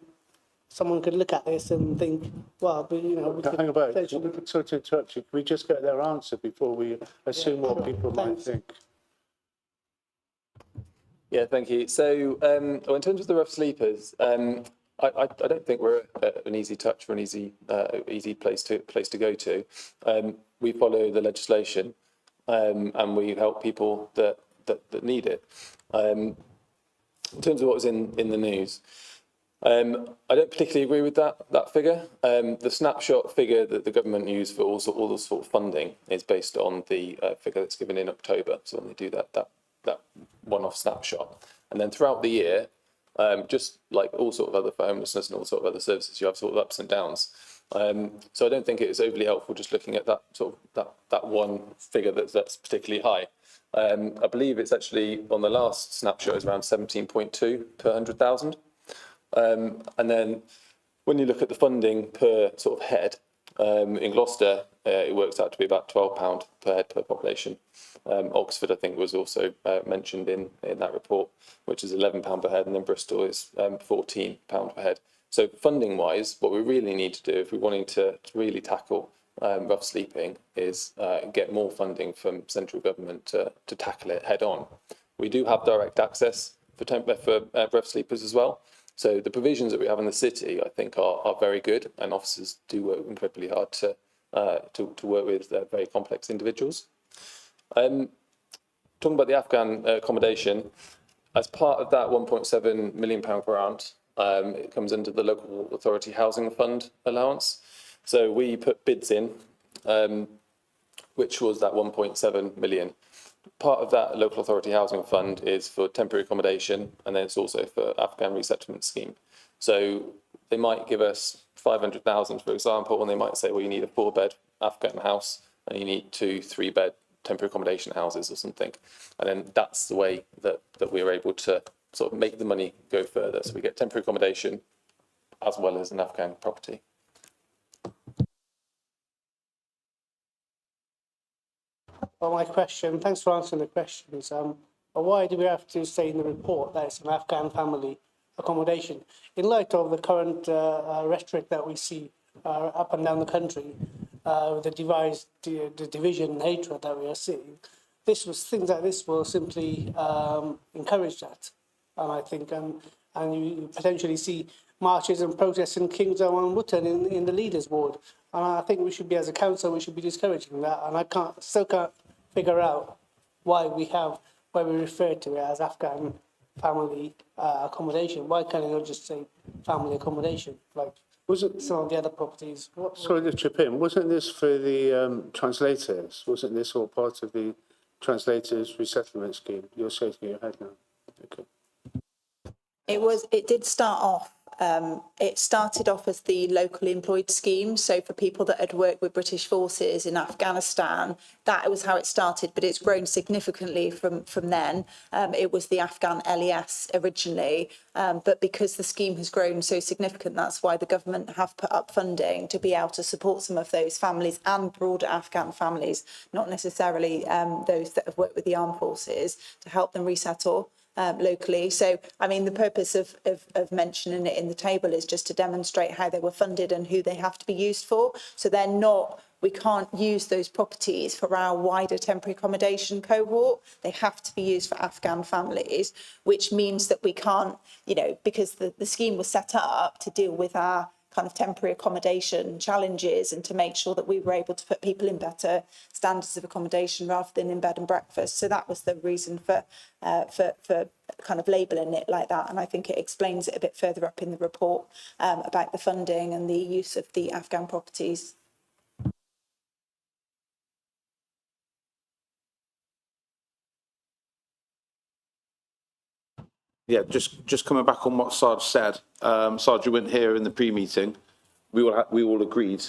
S3: someone could look at this and think, well, we could
S1: Hang about,
S3: potentially...
S1: sorry to interrupt you, can we just get their answer before we assume what people might think?
S14: Yeah, thank you. So, well, in terms of the rough sleepers, I don't think we're an easy touch or an easy place to go to. We follow the legislation, and we help people that need it. In terms of what was in the news, I don't particularly agree with that figure. The snapshot figure that the government used for all this sort of funding is based on the figure that's given in October. So when they do that one-off snapshot, and then throughout the year, just like all sort of other for homelessness and all sort of other services, you have sort of ups and downs. So I don't think it is overly helpful just looking at that sort of that one figure that's particularly high. I believe it's actually on the last snapshot is around 17.2 per 100,000. And then when you look at the funding per sort of head, in Gloucester, it works out to be about £12 per head per population. Oxford, I think, was also mentioned in that report, which is £11 per head, and then Bristol is £14 per head. So funding-wise, what we really need to do if we're wanting to really tackle rough sleeping is get more funding from central government to tackle it head on. We do have direct access for rough sleepers as well. So the provisions that we have in the city, I think, are very good, and officers do work incredibly hard to work with very complex individuals. Talking about the Afghan accommodation, as part of that £1.7 million grant, it comes under the Local Authority Housing Fund allowance. So we put bids in, which was that 1.7 million. Part of that local authority housing fund is for temporary accommodation, and then it's also for Afghan resettlement scheme. So they might give us 500,000, for example, and they might say, well, you need a 4-bed Afghan house and you need 2 3-bed temporary accommodation houses or something. And then that's the way that we're able to sort of make the money go further. So we get temporary accommodation as well as an Afghan property.
S3: Well, my question, thanks for answering the questions. Why do we have to say in the report that it's an Afghan family accommodation? In light of the current rhetoric that we see up and down the country, the division and hatred that we are seeing, things like this will simply encourage that. And I think, and you potentially see marches and protests in Kingsdown and Wootton in the leaders' ward. And I think we should be, as a council, we should be discouraging that. And I still can't figure out why we refer to it as Afghan family accommodation. Why can't it not just say family accommodation, like some of the other properties?
S1: Sorry to chip in. Wasn't this for the translators? Wasn't this all part of the translators resettlement scheme? You're shaking your head now. Okay.
S5: It did start off. It started off as the locally employed scheme. So for people that had worked with British forces in Afghanistan, that was how it started. But it's grown significantly from then. It was the Afghan LES originally. But because the scheme has grown so significant, that's why the government have put up funding to be able to support some of those families and broader Afghan families, not necessarily those that have worked with the armed forces, to help them resettle locally. So, I mean, the purpose of mentioning it in the table is just to demonstrate how they were funded and who they have to be used for. So they're not, we can't use those properties for our wider temporary accommodation cohort. They have to be used for Afghan families, which means that we can't, because the scheme was set up to deal with our kind of temporary accommodation challenges and to make sure that we were able to put people in better standards of accommodation rather than in bed and breakfast. So that was the reason for kind of labelling it like that. And I think it explains it a bit further up in the report about the funding and the use of the Afghan properties.
S9: Yeah, just coming back on what Sarge said. Sarge, you weren't here in the pre-meeting. We all agreed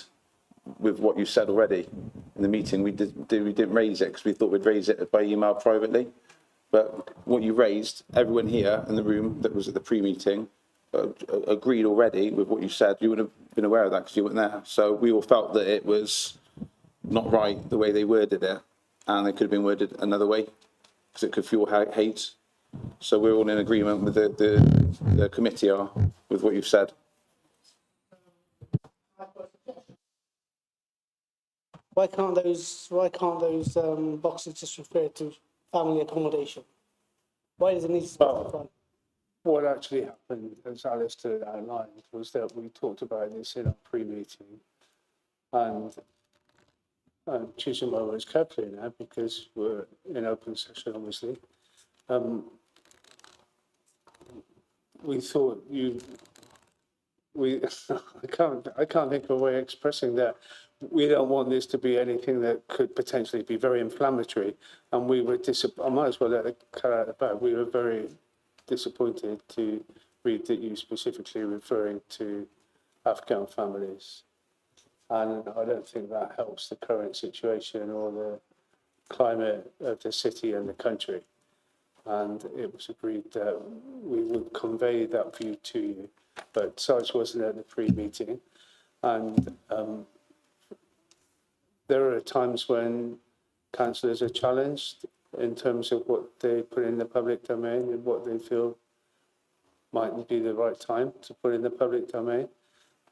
S9: with what you said already in the meeting. We didn't raise it because we thought we'd raise it by email privately. But what you raised, everyone here in the room that was at the pre-meeting agreed already with what you said. You would have been aware of that because you weren't there. So we all felt that it was not right the way they worded it, and it could have been worded another way because it could fuel hate. So we're all in agreement with the committee are with what you've said.
S3: Why can't those boxes just refer to family accommodation? Why does it need to specify?
S1: What actually happened, as Alistair outlined, was that we talked about this in our pre-meeting, and I'm choosing my words carefully now because we're in open session, obviously. We thought I can't think of a way of expressing that. We don't want this to be anything that could potentially be very inflammatory, and we were I might as well let the cat out of the bag. We were very disappointed to read that you specifically referring to Afghan families, and I don't think that helps the current situation or the climate of the city and the country. And it was agreed that we would convey that view to you, but Sarge wasn't at the pre-meeting, and there are times when councillors are challenged in terms of what they put in the public domain and what they feel might be the right time to put in the public domain.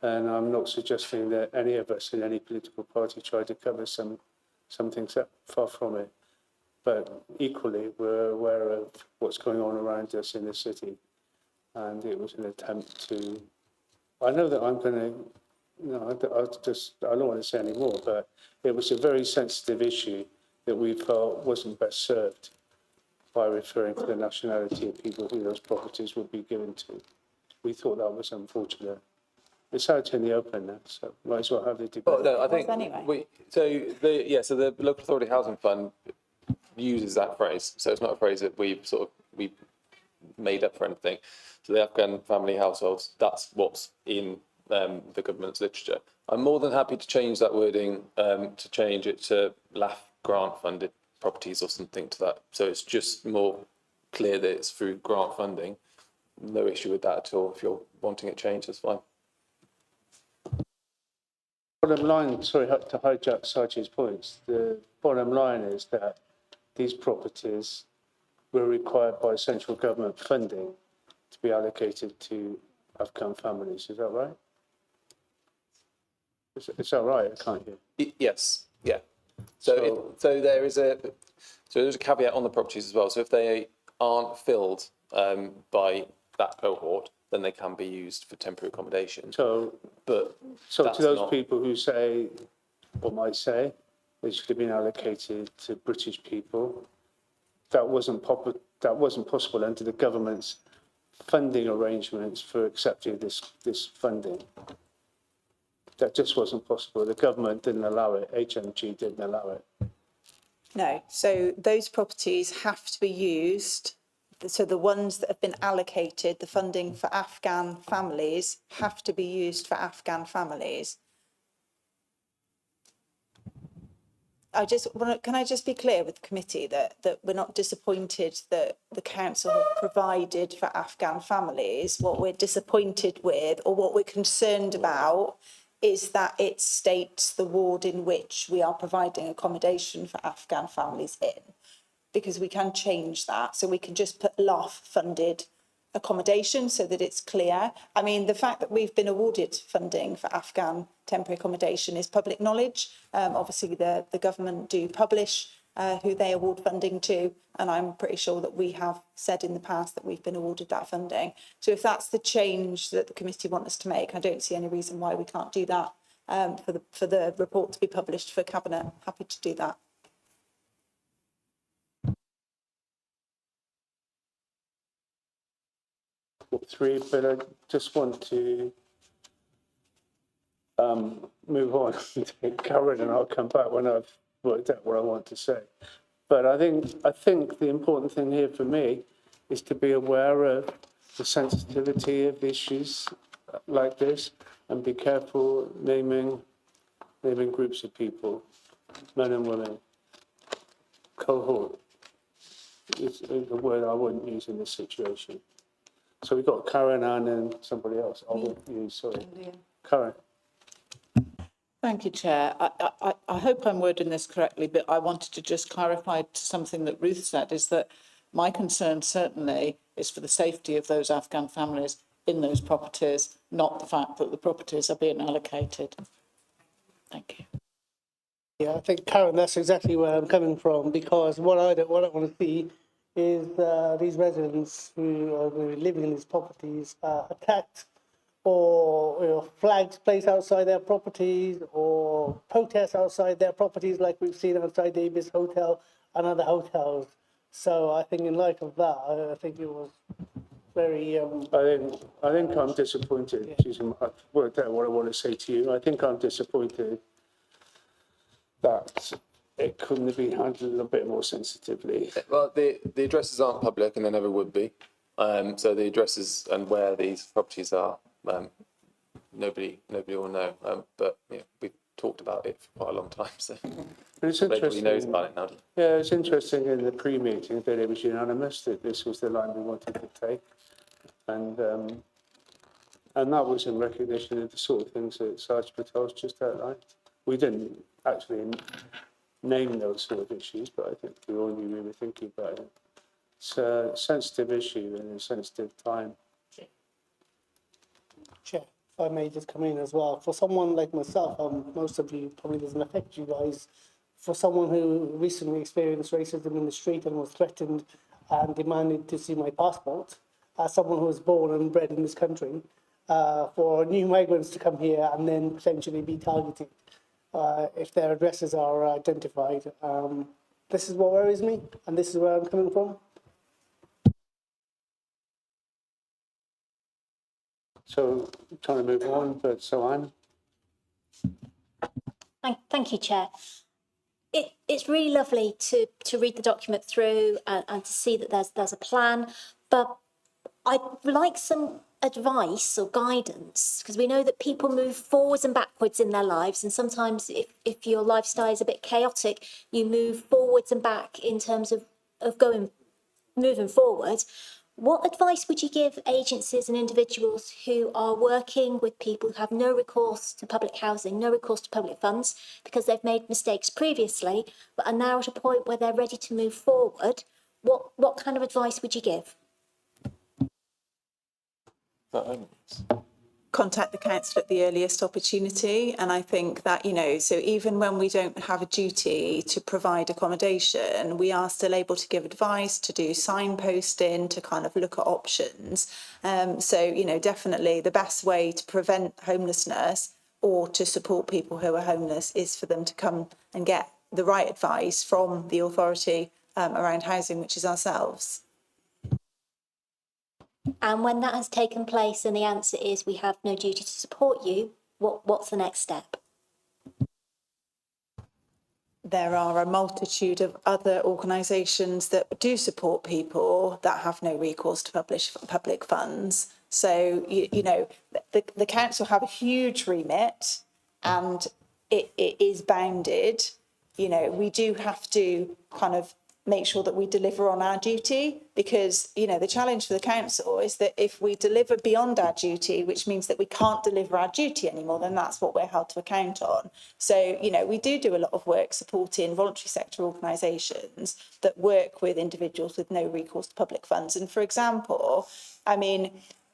S1: And I'm not suggesting that any of us in any political party try to cover something far from it. But equally, we're aware of what's going on around us in the city. And it was an attempt to, I know that I'm going to, I don't want to say any more, but it was a very sensitive issue that we felt wasn't best served by referring to the nationality of people who those properties would be given to. We thought that was unfortunate. It's out in the open now, so might as well have the debate.
S14: Well, no, I think
S5: Anyway.
S14: so the local authority housing fund uses that phrase. So it's not a phrase that we made up for anything. So the Afghan family households, that's what's in the government's literature. I'm more than happy to change that wording to change it to LAF grant funded properties or something to that. So it's just more clear that it's through grant funding. No issue with that at all. If you're wanting it changed, that's fine.
S1: Bottom line, sorry to hijack Sarge's points, the bottom line is that these properties were required by central government funding to be allocated to Afghan families. Is that right? Is that right? I can't hear.
S14: Yes. Yeah. So there's a caveat on the properties as well. So if they aren't filled by that cohort, then they can be used for temporary accommodation. So to
S1: those people who say, or might say, they should have been allocated to British people, that wasn't possible under the government's funding arrangements for accepting this funding. That just wasn't possible. The government didn't allow it. HMG didn't allow it.
S5: No, so those properties have to be used. So the ones that have been allocated, the funding for Afghan families, have to be used for Afghan families. Can I just be clear with the committee that we're not disappointed that the council have provided for Afghan families. What we're disappointed with, or what we're concerned about, is that it states the ward in which we are providing accommodation for Afghan families in, because we can change that. So we can just put LAF funded accommodation so that it's clear. I mean, the fact that we've been awarded funding for Afghan temporary accommodation is public knowledge. Obviously, the government do publish who they award funding to. And I'm pretty sure that we have said in the past that we've been awarded that funding. So if that's the change that the committee want us to make, I don't see any reason why we can't do that for the report to be published for Cabinet. Happy to do that.
S1: Three, but I just want to move on to Karen, and I'll come back when I've worked out what I want to say. But I think the important thing here for me is to be aware of the sensitivity of issues like this and be careful naming groups of people, men and women. Cohort is a word I wouldn't use in this situation. So we've got Karen, Anne, and somebody else. I won't use, sorry. Karen.
S8: Thank you, Chair. I hope I'm wording this correctly, but I wanted to just clarify something that Ruth said, is that my concern certainly is for the safety of those Afghan families in those properties, not the fact that the properties are being allocated. Thank you.
S3: Yeah, I think, Karen, that's exactly where I'm coming from, because what I don't want to see is these residents who are living in these properties attacked, or flags placed outside their properties, or protests outside their properties like we've seen outside the Ibis Hotel and other hotels. So I think in light of that, I think it was very...
S1: I think I'm disappointed. Yeah. I've worked out what I want to say to you. I think I'm disappointed that it couldn't have been handled a little bit more sensitively.
S14: Well, the addresses aren't public and they never would be. So the addresses and where these properties are, nobody will know. But yeah, we've talked about it for quite a long time, so
S1: it's interesting.
S14: Nobody knows about it now.
S1: Yeah, it's interesting in the pre-meeting that it was unanimous that this was the line we wanted to take, and that was in recognition of the sort of things that Sergeant Patel's just outlined. We didn't actually name those sort of issues, but I think we all knew we were thinking about it. It's a sensitive issue and a sensitive time.
S3: Chair, if I may just come in as well. For someone like myself, most of you probably doesn't affect you guys. For someone who recently experienced racism in the street and was threatened and demanded to see my passport, as someone who was born and bred in this country, for new migrants to come here and then potentially be targeted if their addresses are identified. This is what worries me, and this is where I'm coming from.
S1: So, I'm trying to move on, but so I'm.
S2: Thank you, Chair. It's really lovely to read the document through and to see that there's a plan, but I'd like some advice or guidance, because we know that people move forwards and backwards in their lives, and sometimes if your lifestyle is a bit chaotic, you move forwards and back in terms of moving forward. What advice would you give agencies and individuals who are working with people who have no recourse to public housing, no recourse to public funds, because they've made mistakes previously, but are now at a point where they're ready to move forward? What kind of advice would you give?
S5: Contact the council at the earliest opportunity. And I think that, so even when we don't have a duty to provide accommodation, we are still able to give advice, to do signposting, to kind of look at options. So, definitely the best way to prevent homelessness or to support people who are homeless is for them to come and get the right advice from the authority around housing, which is ourselves.
S2: And when that has taken place and the answer is we have no duty to support you, what's the next step?
S5: There are a multitude of other organisations that do support people that have no recourse to public funds. So, the council have a huge remit and it is bounded. We do have to kind of make sure that we deliver on our duty, because, the challenge for the council is that if we deliver beyond our duty, which means that we can't deliver our duty anymore, then that's what we're held to account on. So, we do a lot of work supporting voluntary sector organisations that work with individuals with no recourse to public funds. And for example,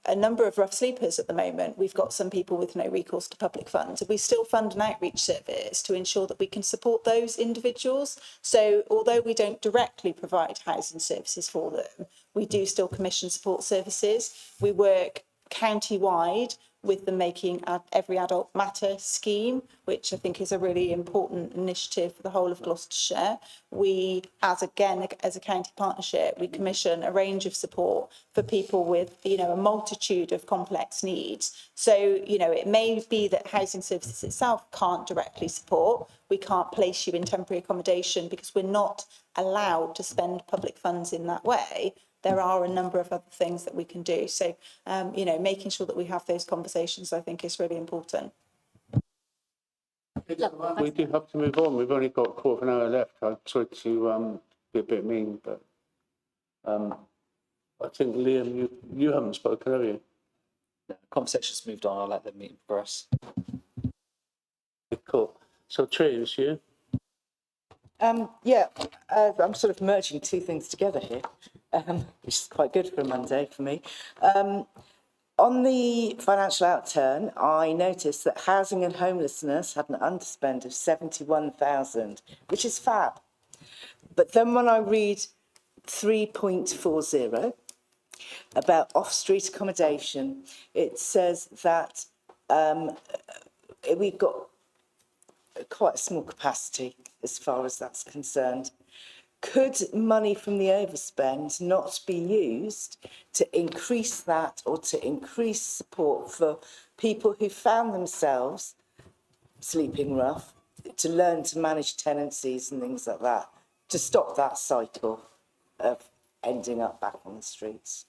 S8: a number of rough sleepers at the moment. We've got some people with no recourse to public funds. We still fund an outreach service to ensure that we can support those individuals. So although we don't directly provide housing services for them, we do still commission support services. We work county-wide with the Making Every Adult Matter scheme, which I think is a really important initiative for the whole of Gloucestershire. We, as a county partnership, we commission a range of support for people with, a multitude of complex needs. So, it may be that housing services itself can't directly support. We can't place you in temporary accommodation because we're not allowed to spend public funds in that way. There are a number of other things that we can do. So, making sure that we have those conversations, I think, is really important.
S1: We do have to move on. We've only got a quarter of an hour left. I tried to be a bit mean, but I think, Liam, you haven't spoken, have you?
S7: The conversation's moved on. I'll let the meeting progress.
S1: Cool. So, Tree, it's you.
S12: I'm sort of merging two things together here, which is quite good for a Monday for me. On the financial outturn, I noticed that housing and homelessness had an underspend of 71,000, which is fab. But then when I read 3.40 about off-street accommodation, it says that we've got quite a small capacity as far as that's concerned. Could money from the overspend not be used to increase that or to increase support for people who found themselves sleeping rough, to learn to manage tenancies and things like that, to stop that cycle of ending up back on the streets?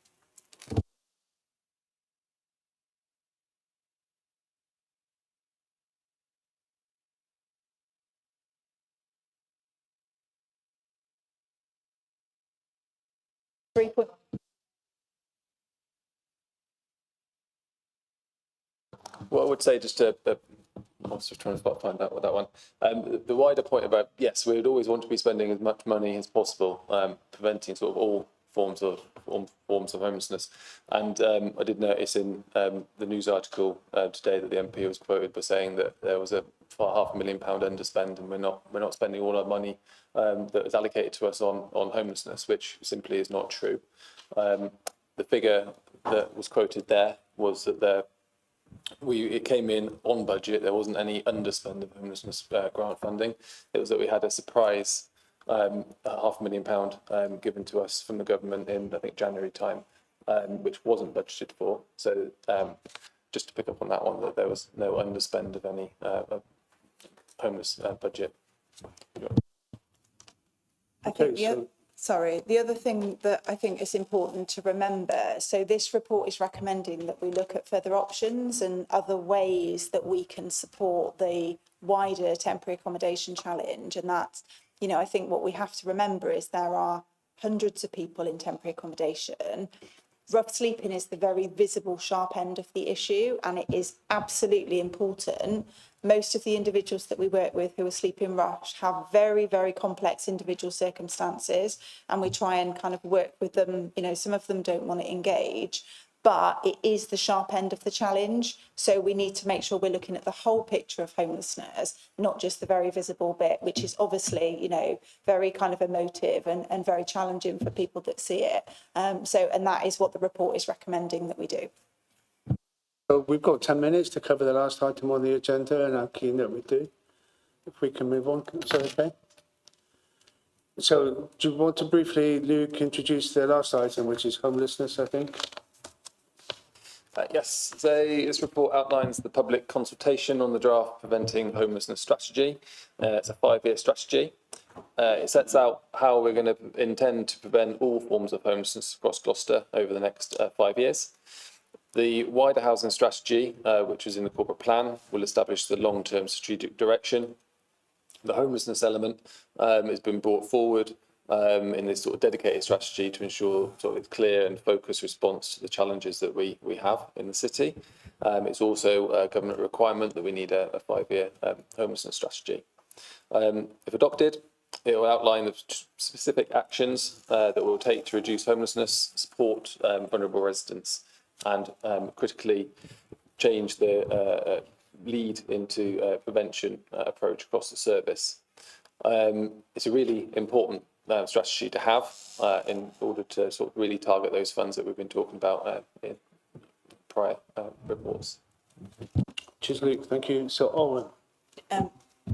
S14: What I would say, just to, I was just trying to find out what that one. The wider point about, yes, we would always want to be spending as much money as possible, preventing sort of all forms of homelessness. And I did notice in the news article today that the MP was quoted for saying that there was a £500,000 underspend, and we're not spending all our money that is allocated to us on homelessness, which simply is not true. The figure that was quoted there was that it came in on budget. There wasn't any underspend of homelessness grant funding. It was that we had a surprise £500,000 given to us from the government in, I think, January time, which wasn't budgeted for. So just to pick up on that one, that there was no underspend of any homeless budget.
S8: I think the other thing that I think is important to remember, so this report is recommending that we look at further options and other ways that we can support the wider temporary accommodation challenge. And that's, I think what we have to remember is there are hundreds of people in temporary accommodation. Rough sleeping is the very visible sharp end of the issue, and it is absolutely important. Most of the individuals that we work with who are sleeping rough have very, very complex individual circumstances, and we try and kind of work with them. Some of them don't want to engage, but it is the sharp end of the challenge. So we need to make sure we're looking at the whole picture of homelessness, not just the very visible bit, which is obviously, very kind of emotive and very challenging for people that see it. And that is what the report is recommending that we do.
S1: So we've got 10 minutes to cover the last item on the agenda, and I'm keen that we do. If we can move on, is that okay? So do you want to briefly, Luke, introduce the last item, which is homelessness, I think?
S14: Yes, so this report outlines the public consultation on the draft Preventing Homelessness Strategy. It's a 5-year strategy. It sets out how we're going to intend to prevent all forms of homelessness across Gloucester over the next 5 years. The wider housing strategy, which is in the corporate plan, will establish the long-term strategic direction. The homelessness element has been brought forward in this sort of dedicated strategy to ensure sort of clear and focused response to the challenges that we have in the city. It's also a government requirement that we need a 5-year homelessness strategy. If adopted, it will outline the specific actions that we'll take to reduce homelessness, support vulnerable residents and critically change the lead into prevention approach across the service. It's a really important strategy to have in order to sort of really target those funds that we've been talking about in prior reports.
S1: Cheers, Luke. Thank you. So, Owen.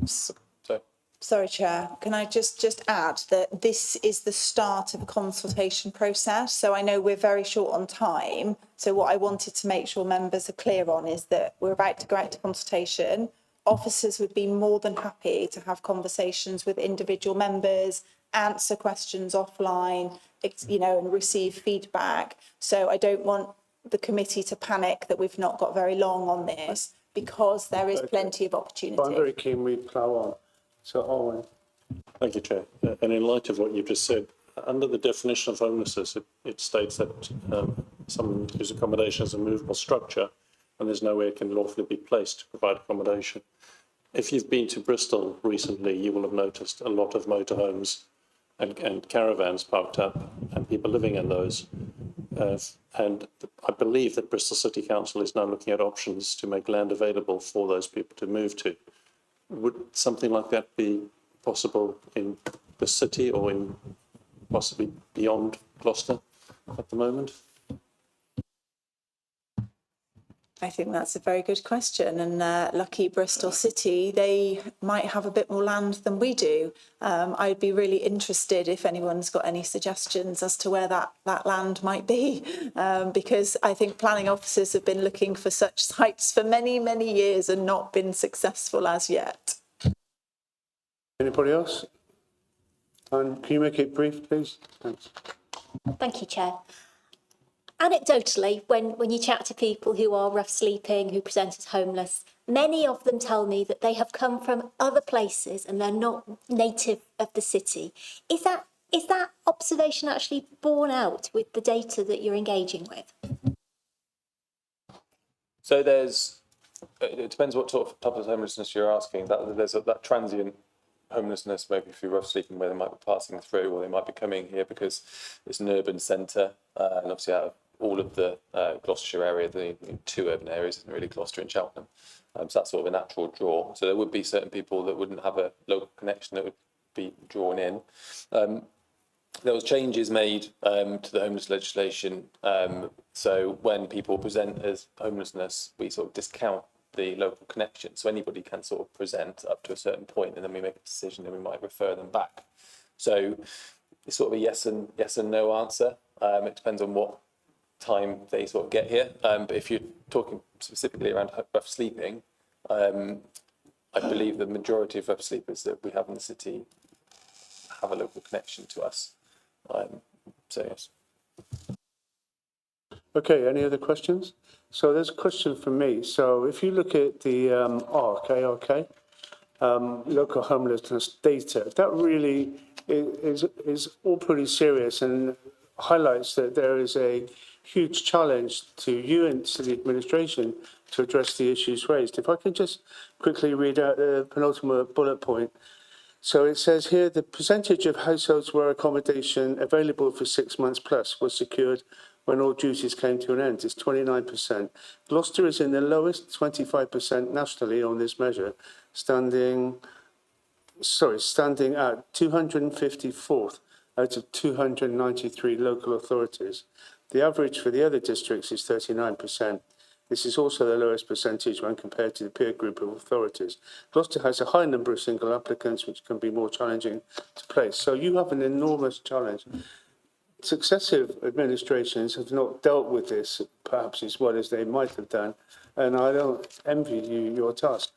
S14: So,
S5: Sorry, Chair. Can I just add that this is the start of a consultation process? So I know we're very short on time. So what I wanted to make sure members are clear on is that we're about to go out to consultation. Officers would be more than happy to have conversations with individual members, answer questions offline, you know, and receive feedback. So I don't want the committee to panic that we've not got very long on this, because there is plenty of opportunity.
S1: But I'm very keen we plough on. So, Owen.
S11: Thank you, Chair. And in light of what you've just said, under the definition of homelessness, it states that someone whose accommodation is a movable structure and there's nowhere it can lawfully be placed to provide accommodation. If you've been to Bristol recently, you will have noticed a lot of motorhomes and caravans parked up and people living in those. And I believe that Bristol City Council is now looking at options to make land available for those people to move to. Would something like that be possible in the city or in possibly beyond Gloucester at the moment?
S5: I think that's a very good question, and lucky Bristol City, they might have a bit more land than we do. I'd be really interested if anyone's got any suggestions as to where that land might be, because I think planning officers have been looking for such sites for many, many years and not been successful as yet.
S1: Anybody else? And can you make it brief, please? Thanks.
S2: Thank you, Chair. Anecdotally, when you chat to people who are rough sleeping, who present as homeless, many of them tell me that they have come from other places and they're not native of the city. Is that observation actually borne out with the data that you're engaging with?
S14: So it depends what sort of type of homelessness you're asking. There's that transient homelessness, maybe if you're rough sleeping, where they might be passing through, or they might be coming here because it's an urban centre, and obviously out of all of the Gloucestershire area, the two urban areas, isn't really Gloucester and Cheltenham. So that's sort of a natural draw. So there would be certain people that wouldn't have a local connection that would be drawn in. There was changes made to the homeless legislation. So when people present as homelessness, we sort of discount the local connection. So anybody can sort of present up to a certain point, and then we make a decision and we might refer them back. So it's sort of a yes and no answer. It depends on what time they sort of get here. But if you're talking specifically around rough sleeping, I believe the majority of rough sleepers that we have in the city have a local connection to us. So yes.
S1: Okay, any other questions? So there's a question from me. So if you look at the ARC, local homelessness data, that really is all pretty serious and highlights that there is a huge challenge to you and city administration to address the issues raised. If I can just quickly read out the penultimate bullet point. So it says here, the percentage of households where accommodation available for 6 months plus was secured when all duties came to an end is 29%. Gloucester is in the lowest, 25% nationally on this measure, standing at 254th out of 293 local authorities. The average for the other districts is 39%. This is also the lowest percentage when compared to the peer group of authorities. Gloucester has a high number of single applicants, which can be more challenging to place. So you have an enormous challenge. Successive administrations have not dealt with this perhaps as well as they might have done, and I don't envy you your task.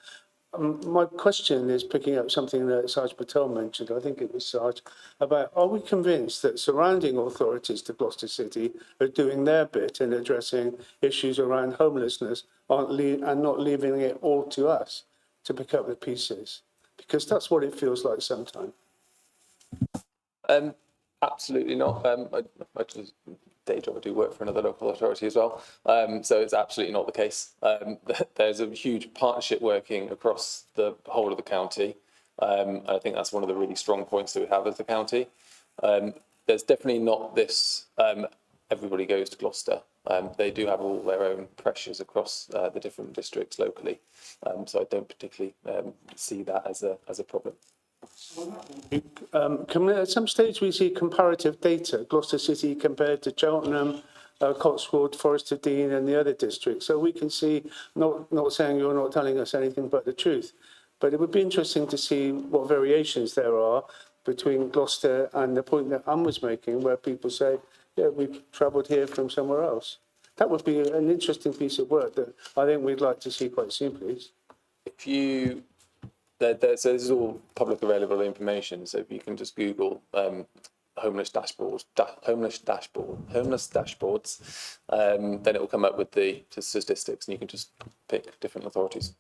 S1: My question is picking up something that Sarge Patel mentioned, I think it was Sarge, about are we convinced that surrounding authorities to Gloucester City are doing their bit in addressing issues around homelessness and not leaving it all to us to pick up the pieces? Because that's what it feels like sometimes.
S14: Absolutely not. I just day job, I do work for another local authority as well. So it's absolutely not the case. There's a huge partnership working across the whole of the county. I think that's one of the really strong points that we have as the county. There's definitely not this everybody goes to Gloucester. They do have all their own pressures across the different districts locally. So I don't particularly see that as a problem.
S1: Can we, at some stage we see comparative data, Gloucester City compared to Cheltenham, Cotswold, Forest of Dean and the other districts, so we can see, not saying you're not telling us anything but the truth, but it would be interesting to see what variations there are between Gloucester and the point that Anne was making, where people say, yeah, we've travelled here from somewhere else. That would be an interesting piece of work that I think we'd like to see quite soon, please.
S14: If you, so this is all public available information. So if you can just Google homeless dashboards, then it will come up with the statistics, and you can just pick different authorities.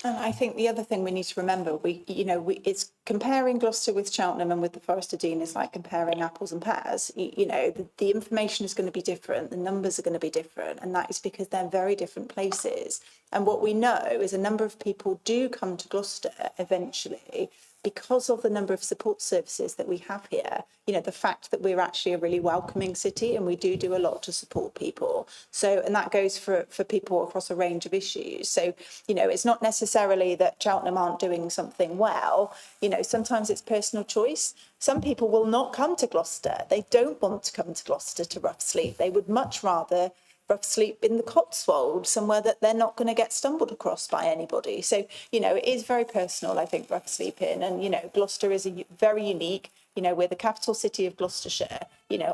S8: And I think the other thing we need to remember, it's comparing Gloucester with Cheltenham and with the Forest of Dean is like comparing apples and pears. The information is going to be different, the numbers are going to be different, and that is because they're very different places. And what we know is a number of people do come to Gloucester eventually because of the number of support services that we have here, the fact that we're actually a really welcoming city and we do a lot to support people. So, and that goes for people across a range of issues. So, it's not necessarily that Cheltenham aren't doing something well. Sometimes it's personal choice. Some people will not come to Gloucester. They don't want to come to Gloucester to rough sleep. They would much rather rough sleep in the Cotswolds, somewhere that they're not going to get stumbled across by anybody. So, it is very personal, I think, rough sleeping. And, Gloucester is very unique. We're the capital city of Gloucestershire.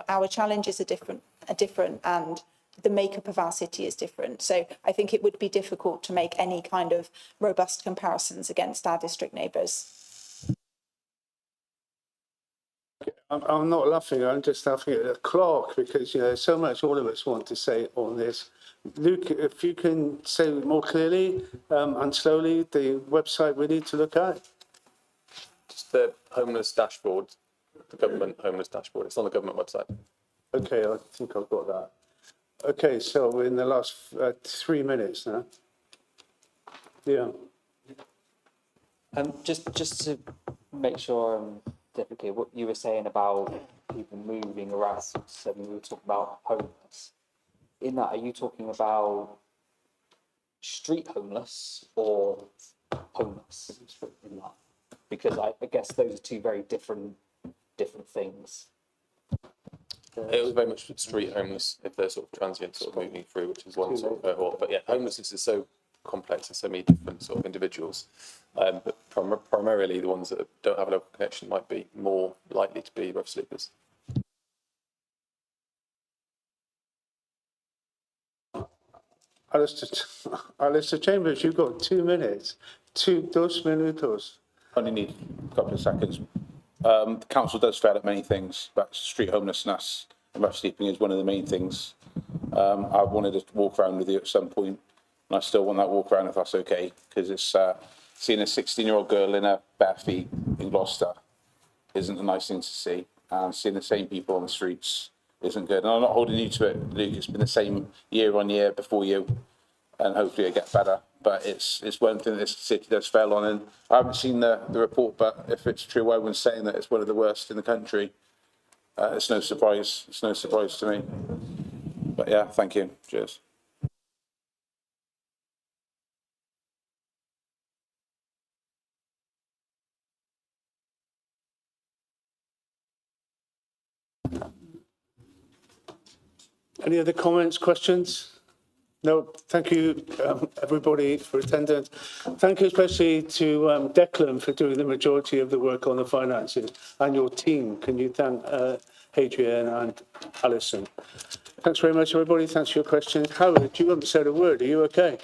S8: Our challenges are different, and the makeup of our city is different. So I think it would be difficult to make any kind of robust comparisons against our district neighbours.
S1: I'm not laughing, I'm just laughing at the clock because, there's so much all of us want to say on this. Luke, if you can say more clearly and slowly the website we need to look at.
S14: Just the homeless dashboard, the government homeless dashboard. It's on the government website.
S1: Okay, I think I've got that. Okay, so we're in the last 3 minutes now. Yeah.
S7: Just to make sure definitely what you were saying about people moving around, so we were talking about homeless. In that, are you talking about street homeless or homeless in that? Because I guess those are two very different things.
S14: It was very much street homeless if they're sort of transient, sort of moving through, which is one sort of cohort. But yeah, homelessness is so complex and so many different sort of individuals. But primarily the ones that don't have a local connection might be more likely to be rough sleepers.
S1: Alistair Chambers, you've got 2 minutes. 2 minutos.
S9: Only need a couple of seconds. The council does fail at many things, but street homelessness and rough sleeping is one of the main things. I wanted to walk around with you at some point, and I still want that walk around if that's okay, because it's seeing a 16-year-old girl in her bare feet in Gloucester isn't a nice thing to see, and seeing the same people on the streets isn't good. And I'm not holding you to it, Luke. It's been the same year on year before you, and hopefully it'll get better. But it's one thing that this city does fail on, and I haven't seen the report, but if it's true, everyone's saying that it's one of the worst in the country. It's no surprise. It's no surprise to me. But yeah, thank you. Cheers.
S1: Any other comments, questions? No, thank you, everybody, for attendance. Thank you especially to Declan for doing the majority of the work on the finances, and your team. Can you thank Hadrian and Alison? Thanks very much, everybody. Thanks for your questions. Howard, you haven't said a word. Are you okay?